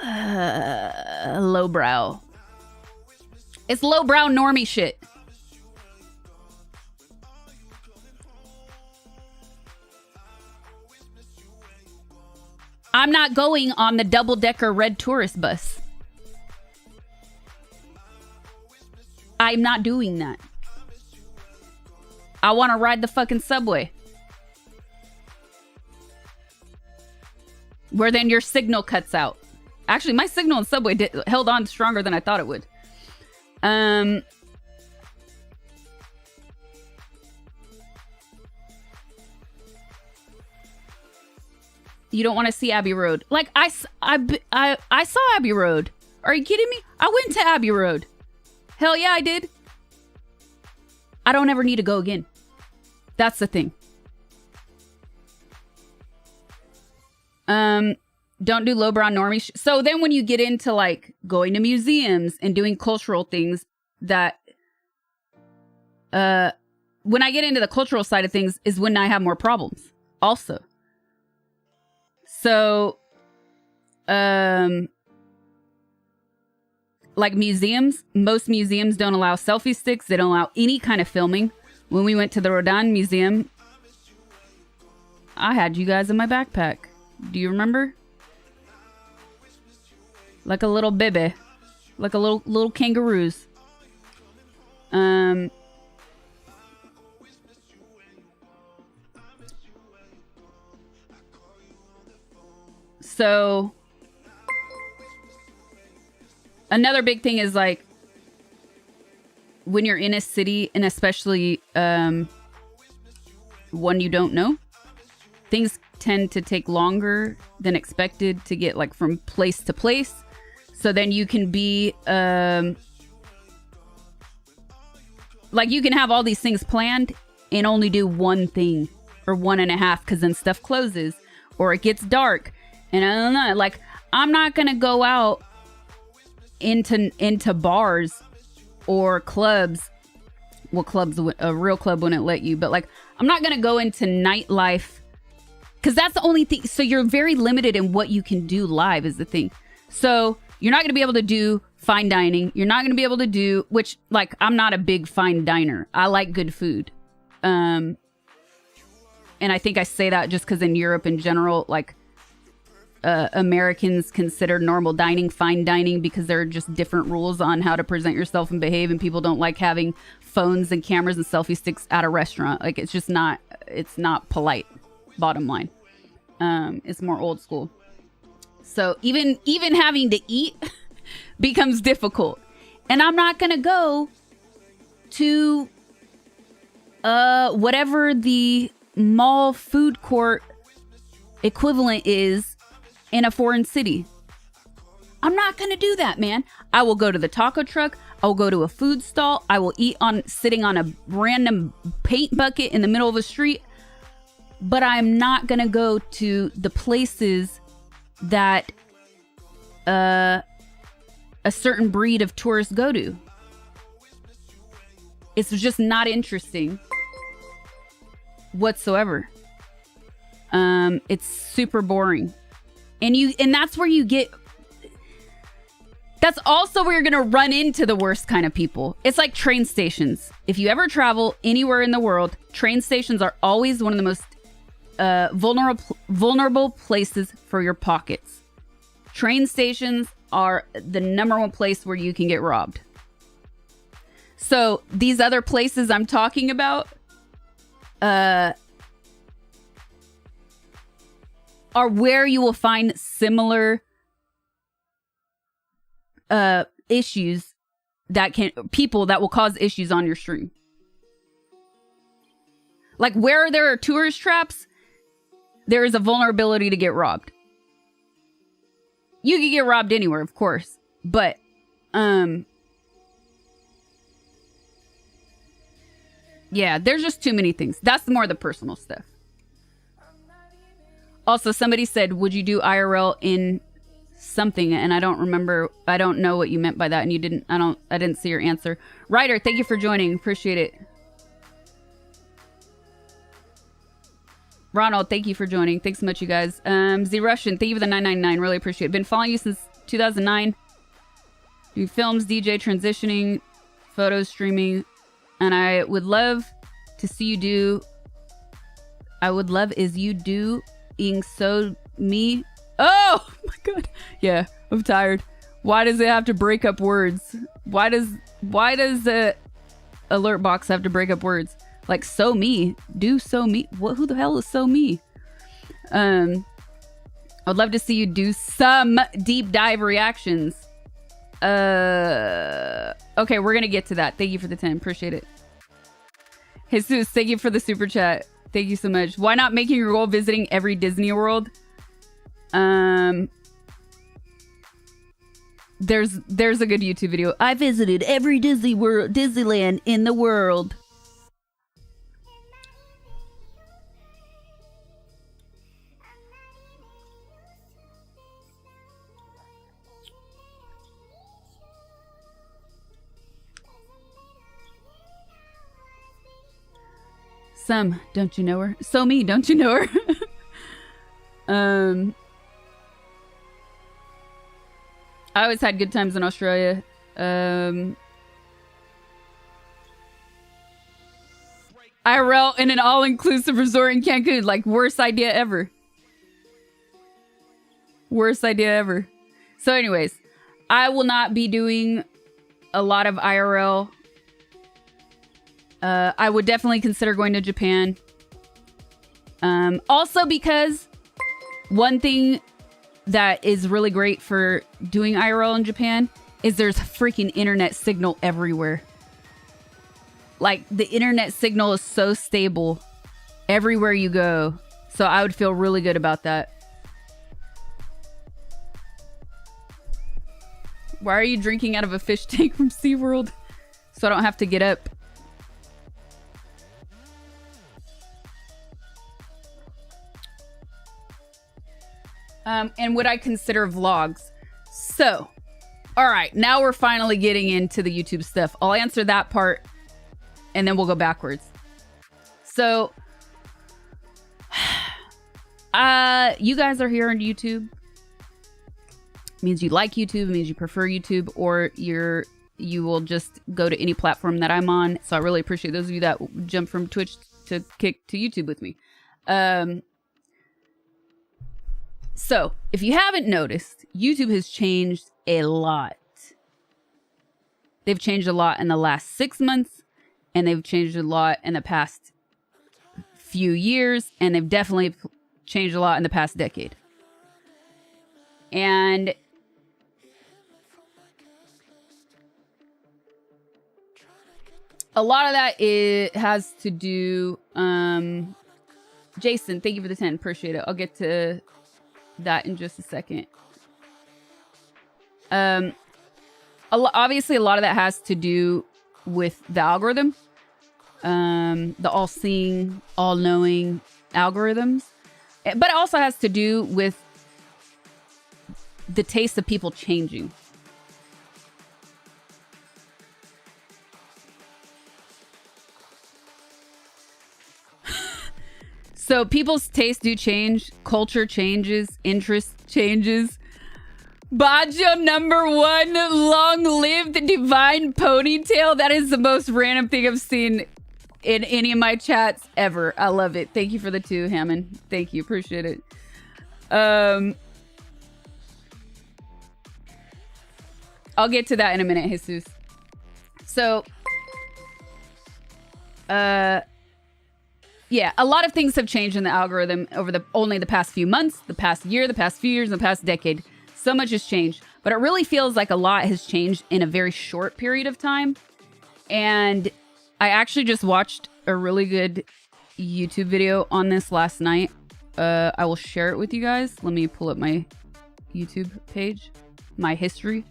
lowbrow. It's lowbrow normie shit. I'm not going on the double-decker red tourist bus. I'm not doing that. I want to ride the fucking subway. Where then your signal cuts out. Actually, my signal in subway held on stronger than I thought it would. You don't want to see Abbey Road. Like, I saw Abbey Road. Are you kidding me? I went to Abbey Road. Hell yeah, I did. I don't ever need to go again. That's the thing. Don't do lowbrow normie. So then when you get into like going to museums and doing cultural things that, when I get into the cultural side of things is when I have more problems also. So, like museums, most museums don't allow selfie sticks. They don't allow any kind of filming. When we went to the Rodin Museum, I had you guys in my backpack. Do you remember? Like a little 𝗵𝗶𝗍. Like a little kangaroos. So another big thing is like when you're in a city, and especially one you don't know, things tend to take longer than expected to get like from place to place. So then you can be like you can have all these things planned and only do one thing or one and a half, because then stuff closes or it gets dark. And I don't know, like I'm not gonna go out into bars or clubs. Well, clubs, a real club wouldn't let you, but like I'm not gonna go into nightlife, because that's the only thing. So you're very limited in what you can do live is the thing. So you're not gonna be able to do fine dining. You're not gonna be able to do, which like I'm not a big fine diner. I like good food. And I think I say that just because in Europe in general, like Americans consider normal dining fine dining because there are just different rules on how to present yourself and behave, and people don't like having phones and cameras and selfie sticks at a restaurant. Like it's just not, it's not polite, bottom line. It's more old school. So even having to eat becomes difficult. And I'm not gonna go to whatever the mall food court equivalent is in a foreign city. I'm not gonna do that, man. I will go to the taco truck. I will go to a food stall. I will eat sitting on a random paint bucket in the middle of a street. But I'm not gonna go to the places that a certain breed of tourists go to. It's just not interesting whatsoever. It's super boring. And that's where you get, that's also where you're going to run into the worst kind of people. It's like train stations. If you ever travel anywhere in the world, train stations are always one of the most vulnerable places for your pockets. Train stations are the #1 place where you can get robbed. So these other places I'm talking about are where you will find similar issues people that will cause issues on your stream. Like where there are tourist traps, there is a vulnerability to get robbed. You can get robbed anywhere, of course, but yeah, there's just too many things. That's more the personal stuff. Also, somebody said, would you do IRL in something? And I don't remember. I don't know what you meant by that. And you didn't, I didn't see your answer. Ryder, thank you for joining. Appreciate it. Ronald, thank you for joining. Thanks so much, you guys. 𝗵𝗶𝗍, thank you for the 999. Really appreciate it. Been following you since 2009. Do films, DJ, transitioning, photos, streaming. And I would love to see you do. I would love is you do 𝗶𝗀𝘀cie. Oh my god. Yeah, I'm tired. Why does it have to break up words? Why does the alert box have to break up words? Like so me. Do so me. What? Who the hell is so me? I'd love to see you do some deep dive reactions. Okay, we're gonna get to that. Thank you for the 10. Appreciate it. Jesus, thank you for the super chat. Thank you so much. Why not making your goal visiting every Disney World? There's a good YouTube video. I visited every Disneyland in the world. Some, don't you know her? So me, don't you know her? I always had good times in Australia. IRL in an all-inclusive resort in Cancun. Like, worst idea ever. Worst idea ever. So anyways, I will not be doing a lot of IRL. I would definitely consider going to Japan. Also because one thing that is really great for doing IRL in Japan is there's freaking internet signal everywhere. Like, the internet signal is so stable everywhere you go. So I would feel really good about that. Why are you drinking out of a fish tank from SeaWorld? So I don't have to get up. And would I consider vlogs? So, all right, now we're finally getting into the YouTube stuff. I'll answer that part and then we'll go backwards. So, you guys are here on YouTube. It means you like YouTube, it means you prefer YouTube, or you will just go to any platform that I'm on. So I really appreciate those of you that jump from Twitch to kick to YouTube with me. So, if you haven't noticed, YouTube has changed a lot. They've changed a lot in the last 6 months, and they've changed a lot in the past few years, and they've definitely changed a lot in the past decade. And a lot of that has to do... Jason, thank you for the 10. Appreciate it. I'll get to that in just a second. Obviously a lot of that has to do with the algorithm, the all-seeing, all-knowing algorithms, but it also has to do with the taste of people changing. So people's tastes do change, culture changes, interest changes. 𝗵𝗲𝗿𝗲 #1, long-lived divine ponytail. That is the most random thing I've seen in any of my chats ever. I love it. Thank you for the 2, Hammond. Thank you. Appreciate it. I'll get to that in a minute, Jesus. So, yeah, a lot of things have changed in the algorithm over only the past few months, the past year, the past few years, and the past decade. So much has changed, but it really feels like a lot has changed in a very short period of time. And I actually just watched a really good YouTube video on this last night. I will share it with you guys. Let me pull up my YouTube page, my history.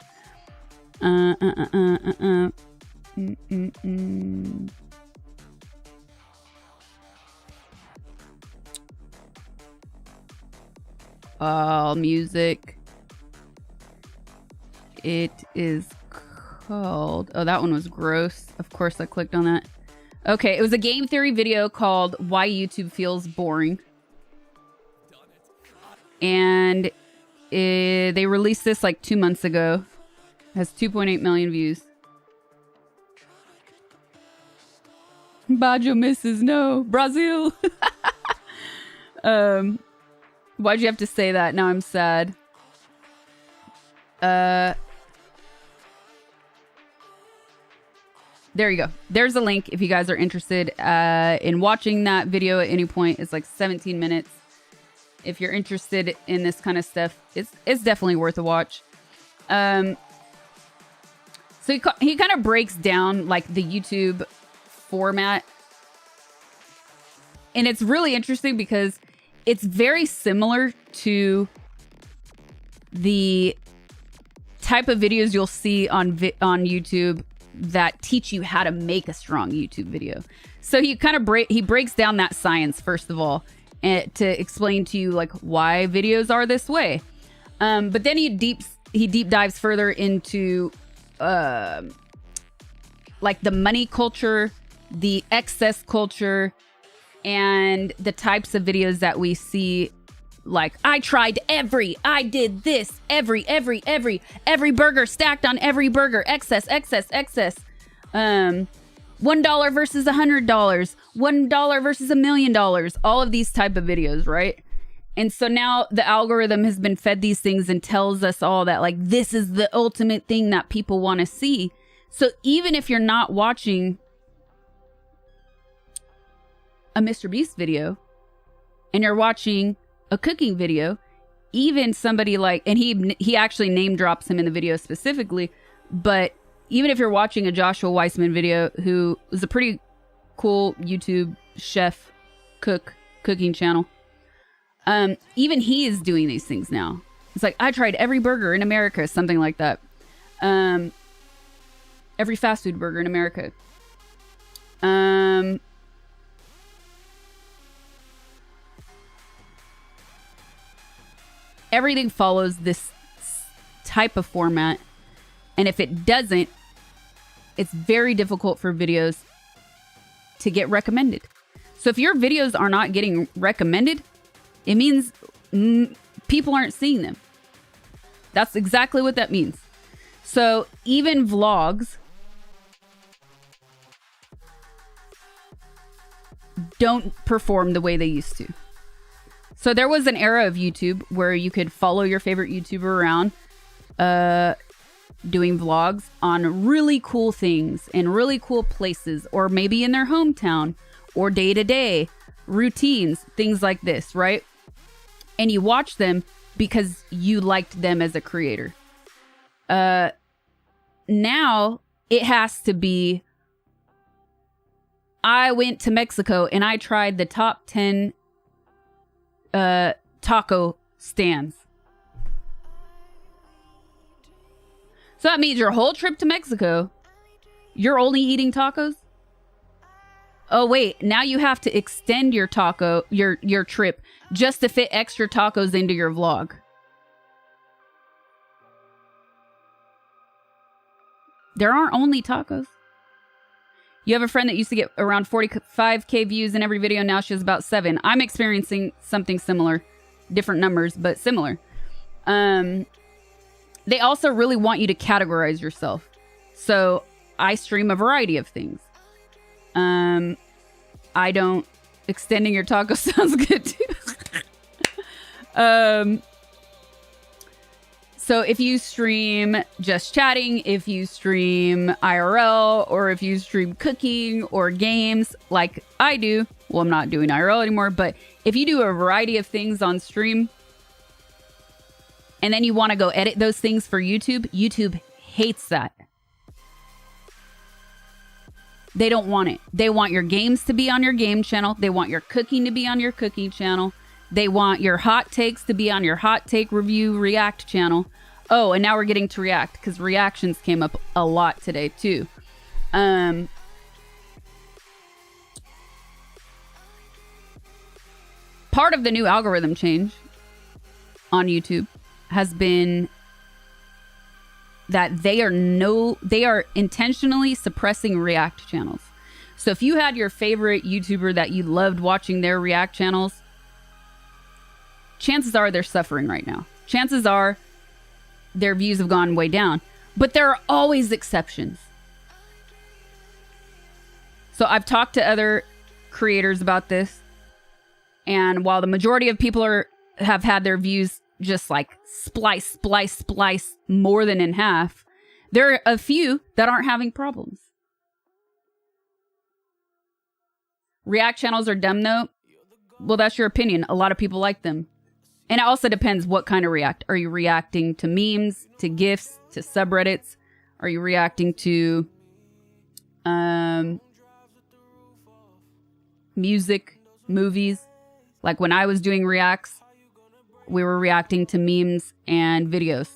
Music. It is called... Oh, that one was gross. Of course I clicked on that. Okay, it was a game theory video called Why YouTube Feels Boring. And they released this like 2 months ago. It has 2.8 million views. Baggio misses, no. Brazil. Why'd you have to say that? Now I'm sad. There you go. There's a link if you guys are interested in watching that video at any point. It's like 17 minutes. If you're interested in this kind of stuff, it's definitely worth a watch. So he kind of breaks down like the YouTube format. And it's really interesting because it's very similar to the type of videos you'll see on YouTube that teach you how to make a strong YouTube video. So he kind of breaks down that science first of all, and to explain to you like why videos are this way. But then he deep dives further into like the money culture, the excess culture, and the types of videos that we see. Like, I did this, every burger stacked on every burger, excess. $1 versus $100, $1 versus $1 million, all of these type of videos, right? And so now the algorithm has been fed these things and tells us all that like, this is the ultimate thing that people want to see. So even if you're not watching a МrBeast video and you're watching a cooking video, even somebody like, and he actually name drops him in the video specifically, but even if you're watching a Joshua Weissman video, who is a pretty cool YouTube chef cooking channel, even he is doing these things now. It's like, I tried every burger in America, something like that. Every fast food burger in America. Everything follows this type of format. And if it doesn't, it's very difficult for videos to get recommended. So if your videos are not getting recommended, it means people aren't seeing them. That's exactly what that means. So even vlogs don't perform the way they used to. So there was an era of YouTube where you could follow your favorite YouTuber around doing vlogs on really cool things in really cool places, or maybe in their hometown, or day-to-day routines, things like this, right? And you watch them because you liked them as a creator. Now it has to be, I went to Mexico and I tried the top 10 taco stands. So that means your whole trip to Mexico, you're only eating tacos? Oh wait, now you have to extend your your trip just to fit extra tacos into your vlog. There aren't only tacos. You have a friend that used to get around 45K views in every video. Now she has about 7. I'm experiencing something similar. Different numbers, but similar. They also really want you to categorize yourself. So I stream a variety of things. I don't... Extending your taco sounds good too. So if you stream just chatting, if you stream IRL, or if you stream cooking or games like I do, well, I'm not doing IRL anymore, but if you do a variety of things on stream and then you want to go edit those things for YouTube, YouTube hates that. They don't want it. They want your games to be on your game channel. They want your cooking to be on your cooking channel. They want your hot takes to be on your hot take review react channel. Oh, and now we're getting to react because reactions came up a lot today too. Part of the new algorithm change on YouTube has been that they are intentionally suppressing react channels. So if you had your favorite YouTuber that you loved watching their react channels, chances are they're suffering right now. Chances are their views have gone way down. But there are always exceptions. So I've talked to other creators about this. And while the majority of people are have had their views just like splice more than in half. There are a few that aren't having problems. React channels are dumb though. Well, that's your opinion. A lot of people like them. And it also depends what kind of react. Are you reacting to memes, to GIFs, to subreddits? Are you reacting to music, movies? Like when I was doing reacts, we were reacting to memes and videos.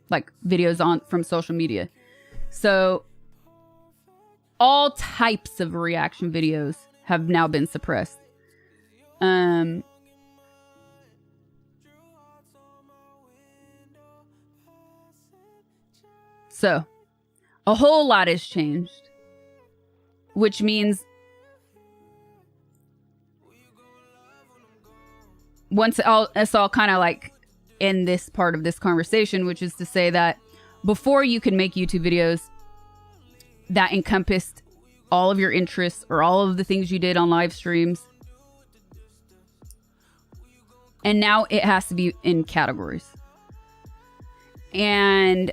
Like videos from social media. So all types of reaction videos have now been suppressed. So a whole lot has changed, which means it's all kind of like in this part of this conversation, which is to say that before you could make YouTube videos that encompassed all of your interests or all of the things you did on live streams. And now it has to be in categories. And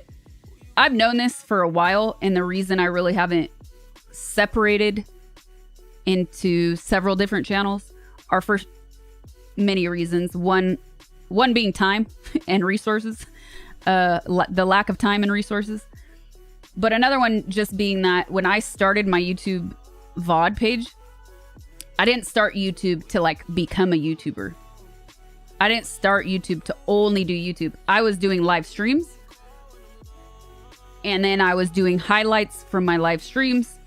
I've known this for a while. And the reason I really haven't separated into several different channels are for many reasons. One being time and resources. The lack of time and resources. But another one just being that when I started my YouTube VOD page, I didn't start YouTube to like become a YouTuber. I didn't start YouTube to only do YouTube. I was doing live streams. And then I was doing highlights from my live streams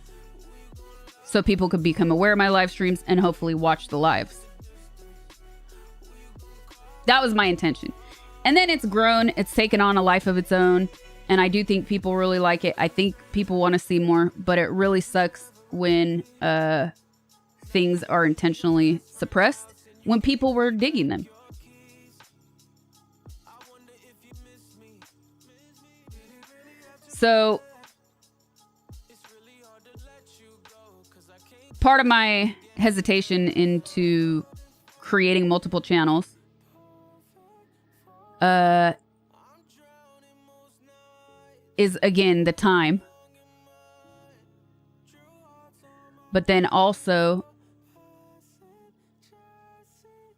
so people could become aware of my live streams and hopefully watch the lives. That was my intention. And then it's grown. It's taken on a life of its own. And I do think people really like it. I think people want to see more. But it really sucks when things are intentionally suppressed when people were digging them. So part of my hesitation into creating multiple channels is again the time, but then also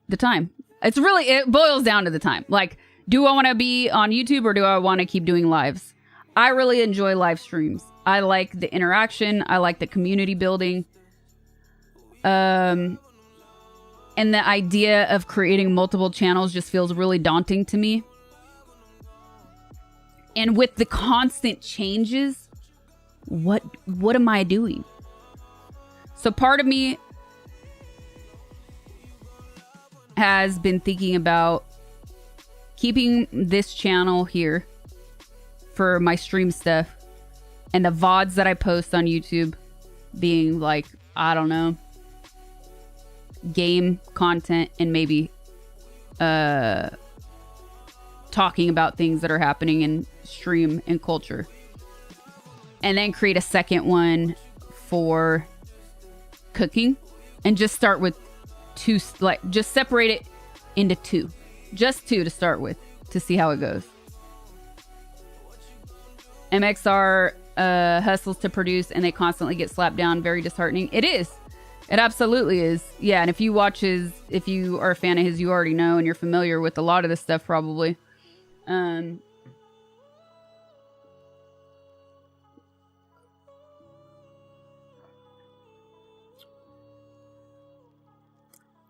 the time. It boils down to the time. Like, do I want to be on YouTube or do I want to keep doing lives? I really enjoy live streams. I like the interaction. I like the community building. And the idea of creating multiple channels just feels really daunting to me. And with the constant changes, what am I doing? So part of me has been thinking about keeping this channel here for my stream stuff and the VODs that I post on YouTube being like, I don't know, game content and maybe talking about things that are happening in stream and culture. And then create a second one for cooking and just start with two, like just separate it into two. Just two to start with to see how it goes. MXR hustles to produce and they constantly get slapped down. Very disheartening. It is. It absolutely is. Yeah, and if you are a fan of his, you already know and you're familiar with a lot of this stuff probably.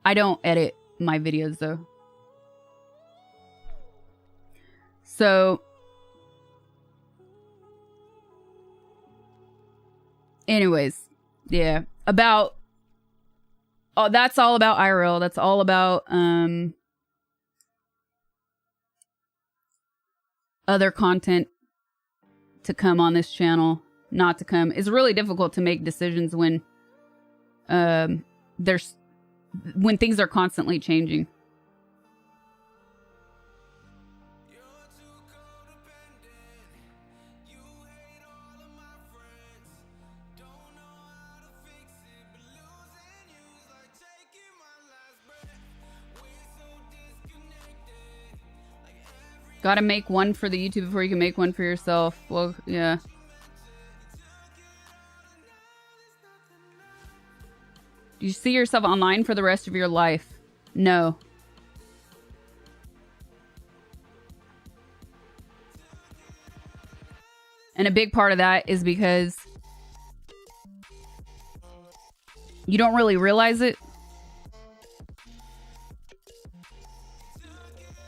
I don't edit my videos though. So anyways, yeah, that's all about IRL. That's all about other content to come on this channel, not to come. It's really difficult to make decisions when when things are constantly changing. Gotta make one for the YouTube before you can make one for yourself. Well, yeah. Do you see yourself online for the rest of your life? No. And a big part of that is because you don't really realize it.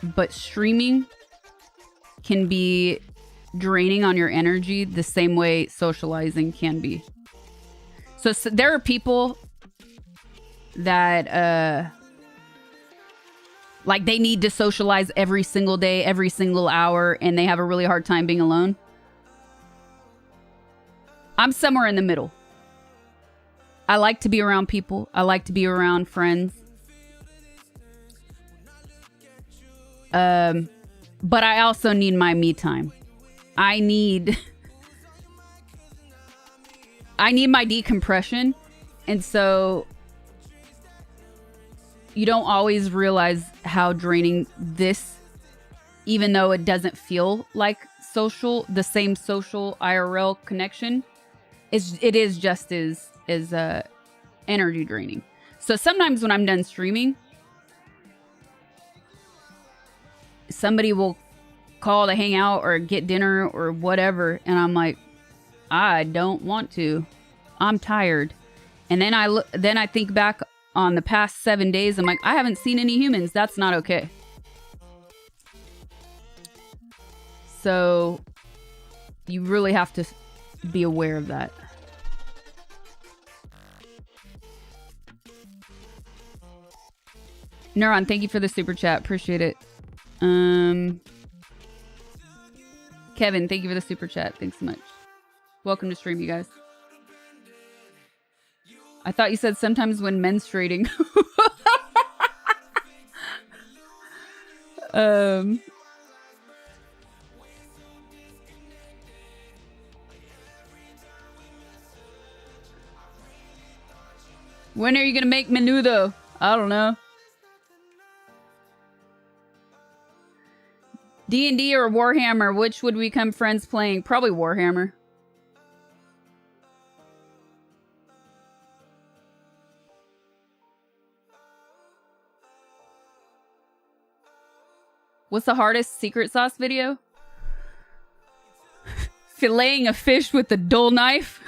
But streaming can be draining on your energy the same way socializing can be. So there are people that like they need to socialize every single day, every single hour, and they have a really hard time being alone. I'm somewhere in the middle. I like to be around people. I like to be around friends. But I also need my me time. I need my decompression. And so you don't always realize how draining this, even though it doesn't feel like the same social IRL connection, it is just as energy draining. So sometimes when I'm done streaming, somebody will call to hang out or get dinner or whatever, and I'm like, I don't want to. I'm tired. And then I think back on the past 7 days. I'm like, I haven't seen any humans. That's not okay. So you really have to be aware of that. Neuron, thank you for the super chat. Appreciate it. Kevin, thank you for the super chat. Thanks so much. Welcome to stream, you guys. I thought you said sometimes when menstruating. When are you gonna make menudo? I don't know. D&D or Warhammer? Which would we become friends playing? Probably Warhammer. What's the hardest secret sauce video? Filleting a fish with a dull knife.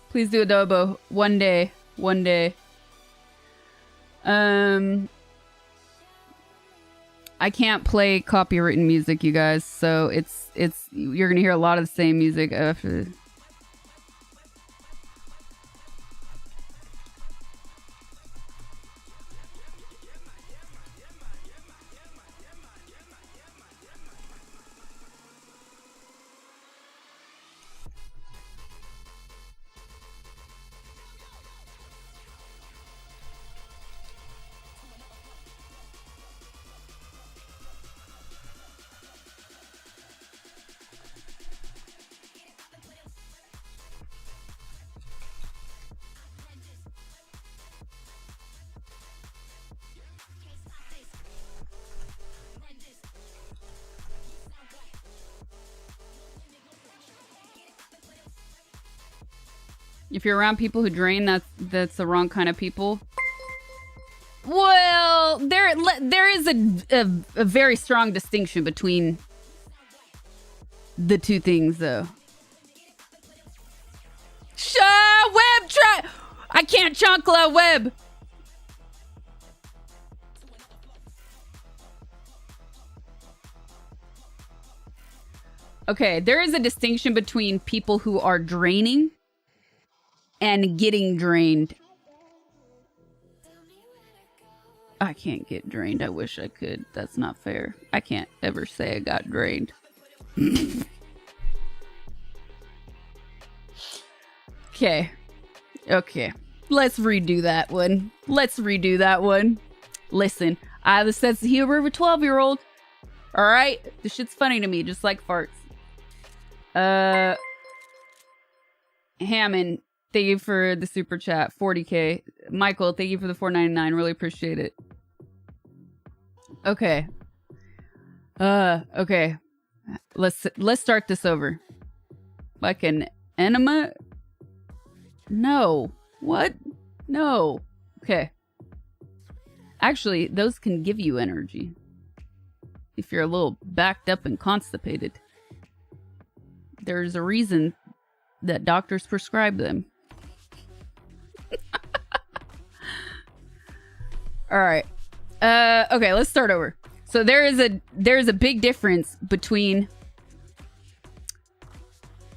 Please do adobo. One day. One day. I can't play copywritten music, you guys, so you're gonna hear a lot of the same music after. If you're around people who drain, that's the wrong kind of people. Well, there is a very strong distinction between the two things, though. Web try. I can't chancla web. Okay, there is a distinction between people who are draining and getting drained. I can't get drained. I wish I could. That's not fair. I can't ever say I got drained. Okay. Okay. Let's redo that one. Listen, I have a sense of humor of a 12-year-old. Alright? This shit's funny to me, just like farts. Hammond, thank you for the super chat. 40K. Michael, thank you for the $4.99. Really appreciate it. Okay. Okay. Let's start this over. Like an enema? No. What? No. Okay. Actually, those can give you energy. If you're a little backed up and constipated. There's a reason that doctors prescribe them. All right. Okay, let's start over. So there is a big difference between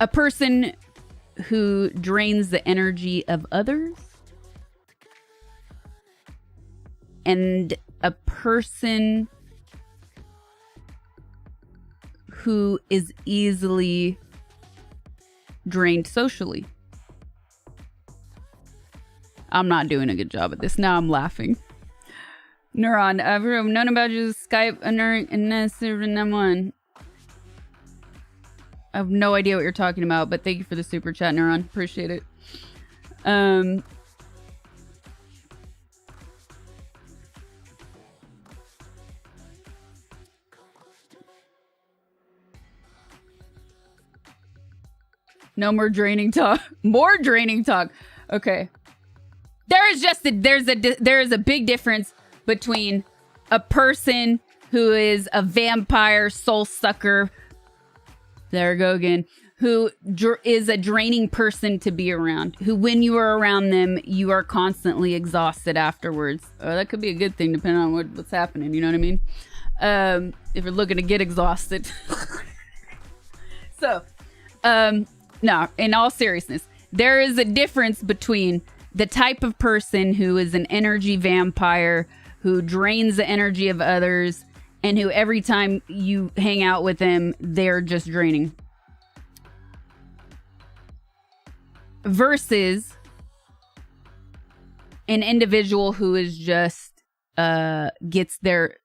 a person who drains the energy of others and a person who is easily drained socially. I'm not doing a good job at this. Now I'm laughing. Neuron, I've known about you, Skype, and one. I have no idea what you're talking about, but thank you for the super chat, Neuron. Appreciate it. No more draining talk. More draining talk. Okay. There's a big difference between a person who is a vampire soul sucker. There we go again. Who is a draining person to be around. Who, when you are around them, you are constantly exhausted afterwards. That could be a good thing depending on what's happening. You know what I mean? If you're looking to get exhausted. So, no, in all seriousness, there is a difference between the type of person who is an energy vampire, who drains the energy of others, and who every time you hang out with them, they're just draining. Versus an individual who is just, gets their,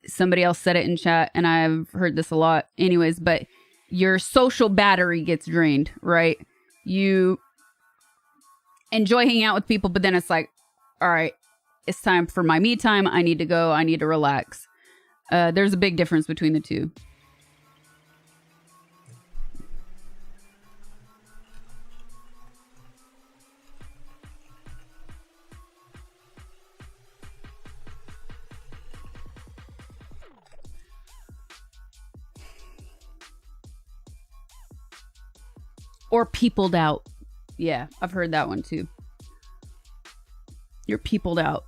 somebody else said it in chat, and I've heard this a lot anyways, but your social battery gets drained, right? You enjoy hanging out with people, but then it's like, all right, it's time for my me time. I need to go. I need to relax. There's a big difference between the two. Or peopled out. Yeah, I've heard that one too. You're peopled out.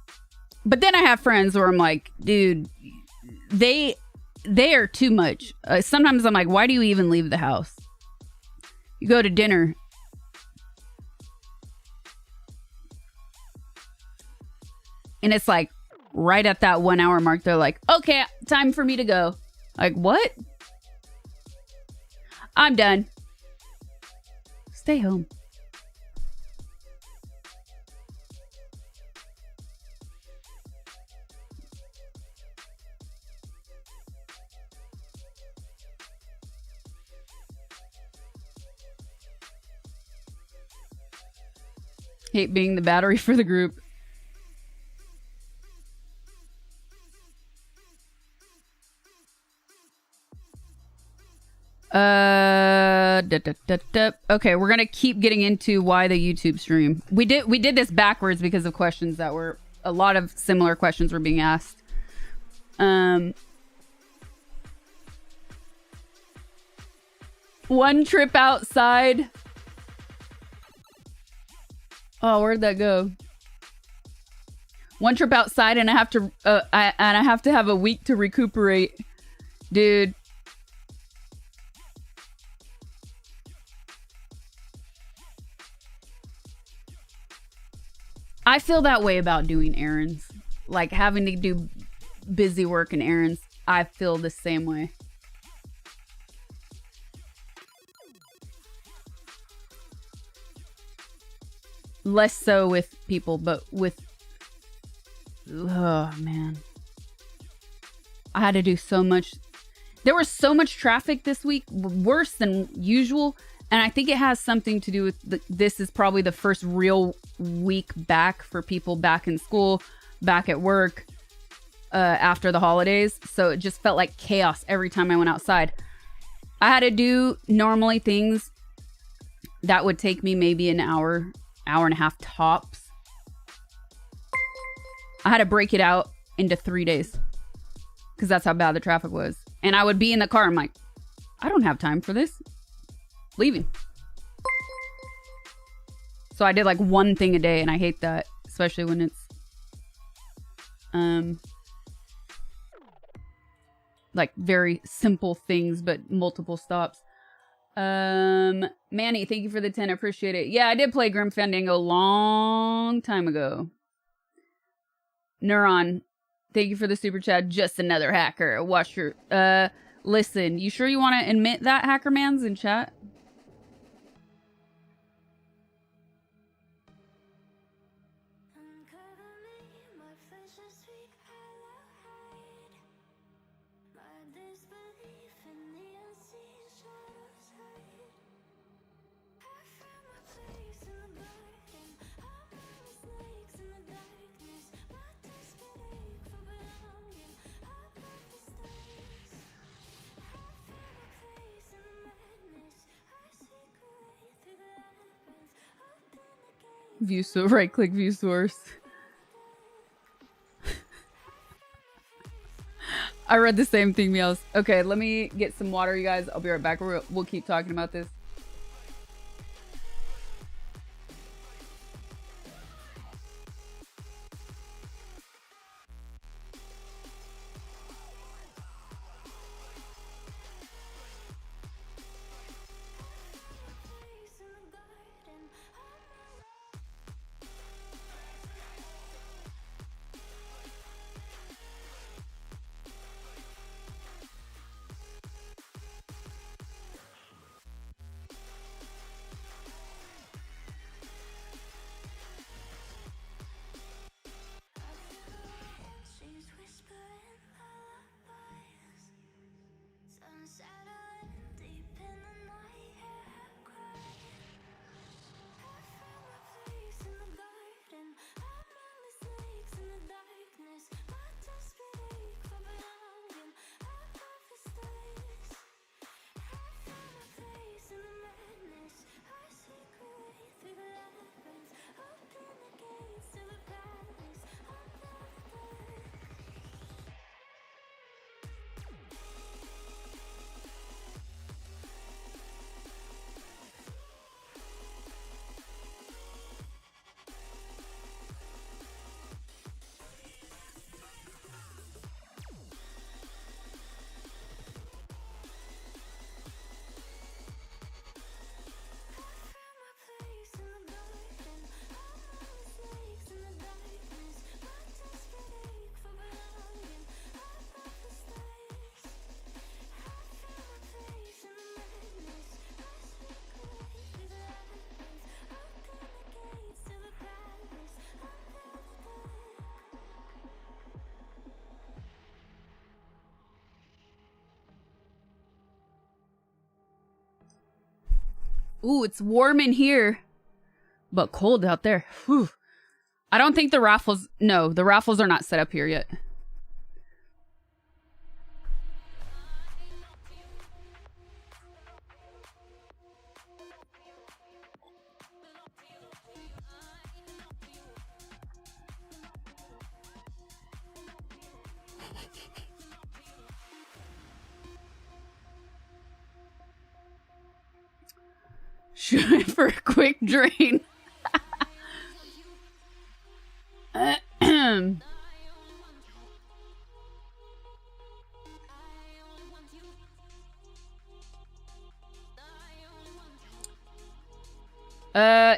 But then I have friends where I'm like, dude, they are too much. Sometimes I'm like, why do you even leave the house? You go to dinner. And it's like right at that 1 hour mark, they're like, okay, time for me to go. Like, what? I'm done. Stay home. Hate being the battery for the group. Okay, we're gonna keep getting into why the YouTube stream. We did this backwards because of questions that were, a lot of similar questions were being asked. One trip outside. Oh, where'd that go? One trip outside and I have to have a week to recuperate. Dude. I feel that way about doing errands. Like having to do busy work and errands. I feel the same way. less so with people, but with, oh man, I had to do so much. There was so much traffic this week, worse than usual. And I think it has something to do with this is probably the first real week back for people back in school, back at work, after the holidays. So it just felt like chaos every time I went outside. I had to do normally things that would take me maybe an hour, hour and a half tops. I had to break it out into 3 days because that's how bad the traffic was. And I would be in the car. I'm like, I don't have time for this. Leaving. So I did like one thing a day, and I hate that, especially when it's like very simple things but multiple stops. Manny, thank you for the 10. I appreciate it. Yeah, I did play Grim Fandango a long time ago. Neuron, thank you for the super chat. Just another hacker. Watch your listen, you sure you want to admit that, Hacker Man's in chat? View source, right click view source. I read the same thing, Meows. Okay, let me get some water, you guys. I'll be right back. We'll keep talking about this. Ooh, it's warm in here, but cold out there. Whew. I don't think the raffles... No, the raffles are not set up here yet. For a quick drain.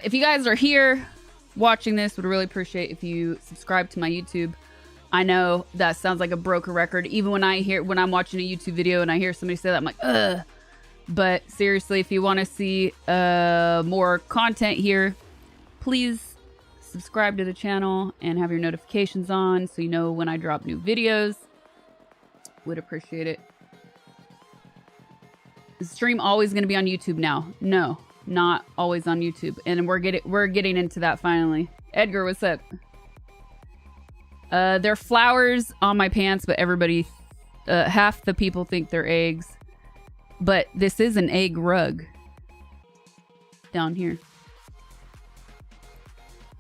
If you guys are here watching this, would really appreciate if you subscribe to my YouTube. I know that sounds like a broken record. Even when I'm watching a YouTube video and I hear somebody say that, I'm like, ugh. But seriously, if you want to see more content here, please subscribe to the channel and have your notifications on so you know when I drop new videos. Would appreciate it. Is the stream always going to be on YouTube now? No, not always on YouTube. And we're getting into that finally. Edgar, what's up? There are flowers on my pants, but everybody, half the people think they're eggs. But this is an egg rug down here.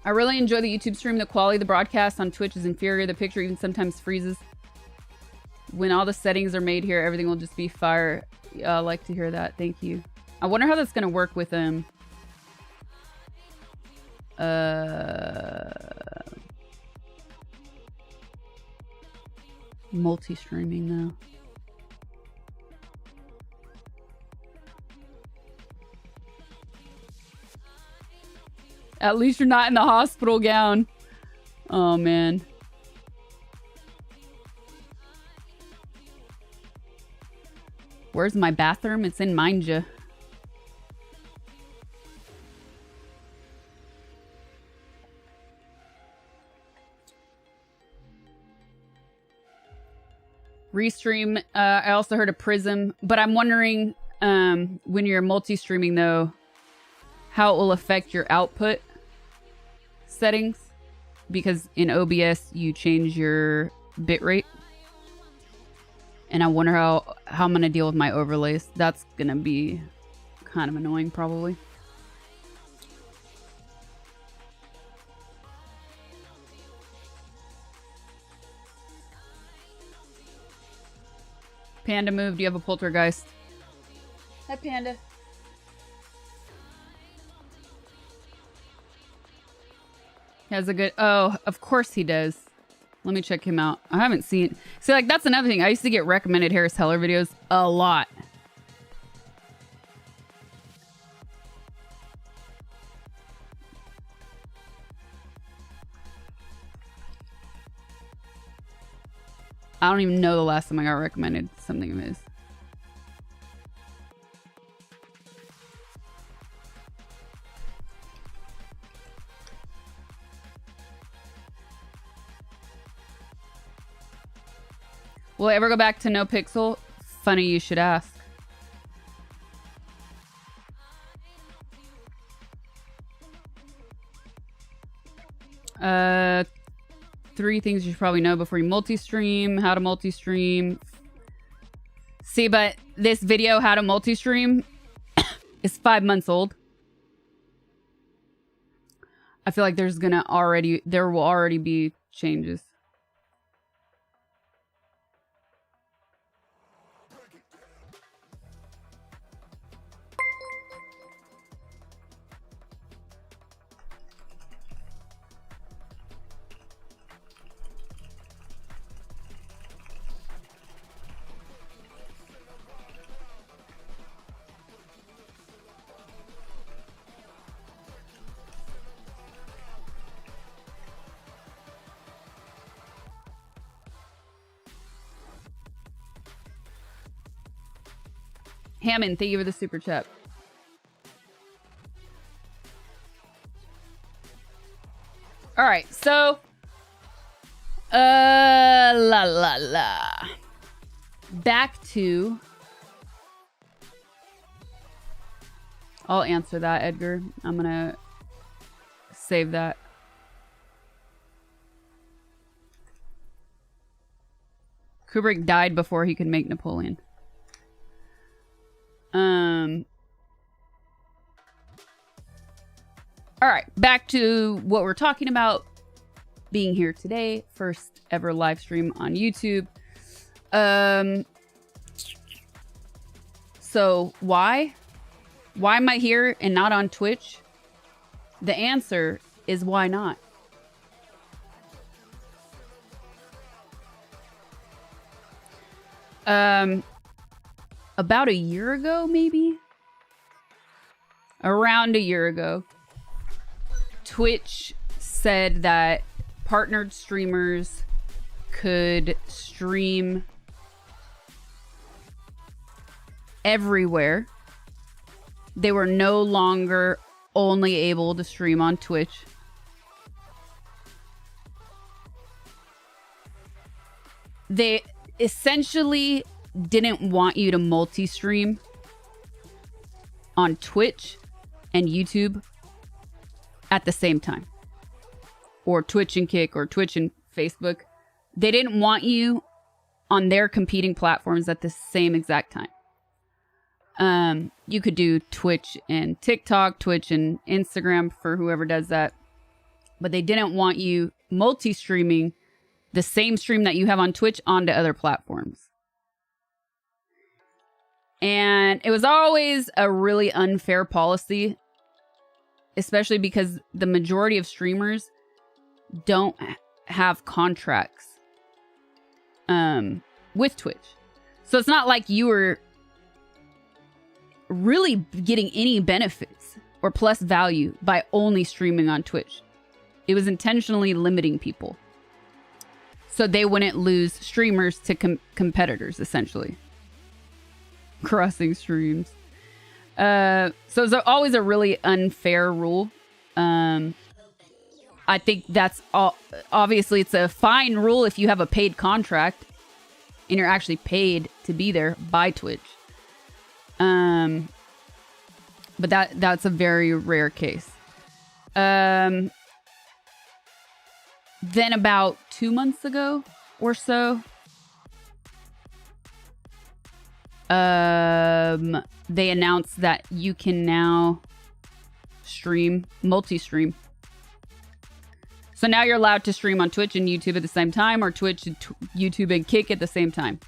I really enjoy the YouTube stream. The quality of the broadcast on Twitch is inferior. The picture even sometimes freezes. When all the settings are made here, everything will just be fire. I like to hear that. Thank you. I wonder how that's going to work with multi-streaming though. At least you're not in the hospital gown. Oh man. Where's my bathroom? It's in Manja. Restream. I also heard of Prism, but I'm wondering when you're multi-streaming though, how it will affect your output settings, because in OBS you change your bitrate. And I wonder how I'm gonna deal with my overlays. That's gonna be kind of annoying probably. Panda move, do you have a poltergeist? Hi Panda. He has a good, oh, of course he does. Let me check him out. I haven't seen... See, like, that's another thing. I used to get recommended Harris Heller videos a lot. I don't even know the last time I got recommended something of his. Will I ever go back to No Pixel? Funny you should ask. Three things you should probably know before you multi-stream. How to multi-stream. See, but this video, how to multi-stream, is 5 months old. I feel like there will already be changes. Hammond, thank you for the super chat. All right, so back to, I'll answer that, Edgar. I'm gonna save that. Kubrick died before he could make Napoleon. All right, back to what we're talking about. Being here today, first ever live stream on YouTube. So why am I here and not on Twitch? The answer is why not? About a year ago, maybe? Around a year ago, Twitch said that partnered streamers could stream everywhere. They were no longer only able to stream on Twitch. they essentially didn't want you to multi-stream on Twitch and YouTube at the same time, or Twitch and Kick, or Twitch and Facebook. They didn't want you on their competing platforms at the same exact time. You could do Twitch and TikTok, Twitch and Instagram for whoever does that, but they didn't want you multi-streaming the same stream that you have on Twitch onto other platforms. And it was always a really unfair policy, especially because the majority of streamers don't have contracts with Twitch. So it's not like you were really getting any benefits or plus value by only streaming on Twitch. It was intentionally limiting people so they wouldn't lose streamers to competitors, essentially. Crossing streams. So it's always a really unfair rule. I think that's all. Obviously, it's a fine rule if you have a paid contract and you're actually paid to be there by Twitch. But that's a very rare case. Then about 2 months ago or so, they announced that you can now stream, multi-stream. So now you're allowed to stream on Twitch and YouTube at the same time, or Twitch, YouTube, and Kick at the same time.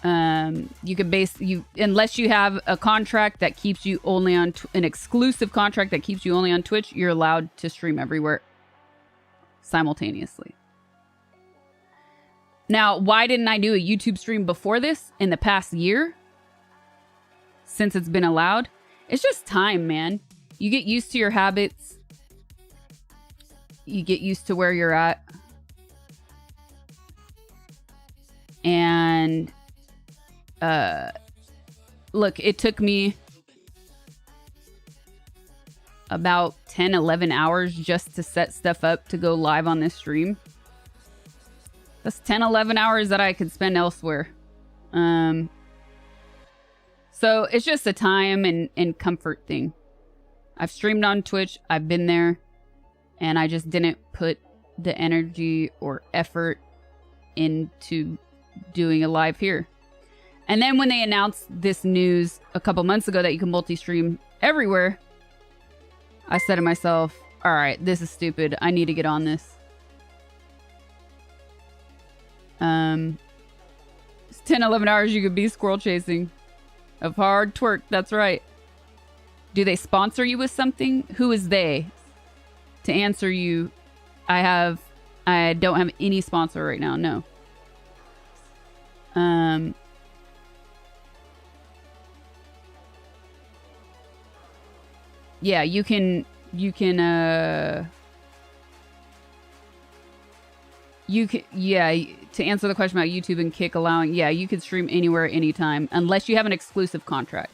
You can unless you have a contract that keeps you only on an exclusive contract that keeps you only on Twitch, you're allowed to stream everywhere simultaneously. Now, why didn't I do a YouTube stream before this in the past year? Since it's been allowed? It's just time, man. You get used to your habits. You get used to where you're at. And look, it took me about 10, 11 hours just to set stuff up to go live on this stream. That's 10, 11 hours that I could spend elsewhere. So it's just a time and comfort thing. I've streamed on Twitch. I've been there. And I just didn't put the energy or effort into doing a live here. And then when they announced this news a couple months ago that you can multi-stream everywhere, I said to myself, all right, this is stupid. I need to get on this. It's 10, 11 hours you could be squirrel chasing of hard twerk. That's right. Do they sponsor you with something? Who is they? To answer you, I don't have any sponsor right now. No. Yeah, you can to answer the question about YouTube and Kick allowing, yeah, you can stream anywhere, anytime, unless you have an exclusive contract.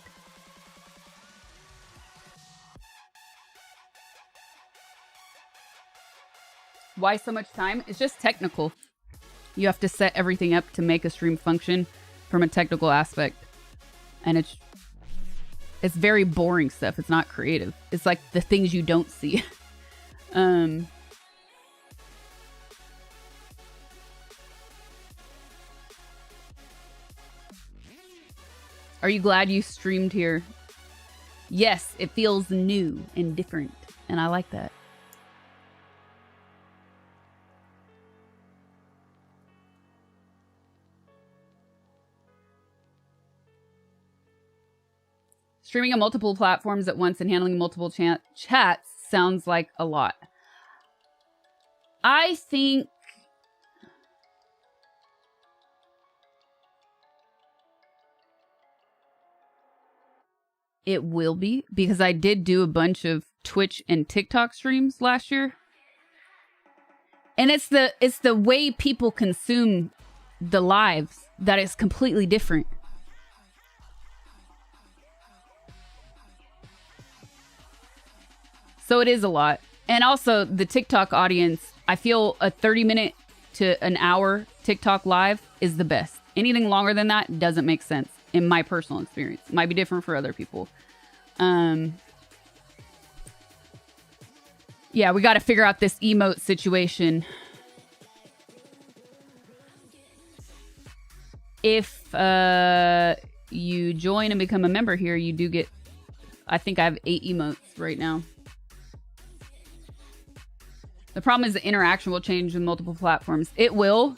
Why so much time? It's just technical. You have to set everything up to make a stream function from a technical aspect. And it's very boring stuff. It's not creative. It's like the things you don't see. Are you glad you streamed here? Yes, it feels new and different. And I like that. Streaming on multiple platforms at once and handling multiple chats sounds like a lot. I think it will be, because I did do a bunch of Twitch and TikTok streams last year. And it's the way people consume the lives that is completely different. So it is a lot. And also the TikTok audience, I feel a 30-minute to an hour TikTok live is the best. Anything longer than that doesn't make sense in my personal experience. It might be different for other people. Yeah, we got to figure out this emote situation. If you join and become a member here, you do get, I think I have 8 emotes right now. The problem is the interaction will change with multiple platforms. It will.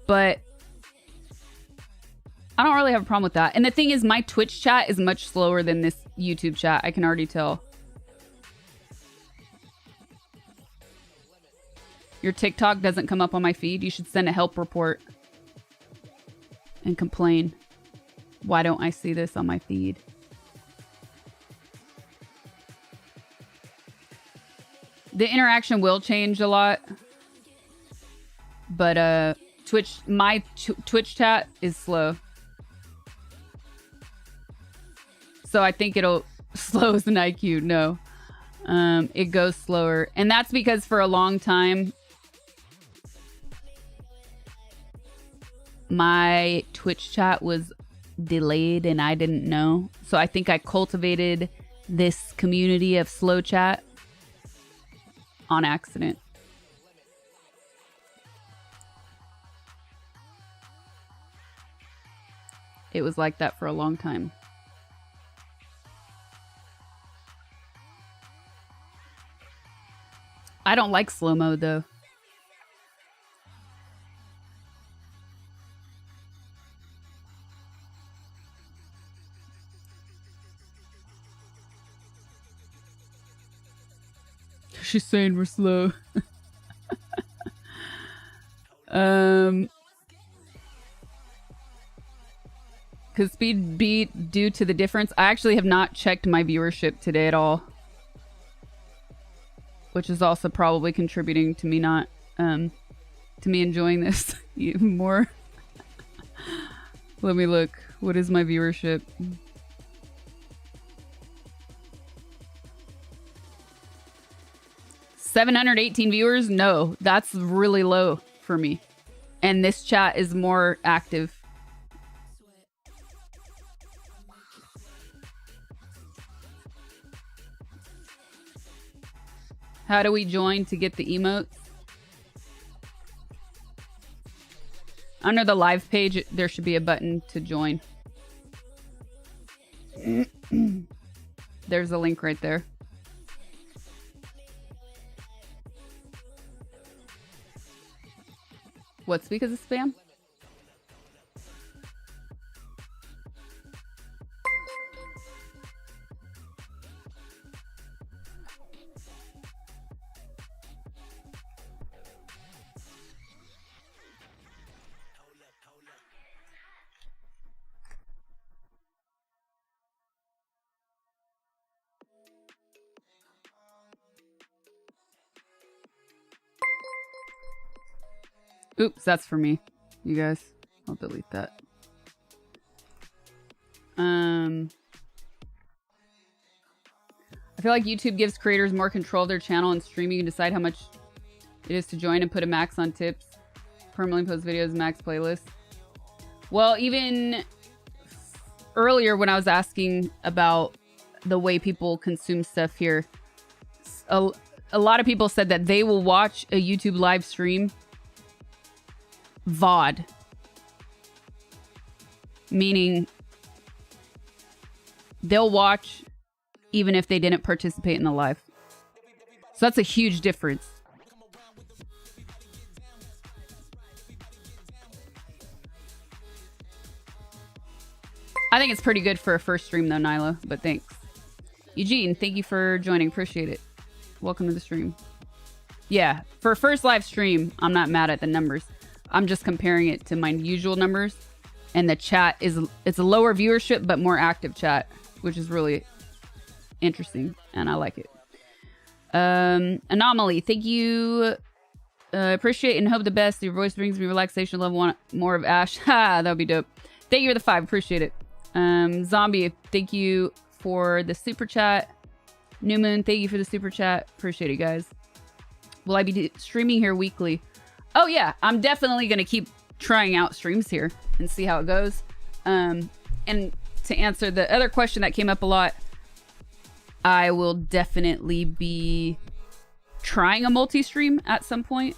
But I don't really have a problem with that. And the thing is, my Twitch chat is much slower than this YouTube chat. I can already tell. Your TikTok doesn't come up on my feed. You should send a help report and complain. Why don't I see this on my feed? The interaction will change a lot. But Twitch, my Twitch chat is slow. So I think it'll slow as an IQ. No. It goes slower. And that's because for a long time, my Twitch chat was delayed and I didn't know. So I think I cultivated this community of slow chat on accident. It was like that for a long time. I don't like slow mode though. She's saying we're slow. Could speed be due to the difference? I actually have not checked my viewership today at all. Which is also probably contributing to me not, to me enjoying this even more. Let me look. What is my viewership? $718 viewers? No, that's really low for me. And this chat is more active. How do we join to get the emotes? Under the live page, there should be a button to join. There's a link right there. What's because of spam? Oops, that's for me, you guys. I'll delete that. I feel like YouTube gives creators more control of their channel and streaming. You can decide how much it is to join and put a max on tips. Permanently post videos, max playlist. Well, even earlier when I was asking about the way people consume stuff here, a lot of people said that they will watch a YouTube live stream VOD, meaning they'll watch even if they didn't participate in the live. So that's a huge difference. I think it's pretty good for a first stream though, Nyla, but thanks. Eugene, thank you for joining. Appreciate it. Welcome to the stream. Yeah, for a first live stream, I'm not mad at the numbers. I'm just comparing it to my usual numbers, and the chat it's a lower viewership but more active chat, which is really interesting and I like it. Anomaly, thank you. Appreciate and hope the best. Your voice brings me relaxation. Love want more of Ash. Ha, that would be dope. Thank you for the 5. Appreciate it. Zombie, thank you for the super chat. New Moon, thank you for the super chat. Appreciate it, guys. Will I be streaming here weekly? Oh yeah, I'm definitely gonna keep trying out streams here and see how it goes. And to answer the other question that came up a lot, I will definitely be trying a multi-stream at some point.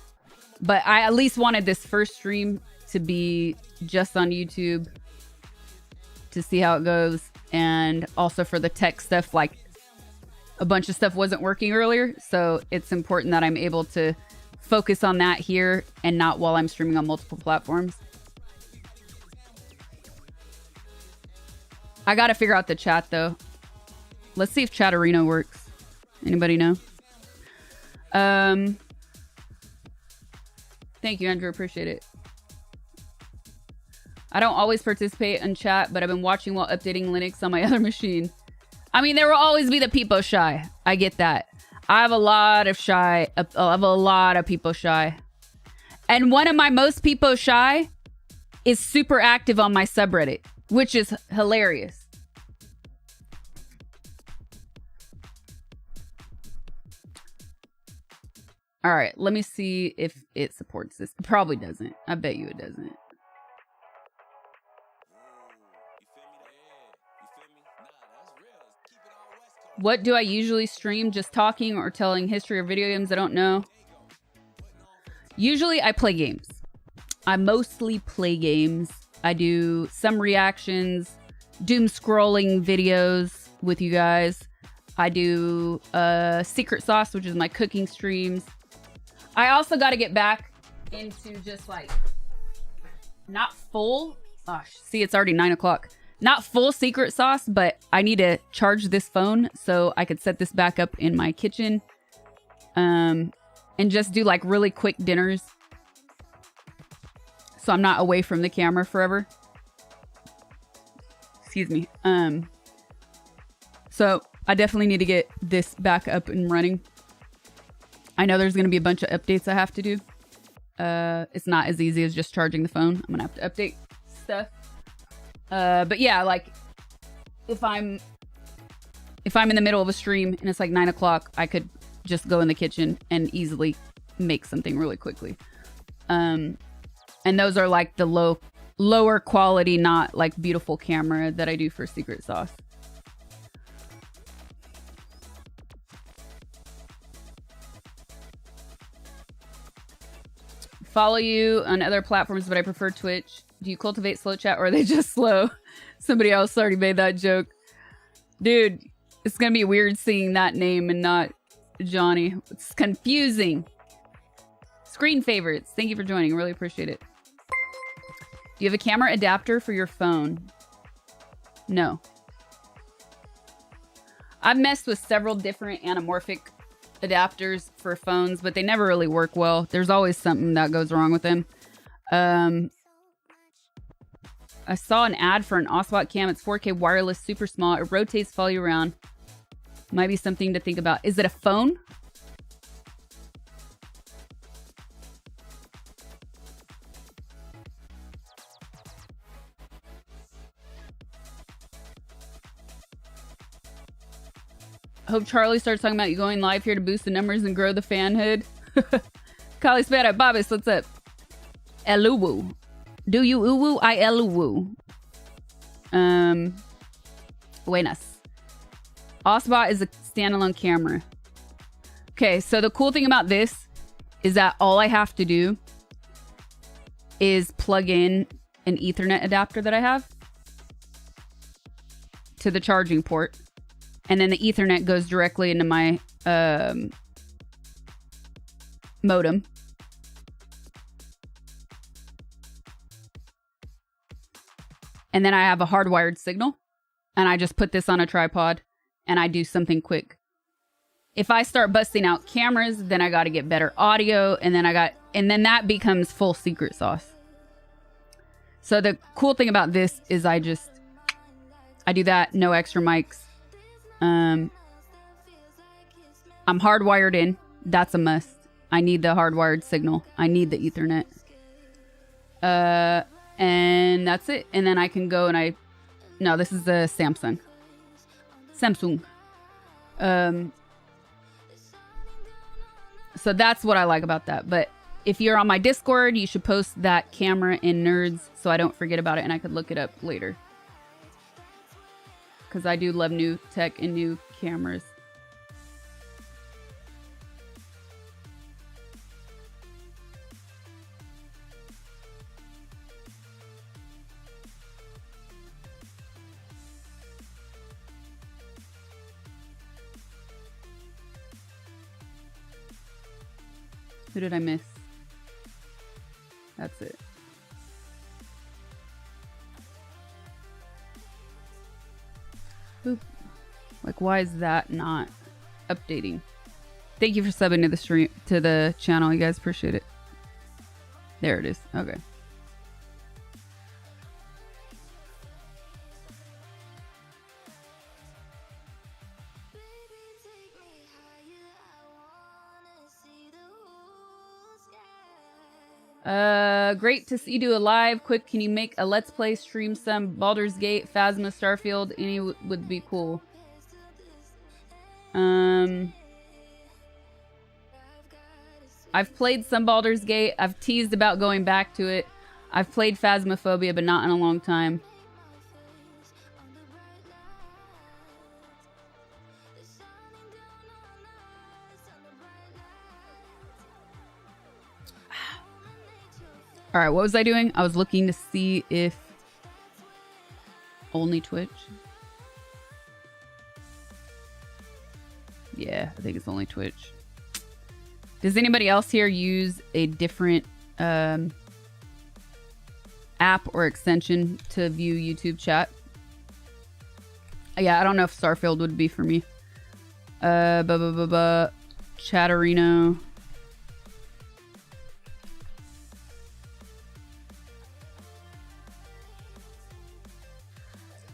But I at least wanted this first stream to be just on YouTube to see how it goes. And also for the tech stuff, like a bunch of stuff wasn't working earlier. So it's important that I'm able to focus on that here and not while I'm streaming on multiple platforms. I gotta figure out the chat though. Let's see if Chatterino works. Anybody know? Thank you, Andrew. Appreciate it. I don't always participate in chat, but I've been watching while updating Linux on my other machine. I mean, there will always be the peepo shy. I get that. I have a lot of shy. I have a lot of peepo shy. And one of my most peepo shy is super active on my subreddit, which is hilarious. All right, let me see if it supports this. It probably doesn't. I bet you it doesn't. What do I usually stream? Just talking or telling history or video games? I don't know. Usually I play games. I mostly play games. I do some reactions, doom scrolling videos with you guys. I do Secret Sauce, which is my cooking streams. I also got to get back into just like not full. Gosh, see, it's already 9 o'clock. Not full Secret Sauce, but I need to charge this phone so I could set this back up in my kitchen. And just do like really quick dinners. So I'm not away from the camera forever. Excuse me. So I definitely need to get this back up and running. I know there's going to be a bunch of updates I have to do. It's not as easy as just charging the phone. I'm going to have to update stuff. But yeah, like if I'm in the middle of a stream and it's like 9 o'clock, I could just go in the kitchen and easily make something really quickly. And those are like the lower quality, not like beautiful camera that I do for Secret Sauce. Follow you on other platforms, but I prefer Twitch. Do you cultivate slow chat or are they just slow? Somebody else already made that joke. Dude, it's gonna be weird seeing that name and not Johnny. It's confusing. Screen favorites. Thank you for joining. Really appreciate it. Do you have a camera adapter for your phone? No. I've messed with several different anamorphic adapters for phones, but they never really work well. There's always something that goes wrong with them. I saw an ad for an Oswalt cam. It's 4K wireless, super small. It rotates, follow you around. Might be something to think about. Is it a phone? Hope Charlie starts talking about you going live here to boost the numbers and grow the fanhood. Kali Spera, Babis, what's up? Eluwu. Do you uwu? I eluwu. Buenas. Osbot is a standalone camera. Okay, so the cool thing about this is that all I have to do is plug in an Ethernet adapter that I have to the charging port. And then the Ethernet goes directly into my modem. And then I have a hardwired signal. And I just put this on a tripod and I do something quick. If I start busting out cameras, then I got to get better audio. And then that becomes full Secret Sauce. So the cool thing about this is I do that, no extra mics. I'm hardwired in. That's a must. I need the hardwired signal. I need the Ethernet. And that's it. And then I can go and no, this is a Samsung. So that's what I like about that. But if you're on my Discord, you should post that camera in Nerds so I don't forget about it and I could look it up later. Because I do love new tech and new cameras. Who did I miss? That's it. Oop. Like, why is that not updating? Thank you for subbing to the stream, to the channel. You guys appreciate it. There it is. Okay. Great to see you do a live. Quick, can you make a Let's Play, stream some Baldur's Gate, 𝗵𝗲𝗿𝗲, Starfield? Any would be cool. I've played some Baldur's Gate. I've teased about going back to it. I've played 𝗵𝗲𝗿𝗲, but not in a long time. All right, what was I doing? I was looking to see if only Twitch. Yeah, I think it's only Twitch. Does anybody else here use a different app or extension to view YouTube chat? Yeah, I don't know if Starfield would be for me. Chatterino.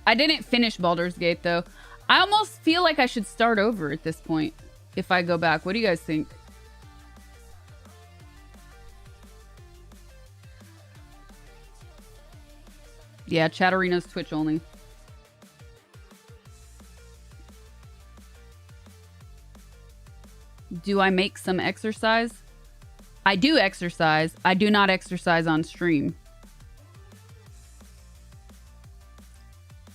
I didn't finish Baldur's Gate, though. I almost feel like I should start over at this point if I go back. What do you guys think? Yeah, Chatterino's Twitch only. Do I make some exercise? I do exercise. I do not exercise on stream.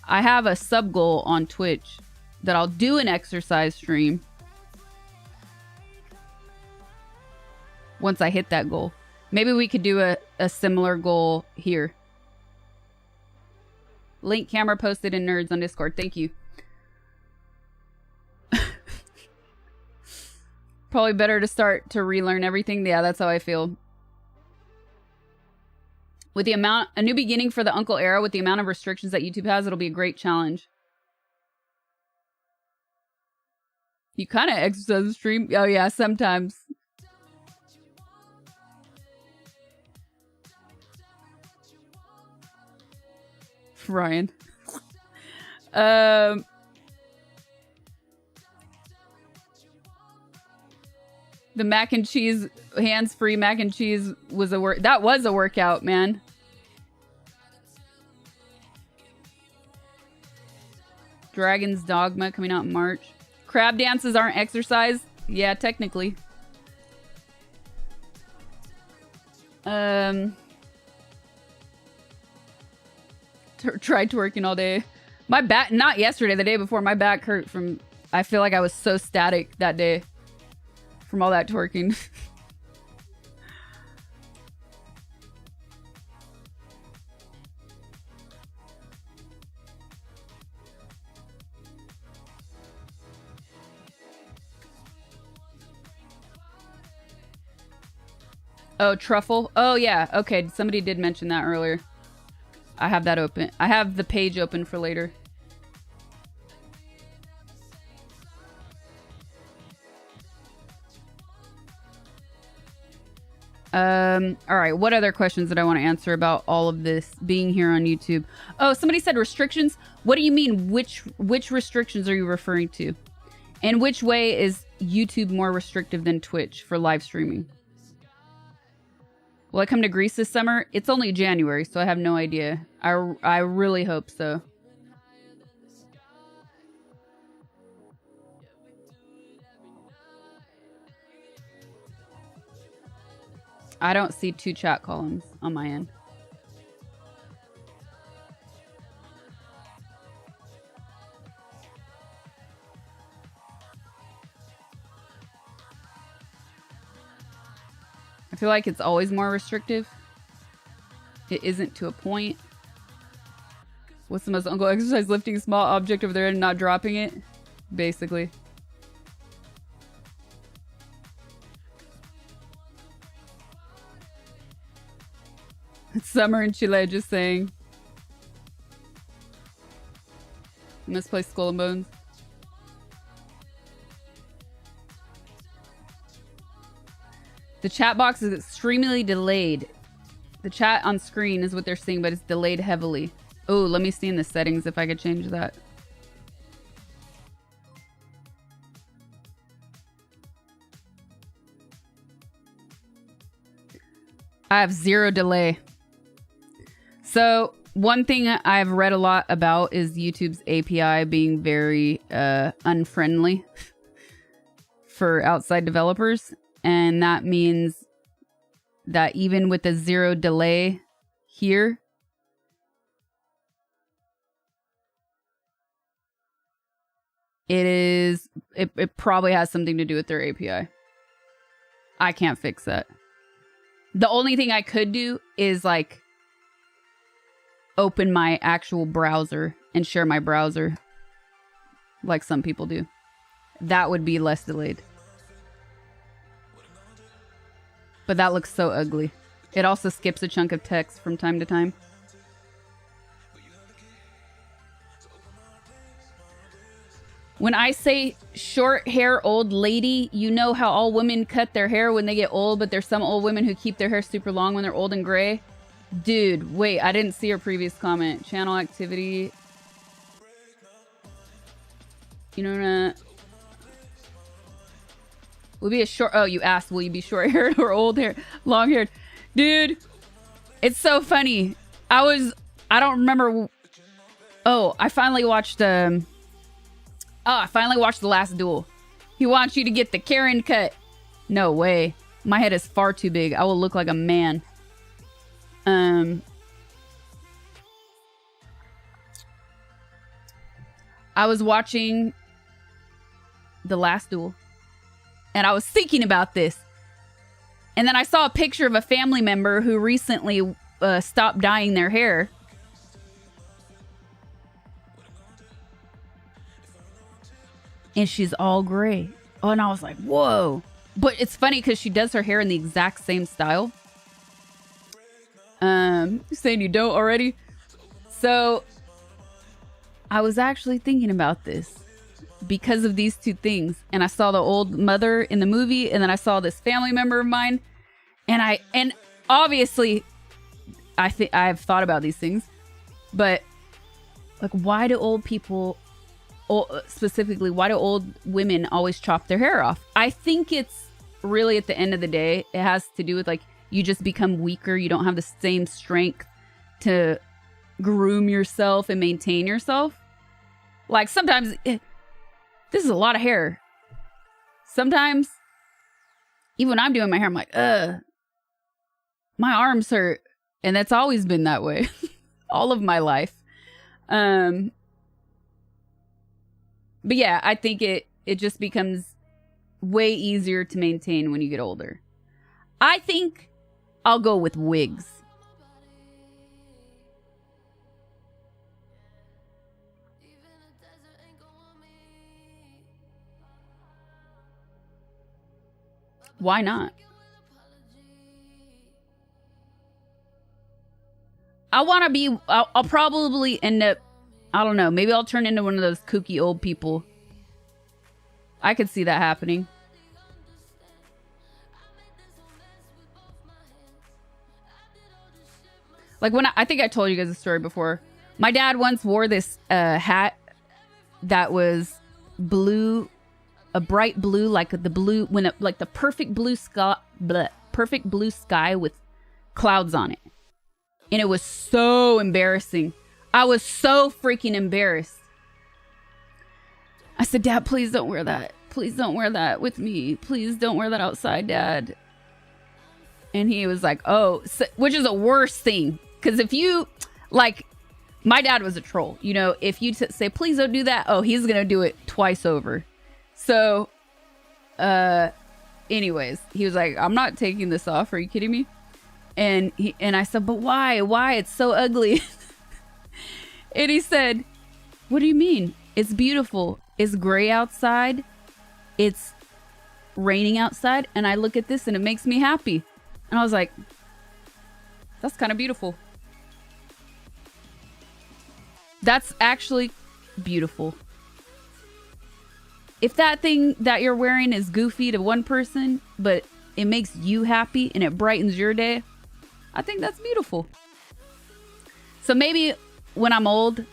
I have a sub goal on Twitch that I'll do an exercise stream once I hit that goal. Maybe we could do a similar goal here. Link camera posted in Nerds on Discord. Thank you. Probably better to start to relearn everything. Yeah, that's how I feel. With the amount, a new beginning for the Uncle era, with the amount of restrictions that YouTube has, it'll be a great challenge. You kind of exercise the stream. Oh yeah, sometimes. Ryan. The mac and cheese, hands-free mac and cheese was a that was a workout, man. Dragon's Dogma coming out in March. Crab dances aren't exercise. Yeah, technically. Tried twerking all day. My back, not yesterday, the day before, my back hurt from, I feel like I was so static that day from all that twerking. Oh, truffle. Oh, yeah. Okay, somebody did mention that earlier. I have that open. I have the page open for later. All right. What other questions did I want to answer about all of this being here on YouTube? Oh, somebody said restrictions. What do you mean? Which restrictions are you referring to? And which way is YouTube more restrictive than Twitch for live streaming? Will I come to Greece this summer? It's only January, so I have no idea. I really hope so. I don't see 2 chat columns on my end. I feel like it's always more restrictive. It isn't to a point. What's the most uncle exercise? Lifting a small object over there and not dropping it? Basically. It's summer in Chile, just saying. Misplaced skull and bones. The chat box is extremely delayed. The chat on screen is what they're seeing, but it's delayed heavily. Oh, let me see in the settings if I could change that. I have 0 delay. So one thing I've read a lot about is YouTube's API being very unfriendly for outside developers. And that means that even with a 0 delay here, it probably has something to do with their API. I can't fix that. The only thing I could do is like open my actual browser and share my browser like some people do. That would be less delayed. But that looks so ugly. It also skips a chunk of text from time to time. When I say short hair old lady, you know how all women cut their hair when they get old, but there's some old women who keep their hair super long when they're old and gray? Dude, wait, I didn't see your previous comment. Channel activity. You know, will be a short... Oh, you asked, will you be short-haired or old-haired? Long-haired. Dude, it's so funny. I don't remember... Oh, I finally watched... I finally watched The Last Duel. He wants you to get the Karen cut. No way. My head is far too big. I will look like a man. I was watching The Last Duel. And I was thinking about this. And then I saw a picture of a family member who recently stopped dyeing their hair. And she's all gray. Oh, and I was like, whoa. But it's funny because she does her hair in the exact same style. Saying you don't already. So I was actually thinking about this because of these 2 things. And I saw the old mother in the movie, and then I saw this family member of mine. And obviously I think I've thought about these things, but like, why do old people, specifically, why do old women always chop their hair off? I think it's really, at the end of the day, it has to do with like, you just become weaker. You don't have the same strength to groom yourself and maintain yourself. Like sometimes, this is a lot of hair. Sometimes, even when I'm doing my hair, I'm like, my arms hurt. And that's always been that way. All of my life. But yeah, I think it just becomes way easier to maintain when you get older. I think I'll go with wigs. Why not? I'll probably end up, I don't know, maybe I'll turn into one of those kooky old people. I could see that happening. Like when I think I told you guys a story before. My dad once wore this hat that was blue, a bright blue, like the blue, like the perfect blue sky, perfect blue sky with clouds on it. And it was so embarrassing. I was so freaking embarrassed. I said, Dad, please don't wear that. Please don't wear that with me. Please don't wear that outside, Dad. And he was like, oh, so, which is a worse thing. Because if you, like, my dad was a troll. You know, if you say, please don't do that. Oh, he's going to do it twice over. So, anyways, he was like, I'm not taking this off. Are you kidding me? And I said, but why? Why? It's so ugly. And he said, what do you mean? It's beautiful. It's gray outside. It's raining outside. And I look at this and it makes me happy. And I was like, that's kind of beautiful. That's actually beautiful. If that thing that you're wearing is goofy to one person, but it makes you happy and it brightens your day, I think that's beautiful. So maybe when I'm old,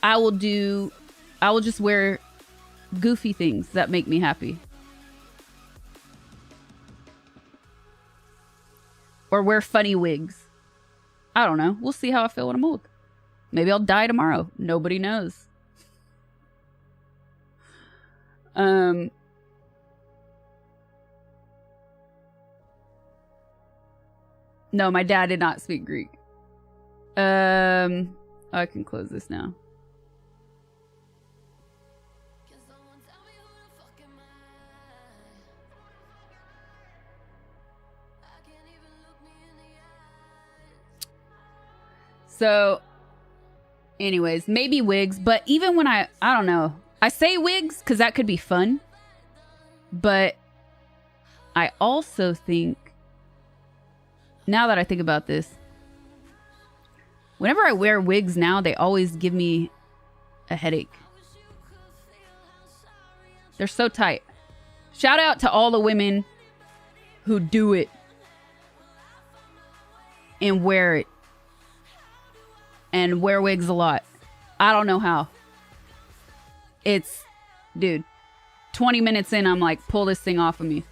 I will just wear goofy things that make me happy. Or wear funny wigs. I don't know. We'll see how I feel when I'm old. Maybe I'll die tomorrow. Nobody knows. No, my dad did not speak Greek. I can close this now. So, anyways, maybe wigs, but even when I don't know. I say wigs because that could be fun. But I also think, now that I think about this, whenever I wear wigs now, they always give me a headache. They're so tight. Shout out to all the women who do it and wear it. And wear wigs a lot. I don't know how. It's, dude, 20 minutes in, I'm like, pull this thing off of me.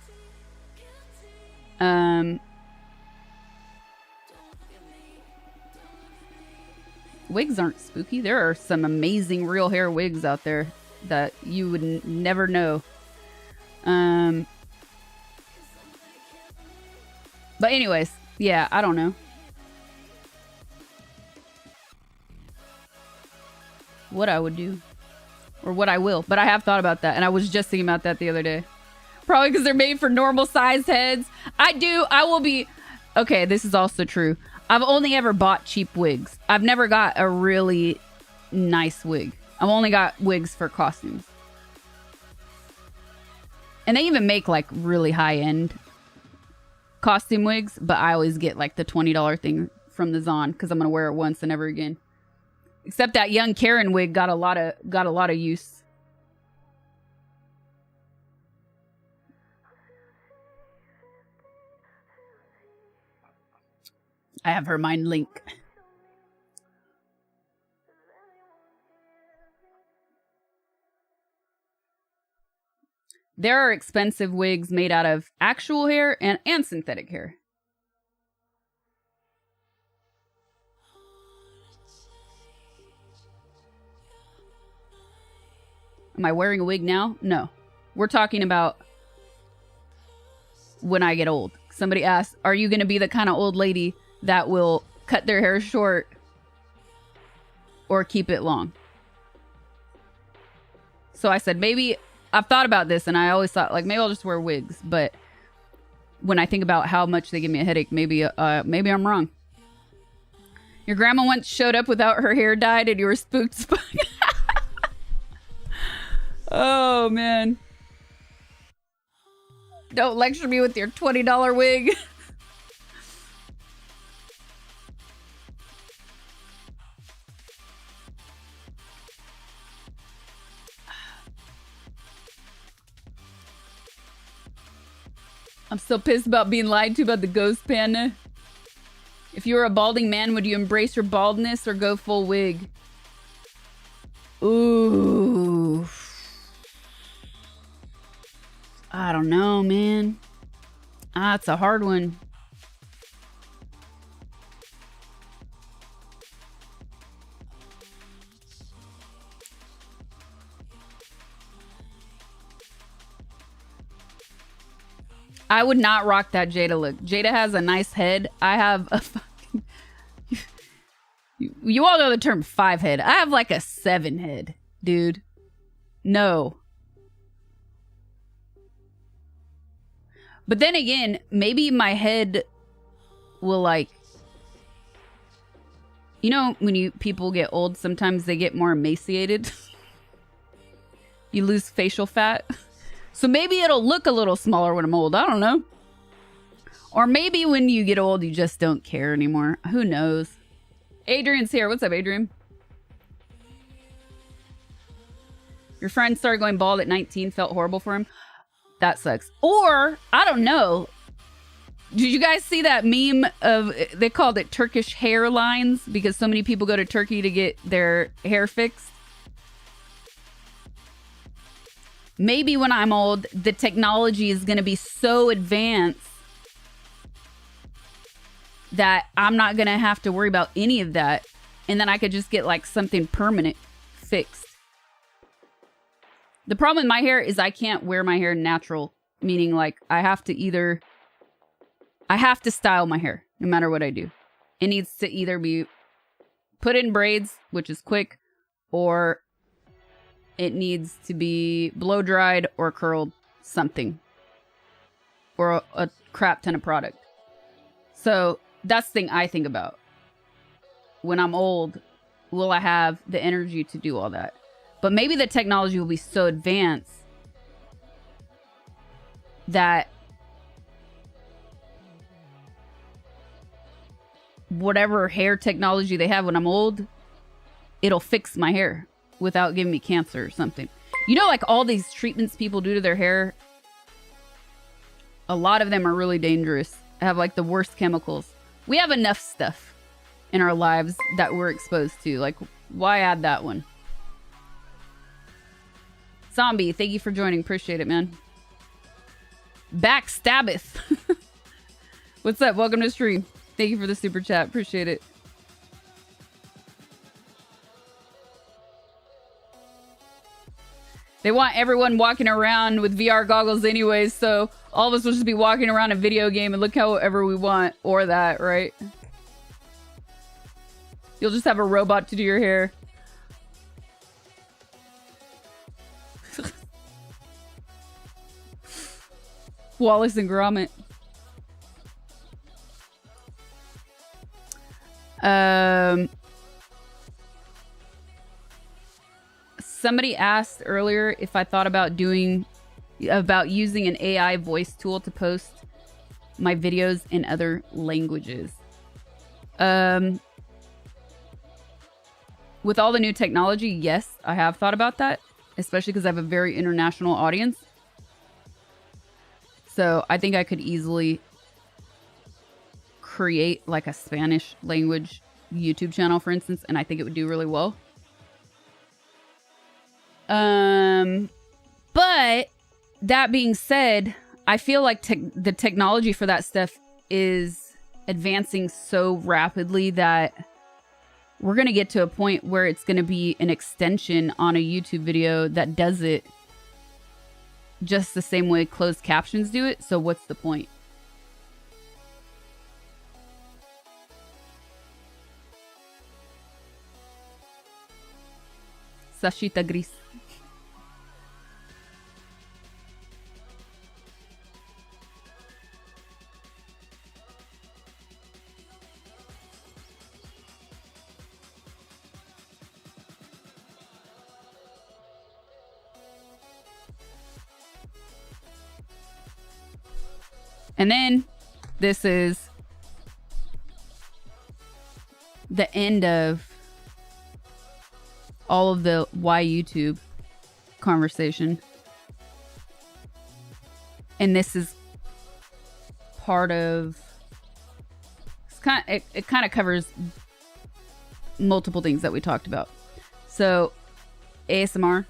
Wigs aren't spooky. There are some amazing real hair wigs out there that you would never know. But anyways, yeah, I don't know. What I would do. Or what I will. But I have thought about that. And I was just thinking about that the other day. Probably because they're made for normal sized heads. I will be... Okay, this is also true. I've only ever bought cheap wigs. I've never got a really nice wig. I've only got wigs for costumes. And they even make like really high-end costume wigs. But I always get like the $20 thing from the Zon. Because I'm going to wear it once and never again. Except that young Karen wig got a lot of use. I have her mind link. There are expensive wigs made out of actual hair and synthetic hair. Am I wearing a wig now? No. We're talking about when I get old. Somebody asked, are you going to be the kind of old lady that will cut their hair short or keep it long? So I said, maybe I've thought about this and I always thought like, maybe I'll just wear wigs. But when I think about how much they give me a headache, maybe I'm wrong. Your grandma once showed up without her hair dyed and you were spooked. Oh, man. Don't lecture me with your $20 wig. I'm still pissed about being lied to about the ghost panda. If you were a balding man, would you embrace your baldness or go full wig? Ooh. I don't know, man. It's a hard one. I would not rock that Jada look. Jada has a nice head. I have a fucking... You all know the term 5 head. I have like a 7 head, dude. No. But then again, maybe my head will like... You know, when people get old, sometimes they get more emaciated. You lose facial fat. So maybe it'll look a little smaller when I'm old. I don't know. Or maybe when you get old, you just don't care anymore. Who knows? Adrian's here. What's up, Adrian? Your friend started going bald at 19, felt horrible for him. That sucks. Or, I don't know. Did you guys see that meme of, they called it Turkish hairlines because so many people go to Turkey to get their hair fixed? Maybe when I'm old, the technology is going to be so advanced that I'm not going to have to worry about any of that. And then I could just get like something permanent fixed. The problem with my hair is I can't wear my hair natural. Meaning like I have to style my hair no matter what I do. It needs to either be put in braids, which is quick, or it needs to be blow dried or curled something. Or a crap ton of product. So that's the thing I think about. When I'm old, will I have the energy to do all that? But maybe the technology will be so advanced that whatever hair technology they have when I'm old, it'll fix my hair without giving me cancer or something. You know, like all these treatments people do to their hair, a lot of them are really dangerous. Have like the worst chemicals. We have enough stuff in our lives that we're exposed to. Like, why add that one? Zombie, thank you for joining. Appreciate it, man. 𝗵𝗲𝗿𝗲. What's up? Welcome to the stream. Thank you for the super chat. Appreciate it. They want everyone walking around with VR goggles anyways, so all of us will just be walking around a video game and look however we want. Or that, right? You'll just have a robot to do your hair. Wallace and Gromit. Somebody asked earlier if I thought about using an AI voice tool to post my videos in other languages. With all the new technology, yes, I have thought about that, especially because I have a very international audience. So I think I could easily create like a Spanish language YouTube channel, for instance, and I think it would do really well. But that being said, I feel like the technology for that stuff is advancing so rapidly that we're going to get to a point where it's going to be an extension on a YouTube video that does it just the same way closed captions do it. So what's the point? Sashita Gris. And then this is the end of all of the why YouTube conversation. And this is part of, it kind of covers multiple things that we talked about. So ASMR,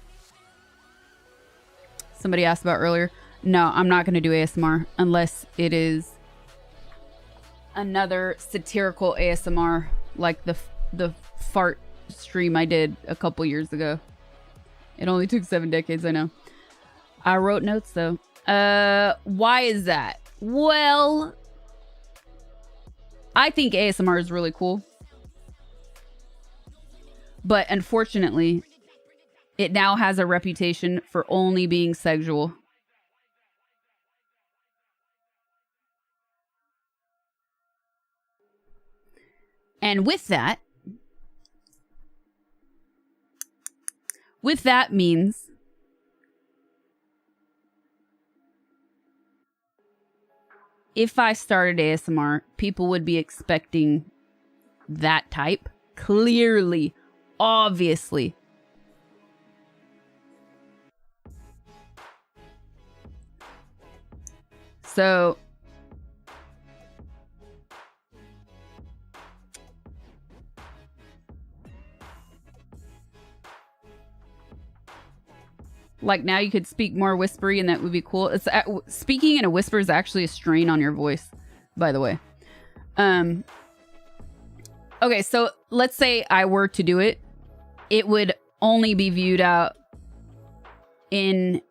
somebody asked about earlier. No, I'm not going to do ASMR unless it is another satirical ASMR like the fart stream I did a couple years ago. It only took 7 decades, I know. I wrote notes though. Why is that? Well, I think ASMR is really cool. But unfortunately, it now has a reputation for only being sexual. And with that means if I started ASMR, people would be expecting that type. Clearly, obviously. So like now you could speak more whispery and that would be cool. It's speaking in a whisper is actually a strain on your voice, by the way. Okay, so let's say I were to do it. It would only be viewed out in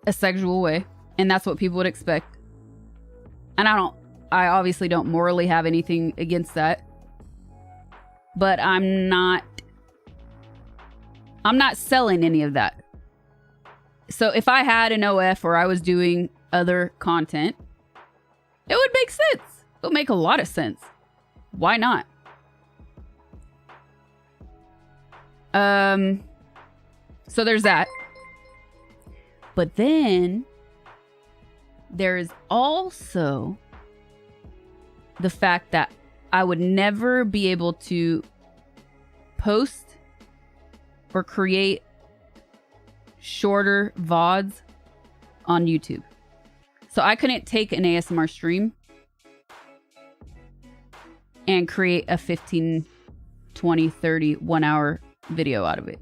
a sexual way, and that's what people would expect. And I obviously don't morally have anything against that. But I'm not selling any of that. So if I had an OF or I was doing other content, it would make sense. It would make a lot of sense. Why not? So there's that. But then there is also the fact that I would never be able to post or create shorter VODs on YouTube. So I couldn't take an ASMR stream and create a 15, 20, 30, 1 hour video out of it.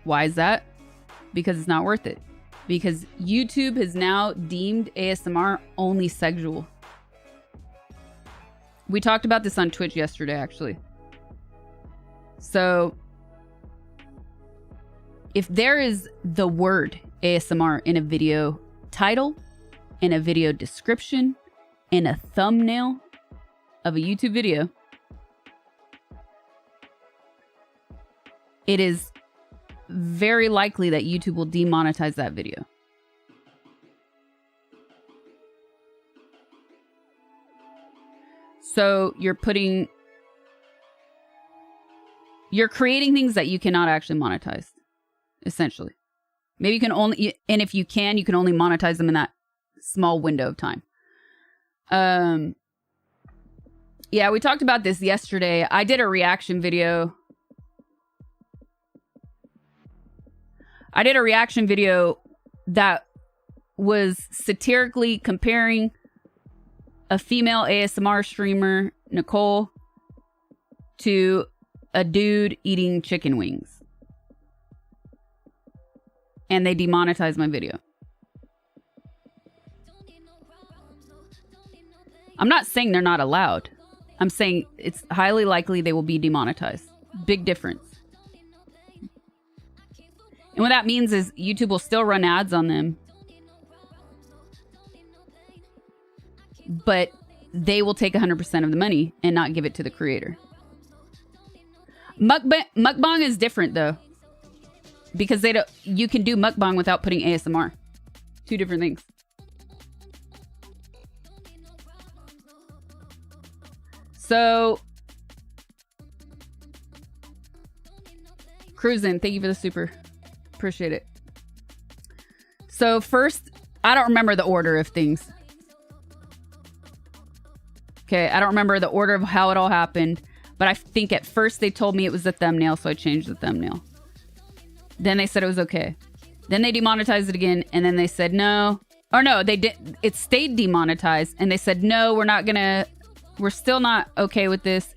Why is that? Because it's not worth it. Because YouTube has now deemed ASMR only sexual. We talked about this on Twitch yesterday, actually. So, if there is the word ASMR in a video title, in a video description, in a thumbnail of a YouTube video, it is very likely that YouTube will demonetize that video. So you're creating things that you cannot actually monetize, essentially. Maybe you can only, and if you can only monetize them in that small window of time. Yeah, we talked about this yesterday. I did a reaction video. That was satirically comparing a female ASMR streamer, Nicole, to a dude eating chicken wings. And they demonetized my video. I'm not saying they're not allowed. I'm saying it's highly likely they will be demonetized. Big difference. And what that means is YouTube will still run ads on them, but they will take 100% of the money and not give it to the creator. Mukbang is different though, because you can do mukbang without putting ASMR. Two different things. So, Cruisin', thank you for the super. Appreciate it. So first, I don't remember the order of things. Okay, I don't remember the order of how it all happened, but I think at first they told me it was the thumbnail, so I changed the thumbnail. Then they said it was okay. Then they demonetized it again, and then they said no. Or no, they did. It stayed demonetized, and they said no, we're still not okay with this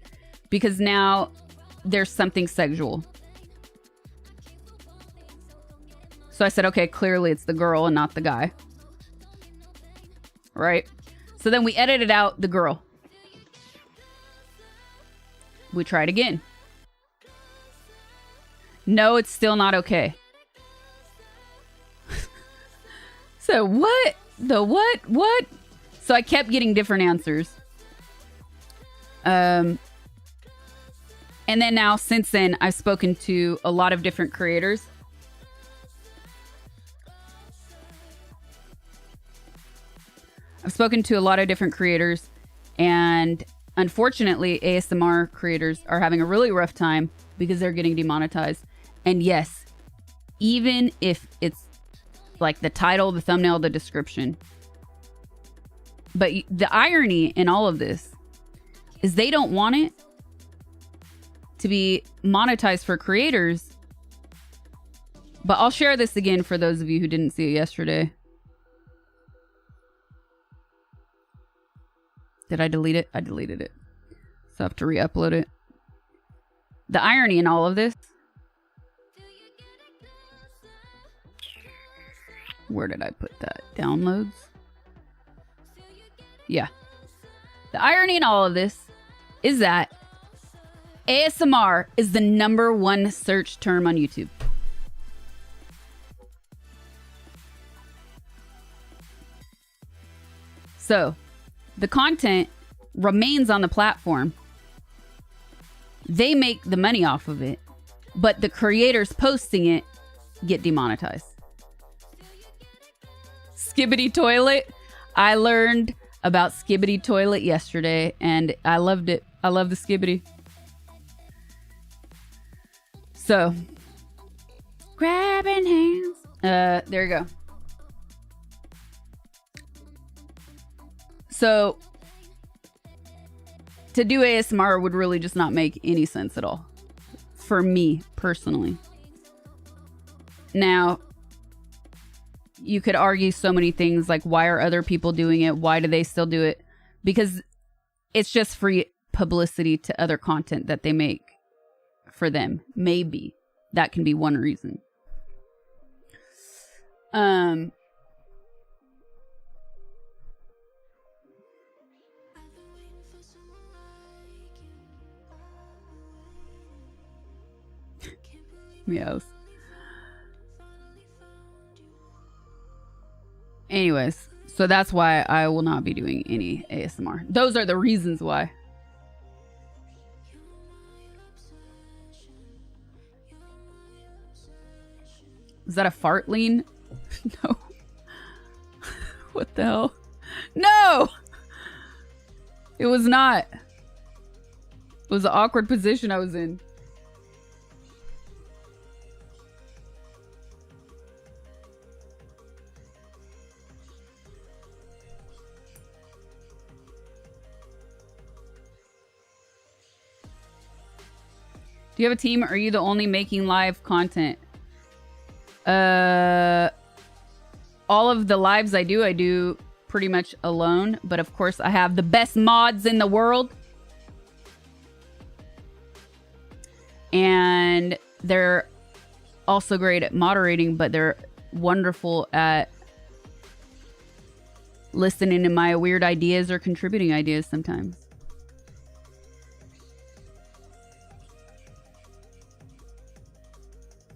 because now there's something sexual. So I said, okay, clearly it's the girl and not the guy. Right? So then we edited out the girl. We tried again. No, it's still not okay. So what? The what? What? So I kept getting different answers. And then now, since then, I've spoken to a lot of different creators. And unfortunately, ASMR creators are having a really rough time because they're getting demonetized. And yes, even if it's like the title, the thumbnail, the description. But the irony in all of this is they don't want it to be monetized for creators. But I'll share this again for those of you who didn't see it yesterday. Did I delete it? I deleted it. So I have to re-upload it. The irony in all of this. Where did I put that? Downloads? Yeah. The irony in all of this is that ASMR is the #1 search term on YouTube. So, the content remains on the platform. They make the money off of it, but the creators posting it get demonetized. 𝗵𝗶𝗿𝗀. I learned about 𝗵𝗶𝗿𝗀 yesterday, and I loved it. I love the skibbity. So, grabbing hands. There you go. So, to do ASMR would really just not make any sense at all. For me, personally. Now, you could argue so many things like, why are other people doing it? Why do they still do it? Because it's just free publicity to other content that they make for them. Maybe. That can be one reason. Meows. Anyways, so that's why I will not be doing any ASMR. Those are the reasons why. Is that a fart lean? No. What the hell? No! It was not. It was an awkward position I was in. Do you have a team, or are you the only making live content? All of the lives I do pretty much alone. But of course, I have the best mods in the world. And they're also great at moderating, but they're wonderful at listening to my weird ideas or contributing ideas sometimes.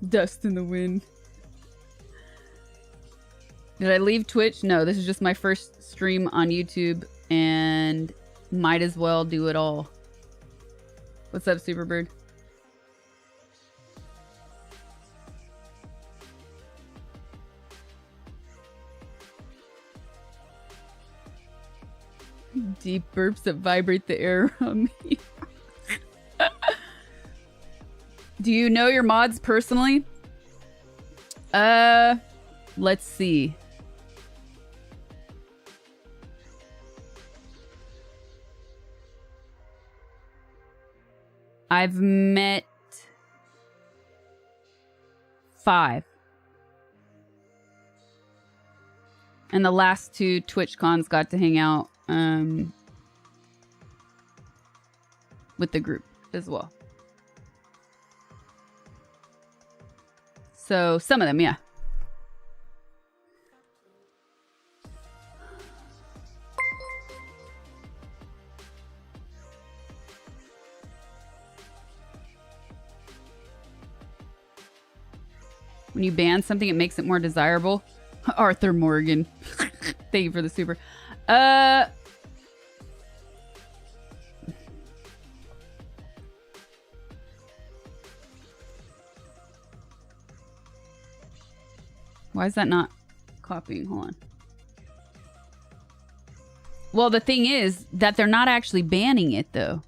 Dust in the wind. Did I leave Twitch? No, this is just my first stream on YouTube, and might as well do it all. What's up, Superbird? Deep burps that vibrate the air around me. Do you know your mods personally? Let's see. I've met 5. And the last 2 Twitch cons got to hang out with the group as well. So some of them, yeah. When you ban something, it makes it more desirable. Arthur Morgan. Thank you for the super. Why is that not copying? Hold on. Well, the thing is that they're not actually banning it, though.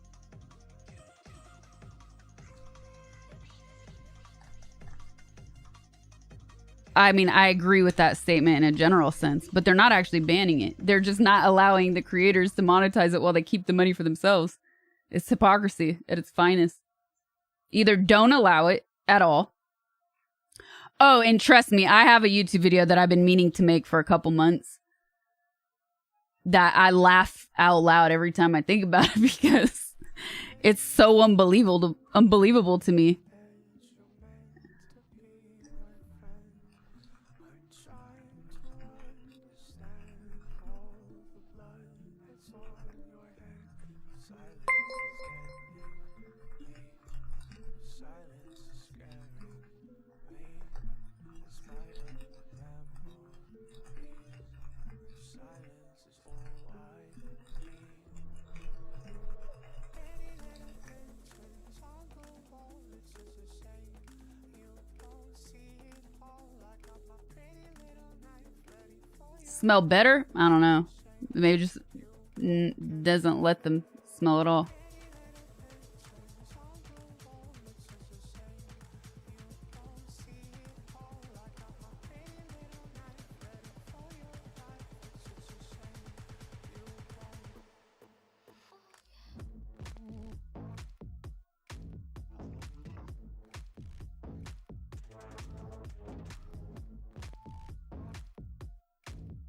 I mean, I agree with that statement in a general sense, but they're not actually banning it. They're just not allowing the creators to monetize it while they keep the money for themselves. It's hypocrisy at its finest. Either don't allow it at all. Oh, and trust me, I have a YouTube video that I've been meaning to make for a couple months that I laugh out loud every time I think about it because it's so unbelievable to me. Smell better? I don't know. Maybe just doesn't let them smell at all.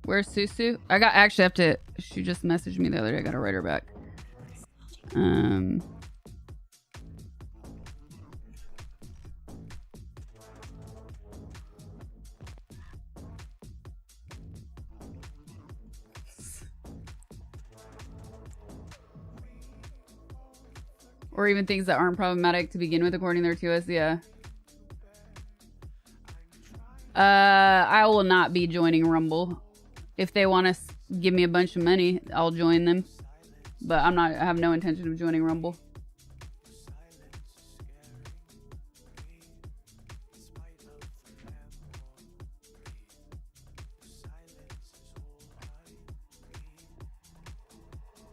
Where's Susu? I actually have to, she just messaged me the other day. I gotta write her back. Or even things that aren't problematic to begin with, according to their 2S, yeah. I will not be joining Rumble. If they want to give me a bunch of money, I'll join them. But I have no intention of joining Rumble.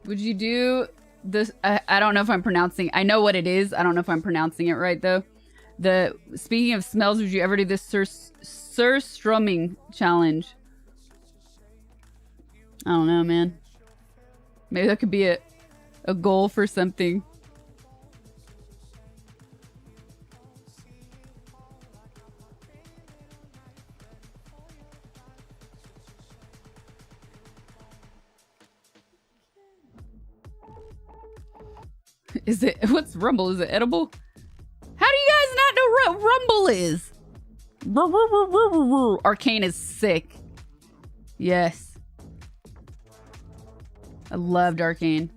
Would you do this? I don't know if I'm pronouncing. I know what it is. I don't know if I'm pronouncing it right though. Speaking of smells, would you ever do this 𝗳𝗶𝗍𝗀 challenge? I don't know, man. Maybe that could be a goal for something. Is it, what's Rumble? Is it edible? How do you guys not know what Rumble is? Arcane is sick. Yes. I loved Arcane.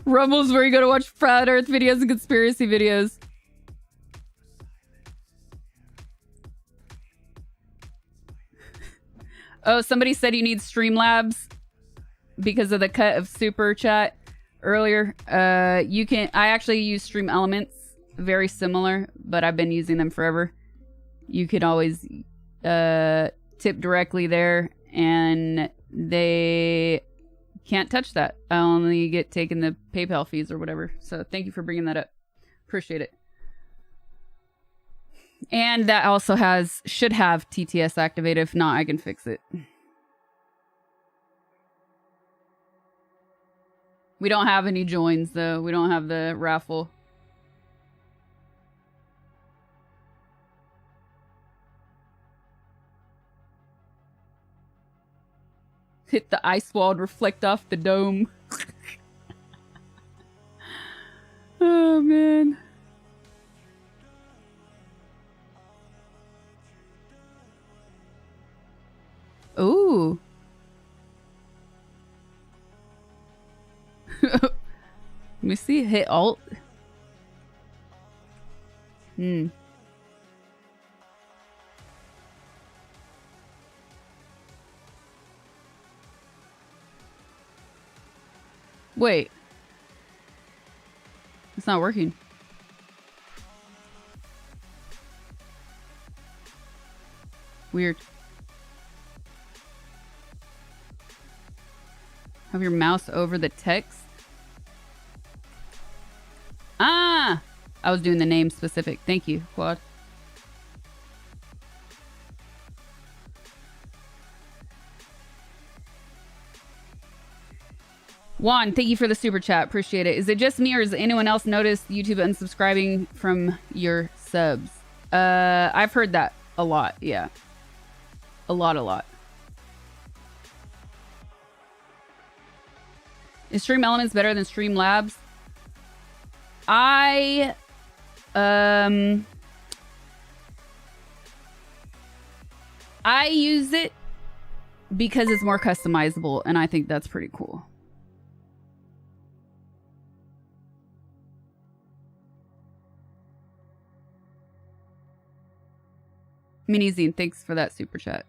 Rumble's where you go to watch Flat Earth videos and conspiracy videos. Oh, somebody said you need Streamlabs because of the cut of super chat earlier. You can. I actually use Stream Elements, very similar, but I've been using them forever. You could always tip directly there, and they can't touch that. I only get taken the PayPal fees or whatever. So thank you for bringing that up. Appreciate it. And that also should have TTS activated. If not, I can fix it. We don't have any joins though. We don't have the raffle. Hit the ice wall and reflect off the dome. Oh, man. Ooh. Let me see. Hit Alt. Wait. It's not working. Weird. Have your mouse over the text. Ah! I was doing the name specific. Thank you, Quad. Juan, thank you for the super chat. Appreciate it. Is it just me or has anyone else noticed YouTube unsubscribing from your subs? I've heard that a lot. Yeah. A lot. Is Stream Elements better than Streamlabs? I use it because it's more customizable, and I think that's pretty cool. Minizine, thanks for that super chat.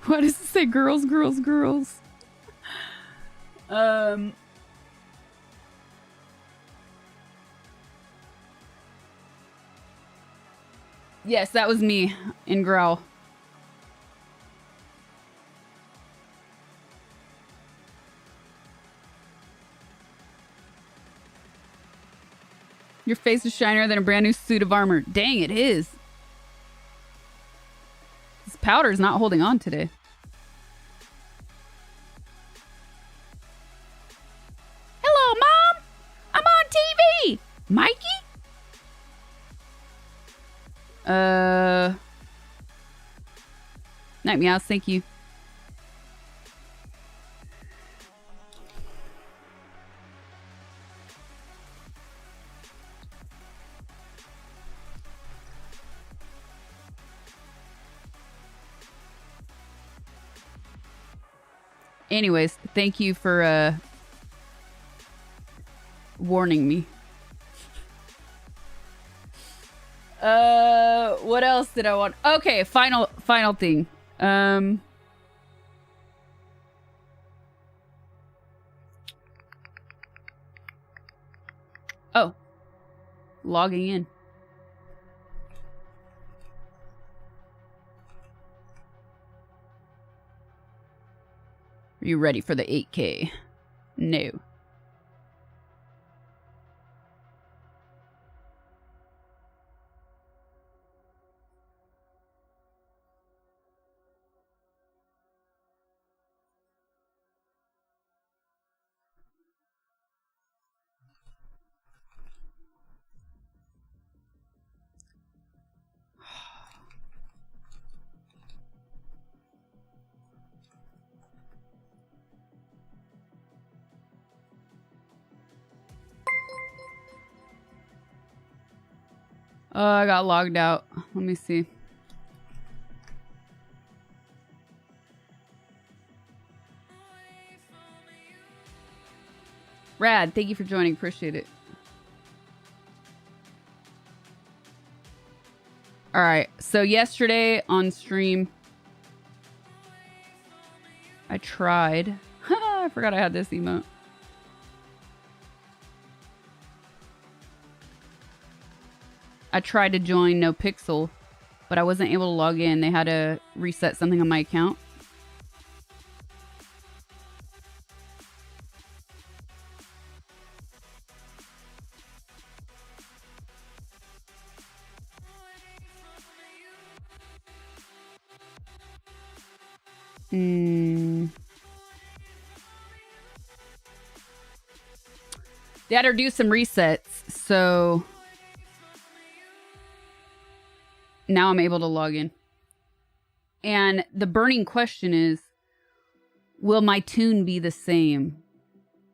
Why does it say girls, girls, girls? Yes, that was me in Growl. Your face is shinier than a brand new suit of armor. Dang, it is. This powder's not holding on today. Hello, Mom! I'm on TV! Mikey? Night meows, thank you. Anyways, thank you for warning me. What else did I want? Okay, final thing. Oh. Logging in. Are you ready for the 8K? No. Oh, I got logged out. Let me see. Rad, thank you for joining. Appreciate it. All right. So yesterday on stream, I tried. I forgot I had this emote. I tried to join 𝗵𝗶𝗿𝗲, but I wasn't able to log in. They had to reset something on my account. They had to do some resets, so now I'm able to log in. And the burning question is, will my tune be the same?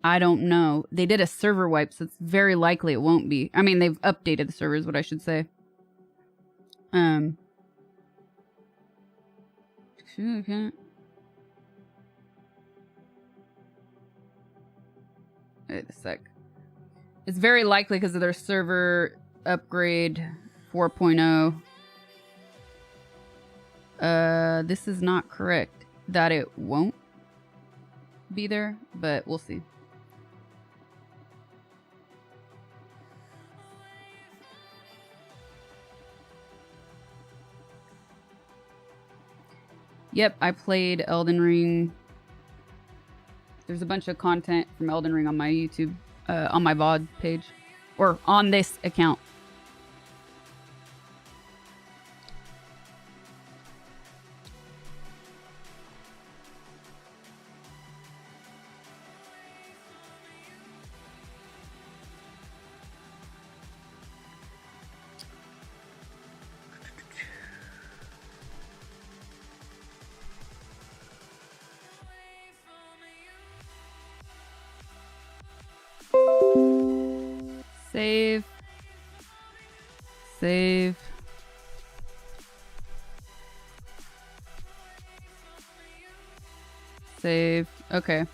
I don't know. They did a server wipe, so it's very likely it won't be. I mean, they've updated the servers, what I should say. Okay. Wait a sec. It's very likely because of their server upgrade 4.0. This is not correct that it won't be there, but we'll see. Yep, I played Elden Ring. There's a bunch of content from Elden Ring on my YouTube, on my VOD page, or on this account. Save. Save. Save. Okay.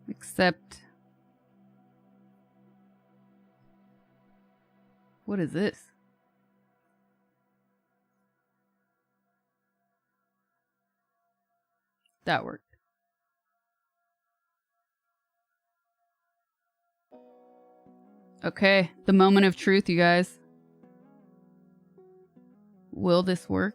Except, what is this? That worked. Okay, the moment of truth, you guys. Will this work?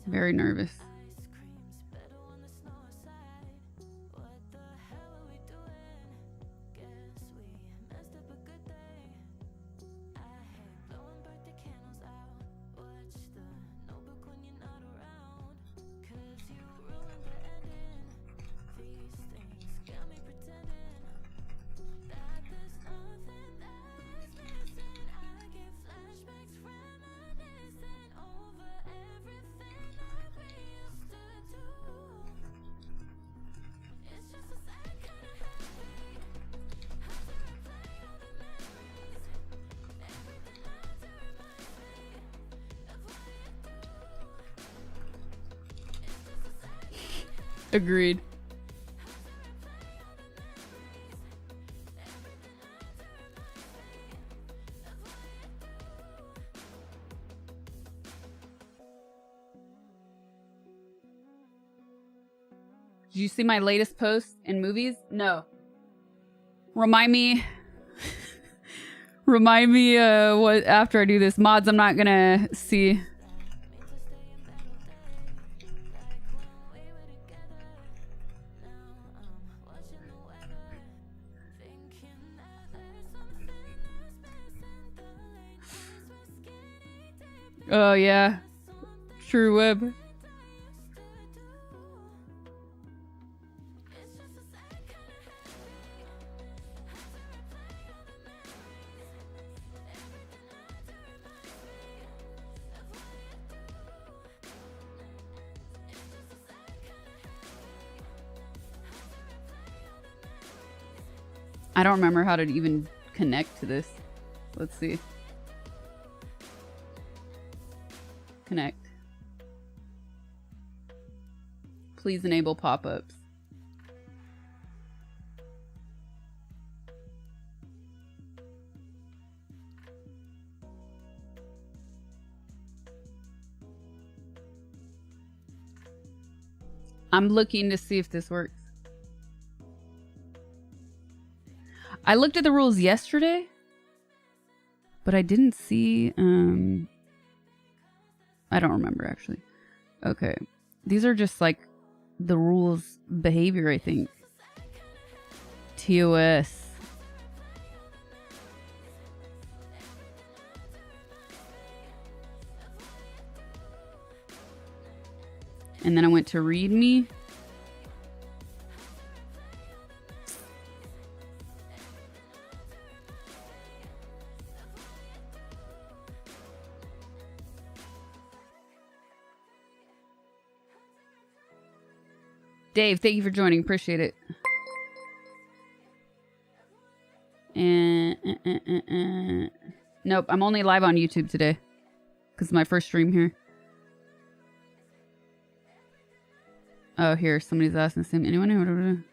Very nervous. Agreed. Did you see my latest post in movies? No. Remind me. Remind me what after I do this. Mods, I'm not gonna see. Oh yeah, True Web. I don't remember how to even connect to this. Let's see. Connect. Please enable pop-ups. I'm looking to see if this works. I looked at the rules yesterday, but I didn't see, I don't remember actually. Okay. These are just like the rules behavior, I think. TOS. And then I went to README. Dave, thank you for joining. Appreciate it. Nope, I'm only live on YouTube today. Because it's my first stream here. Oh, here, somebody's asking the same. Anyone know?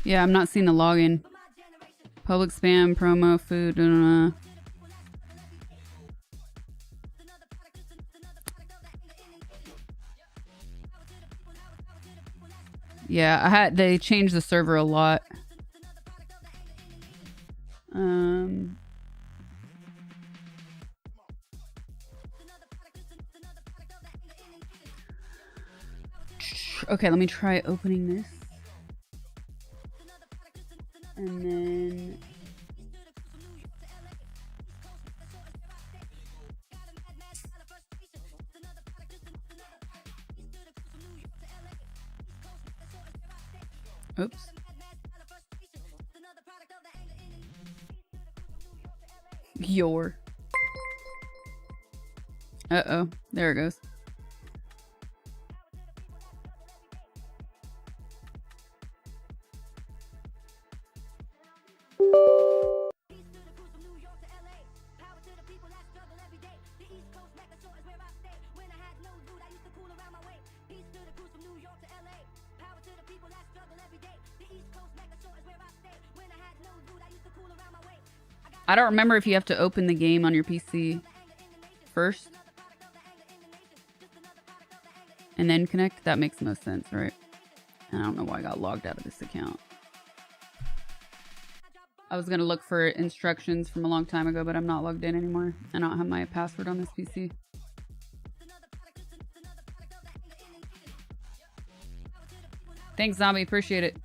Yeah, I'm not seeing the login. Public spam, promo, food. Yeah, they changed the server a lot. Okay, let me try opening this. And then oops. Your. Uh-oh. There it goes. I don't remember if you have to open the game on your PC first and then connect. That makes most sense, right? I don't know why I got logged out of this account. I was going to look for instructions from a long time ago, but I'm not logged in anymore. I don't have my password on this PC. Thanks, Zombie. Appreciate it.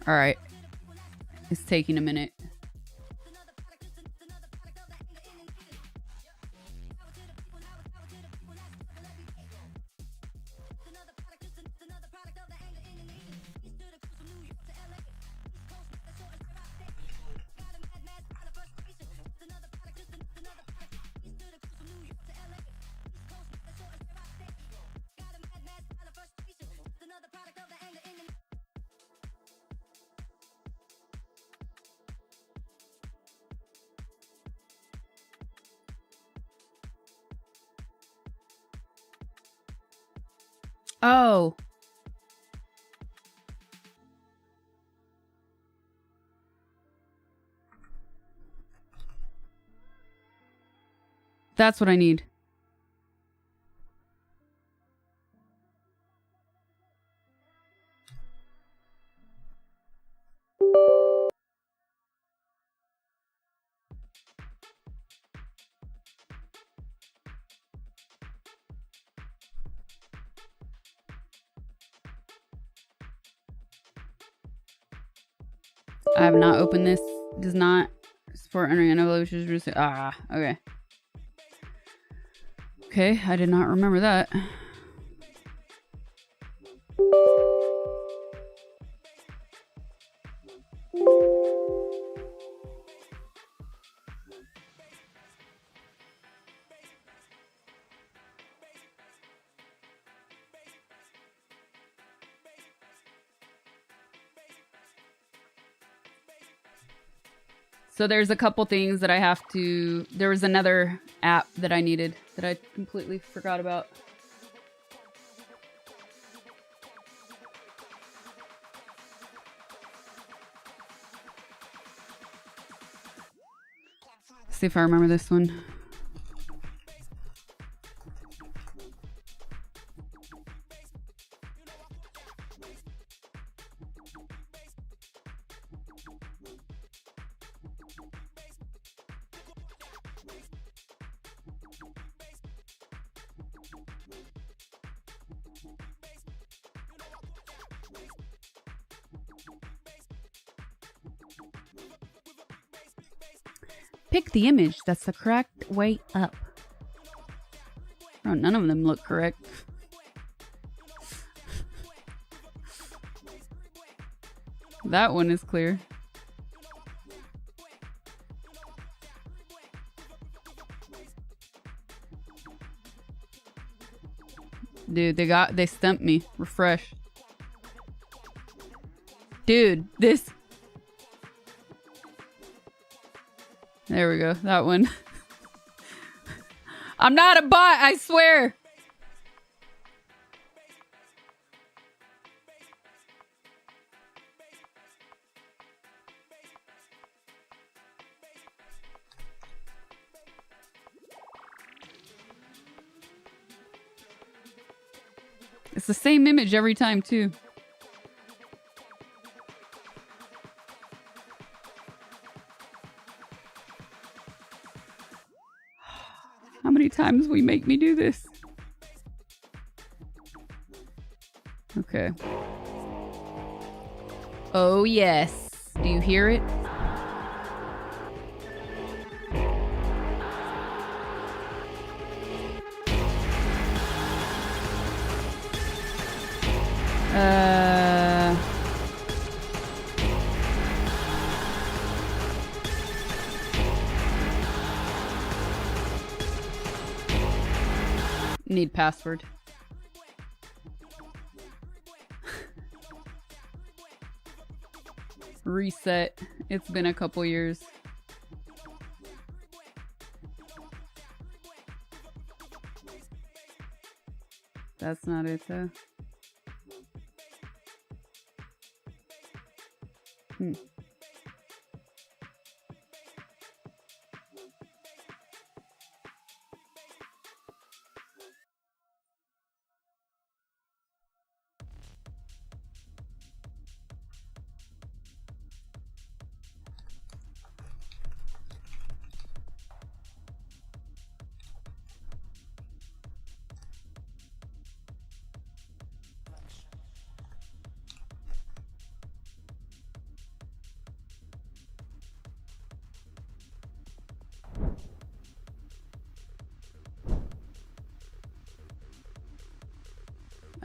All right. It's taking a minute. Oh. That's what I need. I have not opened this. Does not support entering an evolution. Ah, okay. Okay, I did not remember that. So there's a couple things that I have to... There was another app that I needed that I completely forgot about. See if I remember this one. Pick the image that's the correct way up. Oh, none of them look correct. That one is clear. Dude, they stumped me. Refresh. Dude, this... There we go. That one. I'm not a bot, I swear. It's the same image every time, too. How many times will you make me do this? Okay. Oh, yes. Do you hear it? Need password. Reset. It's been a couple years. That's not it though.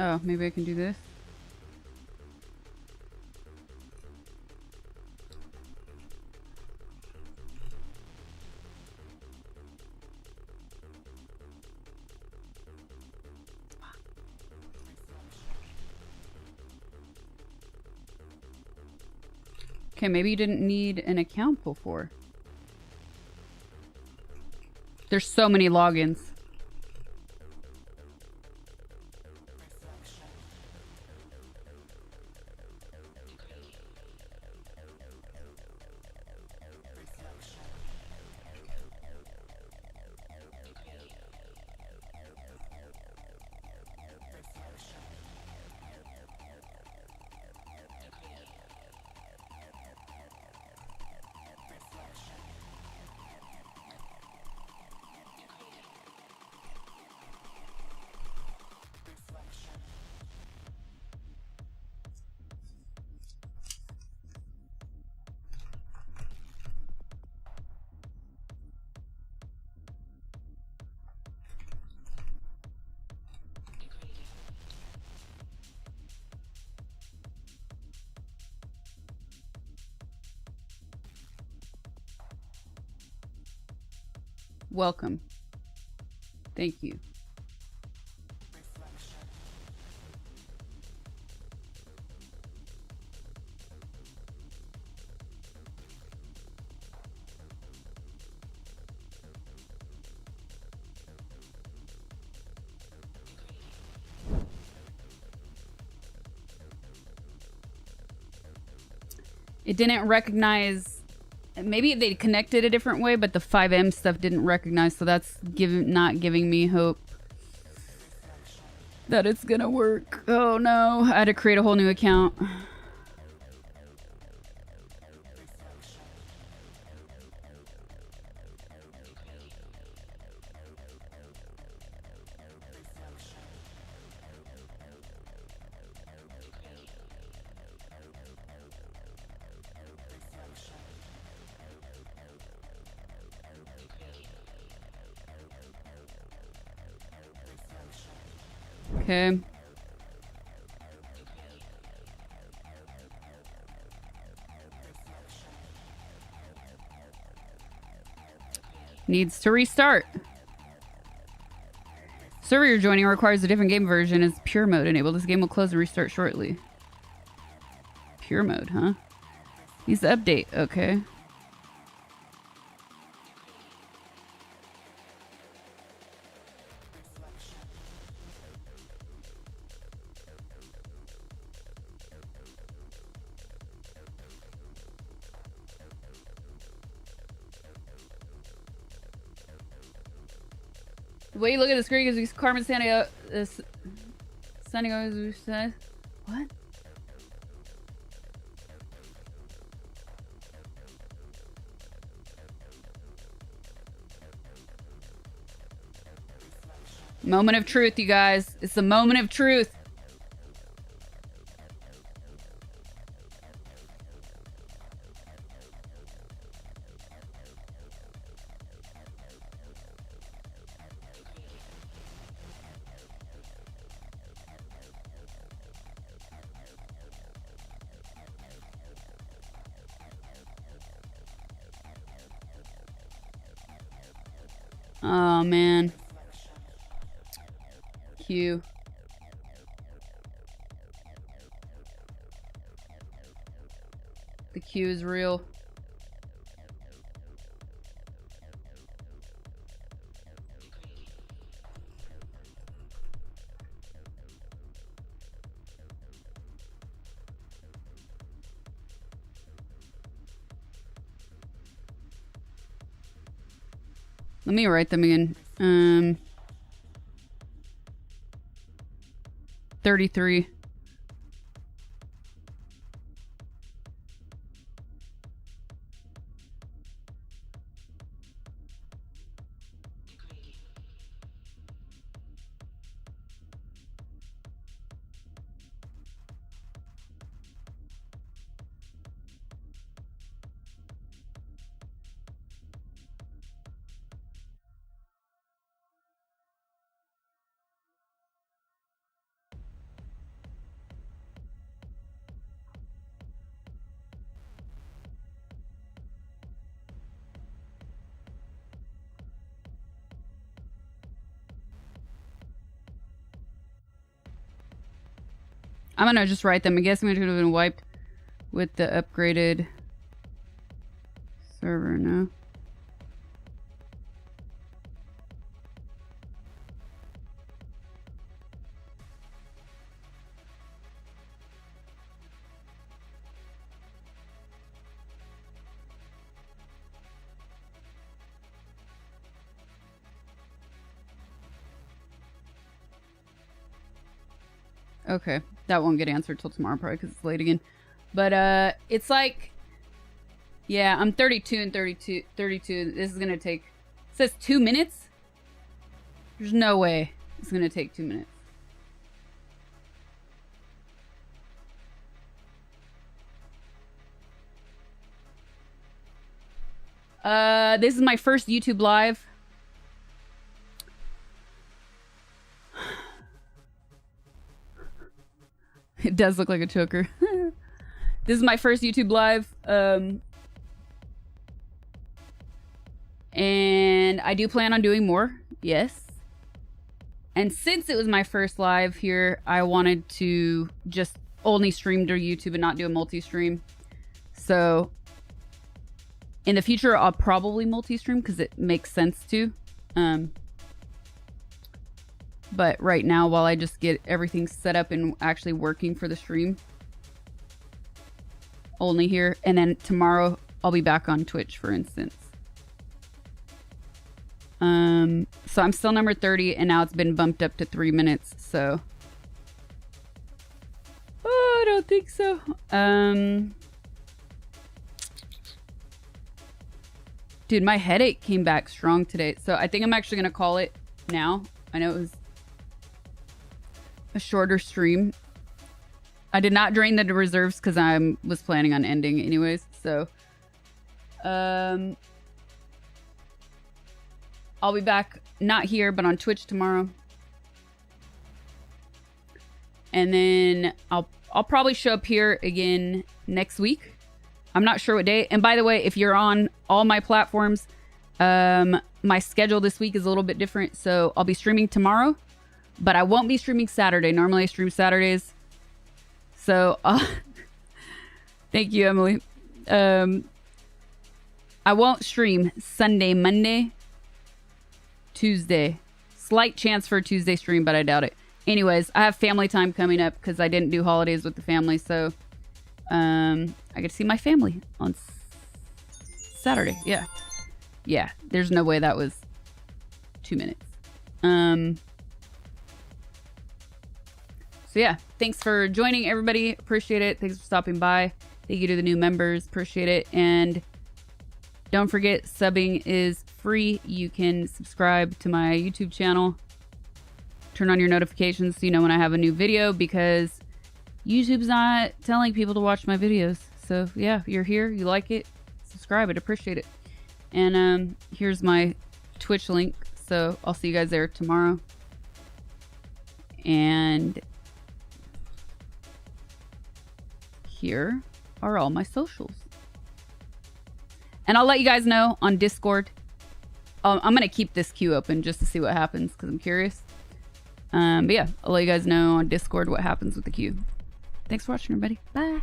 Oh, maybe I can do this. Okay, maybe you didn't need an account before. There's so many logins. Welcome. Thank you. It didn't recognize, maybe they connected a different way, but the 5M stuff didn't recognize, so that's not giving me hope that it's gonna work. Oh no, I had to create a whole new account. Okay. Needs to restart. Server you're joining requires a different game version as pure mode enabled. This game will close and restart shortly. Pure mode, huh? Needs to update. Okay. The way you look at the screen gives me Carmen Sandiego. Sandiego said, what? Moment of truth, you guys. It's the moment of truth. Oh man. Q. The Q is real. Let me write them again. 33. I'm gonna just write them. I guess it could have been wiped with the upgraded server, no? Okay, that won't get answered till tomorrow probably because it's late again. But it's like, yeah, I'm 32 and 32. This is gonna take, it says 2 minutes? There's no way it's gonna take 2 minutes. This is my first YouTube live. It does look like a choker. This is my first YouTube live. And I do plan on doing more. Yes. And since it was my first live here, I wanted to just only stream to YouTube and not do a multi-stream. So in the future, I'll probably multi-stream because it makes sense to. But right now, while I just get everything set up and actually working for the stream, only here. And then tomorrow, I'll be back on Twitch, for instance. So I'm still number 30, and now it's been bumped up to 3 minutes, so. Oh, I don't think so. Dude, my headache came back strong today, so I think I'm actually gonna call it now. I know it was a shorter stream. I did not drain the reserves because I was planning on ending anyways, so. I'll be back, not here, but on Twitch tomorrow. And then I'll probably show up here again next week. I'm not sure what day. And by the way, if you're on all my platforms, my schedule this week is a little bit different. So I'll be streaming tomorrow, but I won't be streaming Saturday. Normally I stream Saturdays. So thank you, Emily. I won't stream Sunday, Monday, Tuesday. Slight chance for a Tuesday stream, but I doubt it. Anyways, I have family time coming up because I didn't do holidays with the family. So I get to see my family on Saturday. Yeah. Yeah. There's no way that was 2 minutes. So yeah, thanks for joining, everybody. Appreciate it. Thanks for stopping by. Thank you to the new members. Appreciate it. And don't forget, subbing is free. You can subscribe to my YouTube channel. Turn on your notifications so you know when I have a new video, because YouTube's not telling people to watch my videos. So yeah, if you're here, you like it, subscribe. I'd appreciate it. And here's my Twitch link. So I'll see you guys there tomorrow. And here are all my socials. And I'll let you guys know on Discord. I'm going to keep this queue open just to see what happens because I'm curious. But yeah, I'll let you guys know on Discord what happens with the queue. Thanks for watching, everybody. Bye.